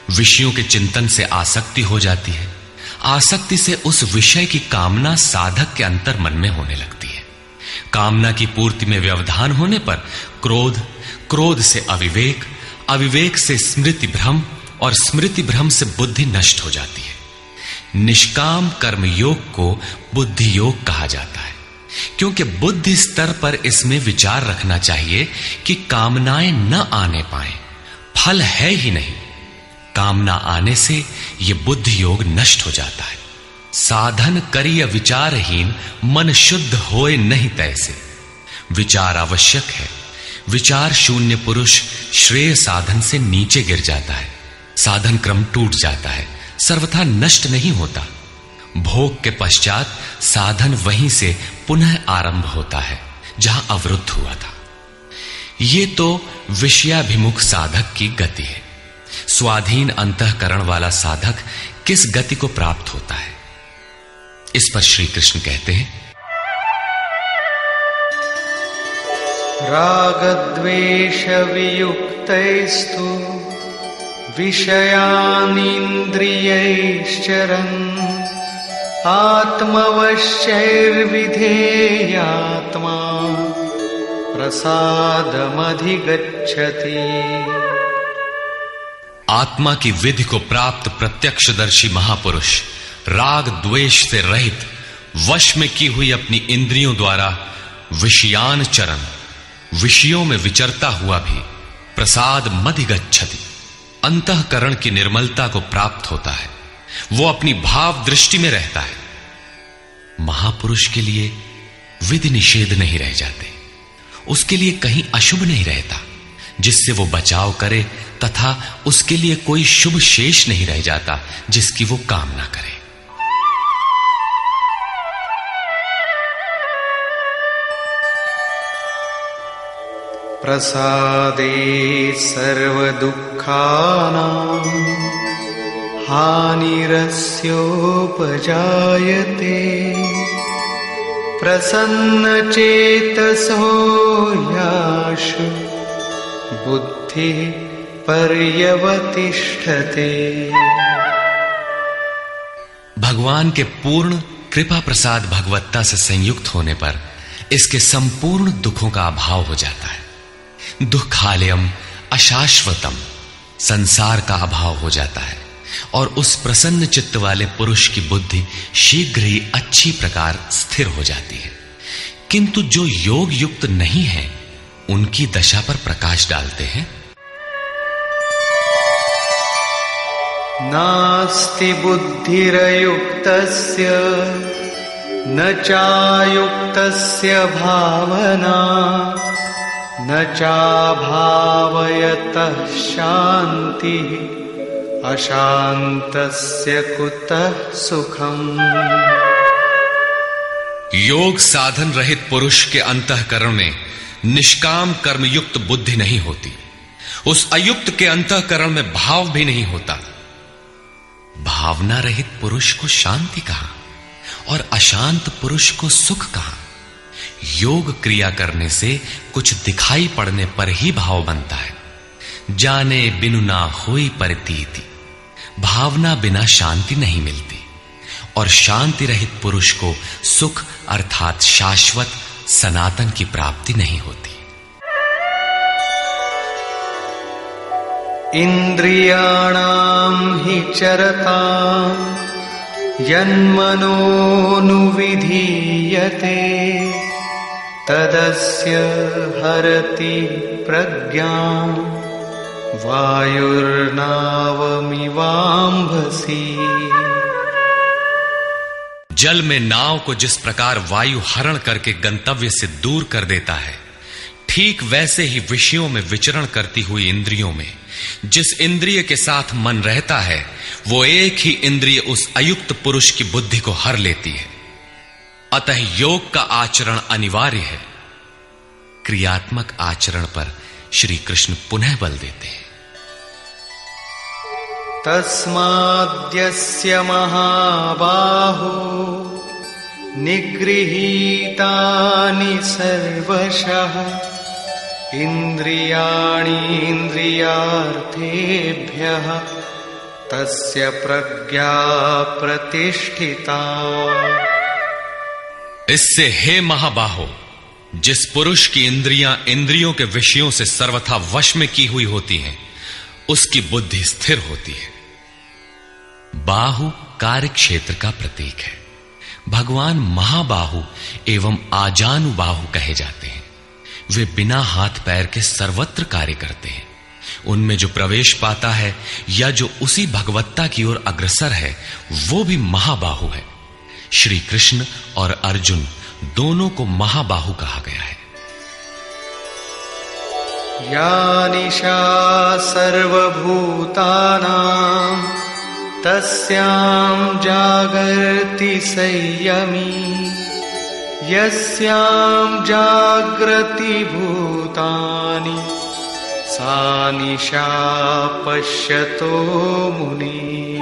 विषयों के चिंतन से आसक्ति हो जाती है। आसक्ति से उस विषय की कामना साधक के अंतर मन में होने लगती है। कामना की पूर्ति में व्यवधान होने पर क्रोध, क्रोध से अविवेक, अविवेक से स्मृति भ्रम और स्मृति भ्रम से बुद्धि नष्ट हो जाती है। निष्काम कर्म योग को बुद्धि योग कहा जाता है, क्योंकि बुद्धि स्तर पर इसमें विचार रखना चाहिए कि कामनाएं न आने पाए। फल है ही नहीं। कामना आने से यह बुद्धि योग नष्ट हो जाता है। साधन करिय विचारहीन मन शुद्ध होए नहीं तैसे। विचार आवश्यक है। विचार शून्य पुरुष श्रेय साधन से नीचे गिर जाता है। साधन क्रम टूट जाता है, सर्वथा नष्ट नहीं होता। भोग के पश्चात साधन वहीं से पुनः आरंभ होता है जहां अवरुद्ध हुआ था। ये तो विषयाभिमुख साधक की गति है। स्वाधीन अंतःकरण वाला साधक किस गति को प्राप्त होता है? इस पर श्री कृष्ण कहते हैं, रागद्वेष वियुक्तैस्तु विषयानीन्द्रियैश्चरन् आत्मवश्यैर्विधेयात्मा प्रसादमधिगच्छति। आत्मा की विधि को प्राप्त प्रत्यक्षदर्शी महापुरुष राग द्वेष से रहित वश में की हुई अपनी इंद्रियों द्वारा विषयान चरण, विषयों में विचरता हुआ भी प्रसाद मधिगच्छति, अंतःकरण की निर्मलता को प्राप्त होता है। वो अपनी भाव दृष्टि में रहता है। महापुरुष के लिए विधि निषेध नहीं रह जाते। उसके लिए कहीं अशुभ नहीं रहता जिससे वो बचाव करे, तथा उसके लिए कोई शुभ शेष नहीं रह जाता जिसकी वो कामना करे। प्रसादे सर्वदुःखानां हानिरस्योपजायते प्रसन्नचेतसो याशु बुद्धिः पर्यवतिष्ठते। भगवान के पूर्ण कृपा प्रसाद भगवत्ता से संयुक्त होने पर इसके संपूर्ण दुखों का अभाव हो जाता है। दुखालयम अशाश्वतम, संसार का अभाव हो जाता है और उस प्रसन्न चित्त वाले पुरुष की बुद्धि शीघ्र ही अच्छी प्रकार स्थिर हो जाती है। किंतु जो योग युक्त नहीं है उनकी दशा पर प्रकाश डालते हैं। नास्ति बुद्धिरयुक्तस्य न चायुक्तस्य भावना न चाभावयतः शान्तिः अशान्तस्य कुतः सुखम्। योग साधन रहित पुरुष के अंतःकरण में निष्काम कर्मयुक्त बुद्धि नहीं होती। उस अयुक्त के अंतःकरण में भाव भी नहीं होता। भावना रहित पुरुष को शांति कहां और अशांत पुरुष को सुख कहां। योग क्रिया करने से कुछ दिखाई पड़ने पर ही भाव बनता है। जाने बिनु ना होई प्रतीति, भावना बिना शांति नहीं मिलती। और शांति रहित पुरुष को सुख अर्थात शाश्वत सनातन की प्राप्ति नहीं होती। इंद्रियाणां हि चरतां यन्मनोनुविधीयते तदस्य हरति प्रज्ञां वायुर्नावमिवाम्भसि। जल में नाव को जिस प्रकार वायु हरण करके गंतव्य से दूर कर देता है, ठीक वैसे ही विषयों में विचरण करती हुई इंद्रियों में जिस इंद्रिय के साथ मन रहता है, वो एक ही इंद्रिय उस अयुक्त पुरुष की बुद्धि को हर लेती है। अतः योग का आचरण अनिवार्य है। क्रियात्मक आचरण पर श्री कृष्ण पुनः बल देते हैं। तस्माद्यस्य महाबाहो निगृहीतानि सर्वशः इन्द्रियाणीन्द्रियार्थेभ्यः तस्य प्रज्ञा प्रतिष्ठिता। इससे हे महाबाहो, जिस पुरुष की इंद्रियां इंद्रियों के विषयों से सर्वथा वश में की हुई होती हैं, उसकी बुद्धि स्थिर होती है। बाहु कार्य क्षेत्र का प्रतीक है। भगवान महाबाहु एवं आजानुबाहु कहे जाते हैं। वे बिना हाथ पैर के सर्वत्र कार्य करते हैं। उनमें जो प्रवेश पाता है या जो उसी भगवत्ता की ओर अग्रसर है, वो भी महाबाहु है। श्री कृष्ण और अर्जुन दोनों को महाबाहु कहा गया है। या निशा सर्वभूतानां तस्यां जागर्ति संयमी यस्यां जागृति भूतानि सा निशा पश्यतो मुनिः।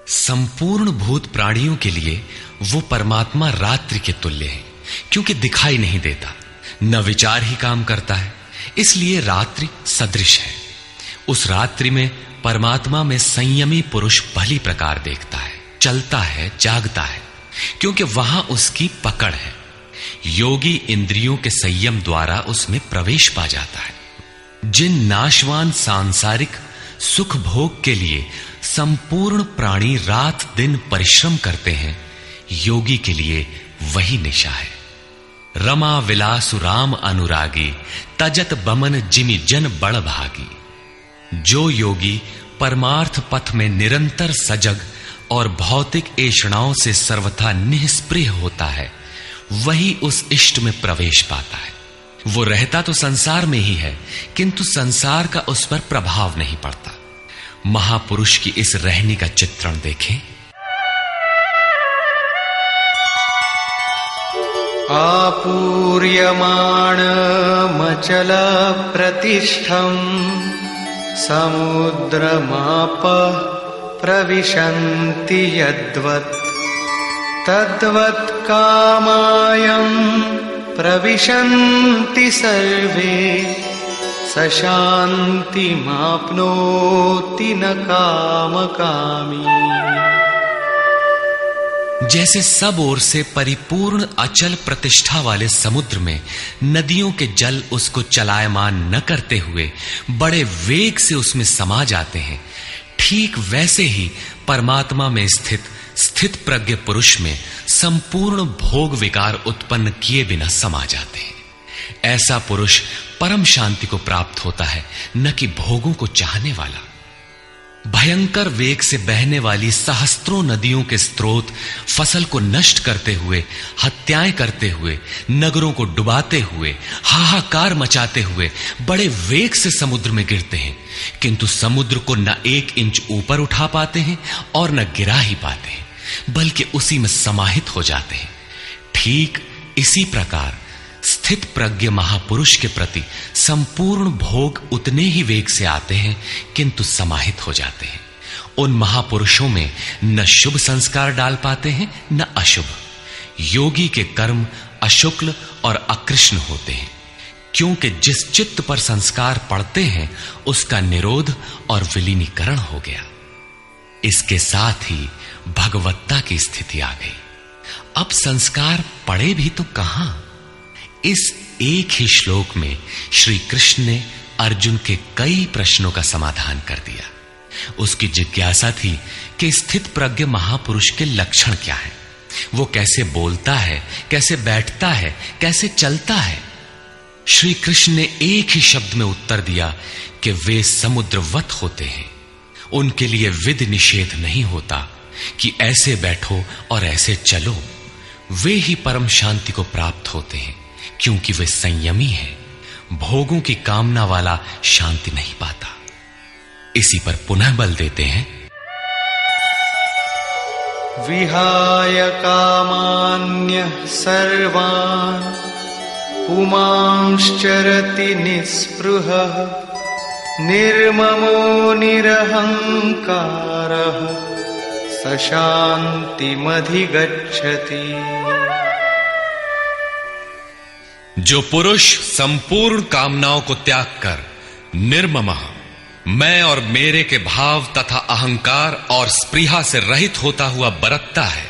संपूर्ण भूत प्राणियों के लिए वो परमात्मा रात्रि के तुल्य है, क्योंकि दिखाई नहीं देता, न विचार ही काम करता है, इसलिए रात्रि सदृश है। उस रात्रि में परमात्मा में संयमी पुरुष भली प्रकार देखता है, चलता है, जागता है, क्योंकि वहां उसकी पकड़ है। योगी इंद्रियों के संयम द्वारा उसमें प्रवेश पा जाता है। जिन नाशवान सांसारिक सुख भोग के लिए संपूर्ण प्राणी रात दिन परिश्रम करते हैं, योगी के लिए वही निशा है। रमा विलासु राम अनुरागी तजत बमन जिमि जन बड़ भागी। जो योगी परमार्थ पथ में निरंतर सजग और भौतिक ऐषणाओं से सर्वथा निष्प्रिय होता है, वही उस इष्ट में प्रवेश पाता है। वो रहता तो संसार में ही है, किंतु संसार का उस पर प्रभाव नहीं पड़ता। महापुरुष की इस रहनी का चित्रण देखें। आपूर्यमाणमचल प्रतिष्ठम् समुद्रमापः प्रविशन्ति यद्वत् तद्वत् कामायं प्रविशन्ति सर्वे स शान्तिमाप्नोति न कामकामी। जैसे सब ओर से परिपूर्ण अचल प्रतिष्ठा वाले समुद्र में नदियों के जल उसको चलायमान न करते हुए बड़े वेग से उसमें समा जाते हैं, ठीक वैसे ही परमात्मा में स्थित प्रज्ञ पुरुष में संपूर्ण भोग विकार उत्पन्न किए बिना समा जाते हैं। ऐसा पुरुष परम शांति को प्राप्त होता है, न कि भोगों को चाहने वाला। भयंकर वेग से बहने वाली सहस्त्रों नदियों के स्रोत फसल को नष्ट करते हुए, हत्याएं करते हुए, नगरों को डुबाते हुए, हाहाकार मचाते हुए बड़े वेग से समुद्र में गिरते हैं, किंतु समुद्र को न 1 इंच ऊपर उठा पाते हैं और न गिरा ही पाते हैं, बल्कि उसी में समाहित हो जाते हैं। ठीक इसी प्रकार स्थित प्रज्ञ महापुरुष के प्रति संपूर्ण भोग उतने ही वेग से आते हैं, किंतु समाहित हो जाते हैं। उन महापुरुषों में न शुभ संस्कार डाल पाते हैं न अशुभ। योगी के कर्म अशुक्ल और अकृष्ण होते हैं, क्योंकि जिस चित्त पर संस्कार पड़ते हैं उसका निरोध और विलीनीकरण हो गया। इसके साथ ही भगवत्ता की स्थिति आ गई। अब संस्कार पड़े भी तो कहां? इस एक ही श्लोक में श्री कृष्ण ने अर्जुन के कई प्रश्नों का समाधान कर दिया। उसकी जिज्ञासा थी कि स्थित प्रज्ञ महापुरुष के लक्षण क्या हैं, वो कैसे बोलता है, कैसे बैठता है, कैसे चलता है। श्री कृष्ण ने एक ही शब्द में उत्तर दिया कि वे समुद्रवत होते हैं। उनके लिए विधि निषेध नहीं होता कि ऐसे बैठो और ऐसे चलो। वे ही परम शांति को प्राप्त होते हैं, क्योंकि वे संयमी हैं। भोगों की कामना वाला शांति नहीं पाता। इसी पर पुनः बल देते हैं। विहाय कामान्यः सर्वान् पुमांश्चरति निःस्पृहः निर्ममो निरहंकारः स शान्तिमधिगच्छति। जो पुरुष संपूर्ण कामनाओं को त्याग कर निर्ममः, मैं और मेरे के भाव तथा अहंकार और स्पृहा से रहित होता हुआ बरतता है,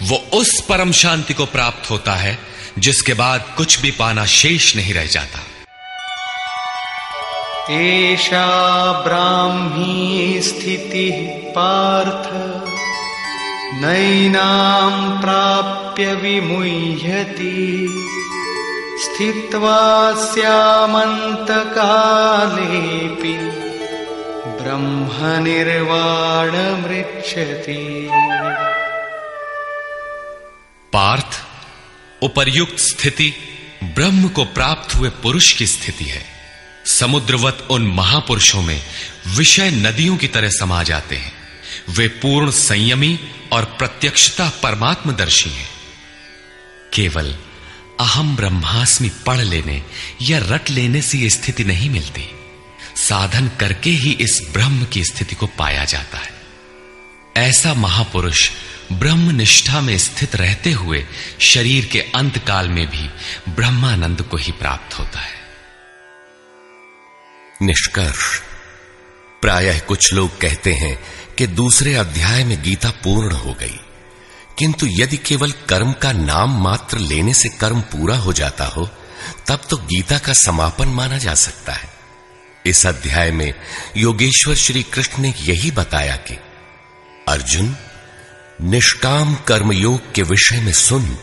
वो उस परम शांति को प्राप्त होता है जिसके बाद कुछ भी पाना शेष नहीं रह जाता। एषा ब्राह्मी स्थितिः पार्थ नैनां प्राप्य विमुह्यति स्थित्वा स्यामन्तकालेऽपि ब्रह्मनिर्वाणमृच्छति। पार्थ, उपर्युक्त स्थिति ब्रह्म को प्राप्त हुए पुरुष की स्थिति है। समुद्रवत उन महापुरुषों में विषय नदियों की तरह समा जाते हैं। वे पूर्ण संयमी और प्रत्यक्षता परमात्मदर्शी हैं। केवल अहम ब्रह्मास्मि पढ़ लेने या रट लेने से यह स्थिति नहीं मिलती। साधन करके ही इस ब्रह्म की स्थिति को पाया जाता है। ऐसा महापुरुष ब्रह्म निष्ठा में स्थित रहते हुए शरीर के अंत काल में भी ब्रह्मानंद को ही प्राप्त होता है। निष्कर्ष, प्रायः कुछ लोग कहते हैं कि दूसरे अध्याय में गीता पूर्ण हो गई, किंतु यदि केवल कर्म का नाम मात्र लेने से कर्म पूरा हो जाता हो, तब तो गीता का समापन माना जा सकता है। इस अध्याय में योगेश्वर श्री कृष्ण ने यही बताया कि अर्जुन, निष्काम कर्मयोग के विषय में सुन,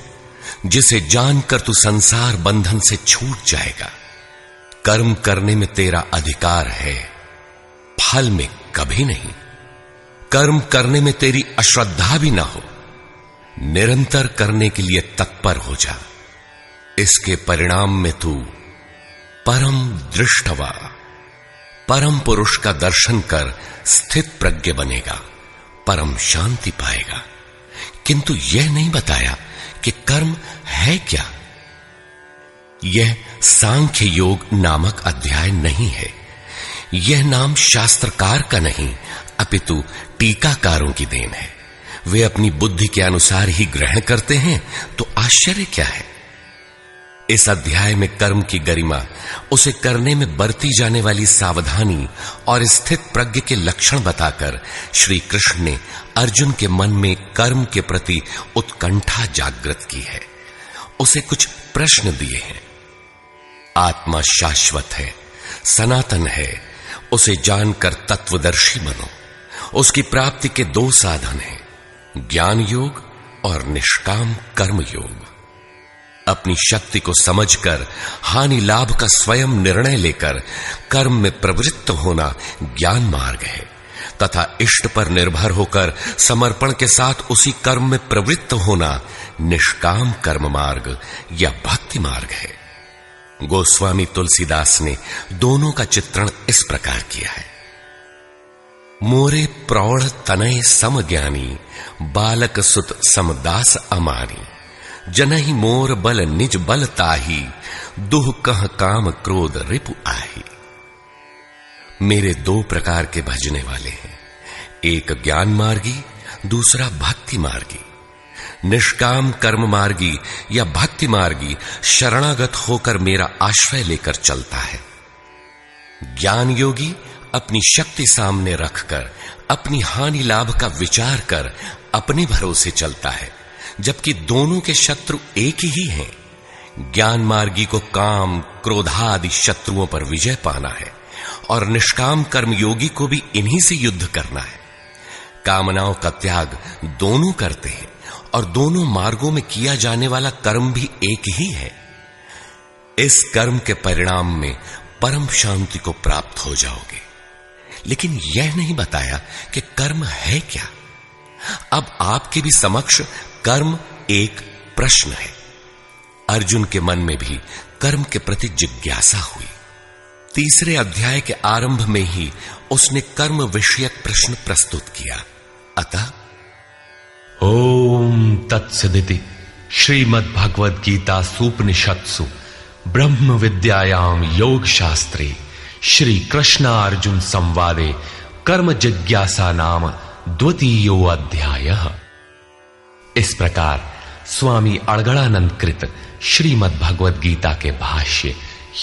जिसे जानकर तू संसार बंधन से छूट जाएगा। कर्म करने में तेरा अधिकार है, फल में कभी नहीं। कर्म करने में तेरी अश्रद्धा भी ना हो, निरंतर करने के लिए तत्पर हो जा। इसके परिणाम में तू परम दृष्टवा, परम पुरुष का दर्शन कर स्थित प्रज्ञ बनेगा, परम शांति पाएगा। किंतु यह नहीं बताया कि कर्म है क्या। यह सांख्य योग नामक अध्याय नहीं है। यह नाम शास्त्रकार का नहीं, अपितु टीकाकारों की देन है। वे अपनी बुद्धि के अनुसार ही ग्रहण करते हैं, तो आश्चर्य क्या है। इस अध्याय में कर्म की गरिमा, उसे करने में बरती जाने वाली सावधानी और स्थित प्रज्ञ के लक्षण बताकर श्री कृष्ण ने अर्जुन के मन में कर्म के प्रति उत्कंठा जागृत की है। उसे कुछ प्रश्न दिए हैं। आत्मा शाश्वत है, सनातन है, उसे जानकर तत्वदर्शी बनो। उसकी प्राप्ति के 2 साधन हैं, ज्ञान योग और निष्काम कर्म योग। अपनी शक्ति को समझकर हानि लाभ का स्वयं निर्णय लेकर कर्म में प्रवृत्त होना ज्ञान मार्ग है, तथा इष्ट पर निर्भर होकर समर्पण के साथ उसी कर्म में प्रवृत्त होना निष्काम कर्म मार्ग या भक्ति मार्ग है। गोस्वामी तुलसीदास ने दोनों का चित्रण इस प्रकार किया है। मोरे प्रौढ़ तनय सम ज्ञानी, बालक सुत समदास अमानी, जनहि मोर बल निज बल ताही, दुह कह काम क्रोध रिपु आही। मेरे दो प्रकार के भजने वाले हैं, एक ज्ञान मार्गी, दूसरा भक्ति मार्गी। निष्काम कर्म मार्गी या भक्ति मार्गी शरणागत होकर मेरा आश्रय लेकर चलता है। ज्ञान योगी अपनी शक्ति सामने रखकर अपनी हानि लाभ का विचार कर अपने भरोसे चलता है, जबकि दोनों के शत्रु एक ही हैं। ज्ञान मार्गी को काम क्रोधादि शत्रुओं पर विजय पाना है और निष्काम कर्म योगी को भी इन्हीं से युद्ध करना है। कामनाओं का त्याग दोनों करते हैं और दोनों मार्गों में किया जाने वाला कर्म भी एक ही है। इस कर्म के परिणाम में परम शांति को प्राप्त हो जाओगे। लेकिन यह नहीं बताया कि कर्म है क्या। अब आपके भी समक्ष कर्म एक प्रश्न है। अर्जुन के मन में भी कर्म के प्रति जिज्ञासा हुई। तीसरे अध्याय के आरंभ में ही उसने कर्म विषयक प्रश्न प्रस्तुत किया। अतः ओम तत्सदिति श्रीमद् भगवद गीता सूपनिषत्सु ब्रह्म विद्यायाम योग शास्त्रे श्री कृष्णार्जुन संवादे कर्म जिज्ञासा नाम द्वितीयो अध्यायः। इस प्रकार स्वामी अड़गड़ानंद कृत श्रीमद् भगवद गीता के भाष्य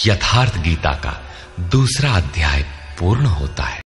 यथार्थ गीता का दूसरा अध्याय पूर्ण होता है।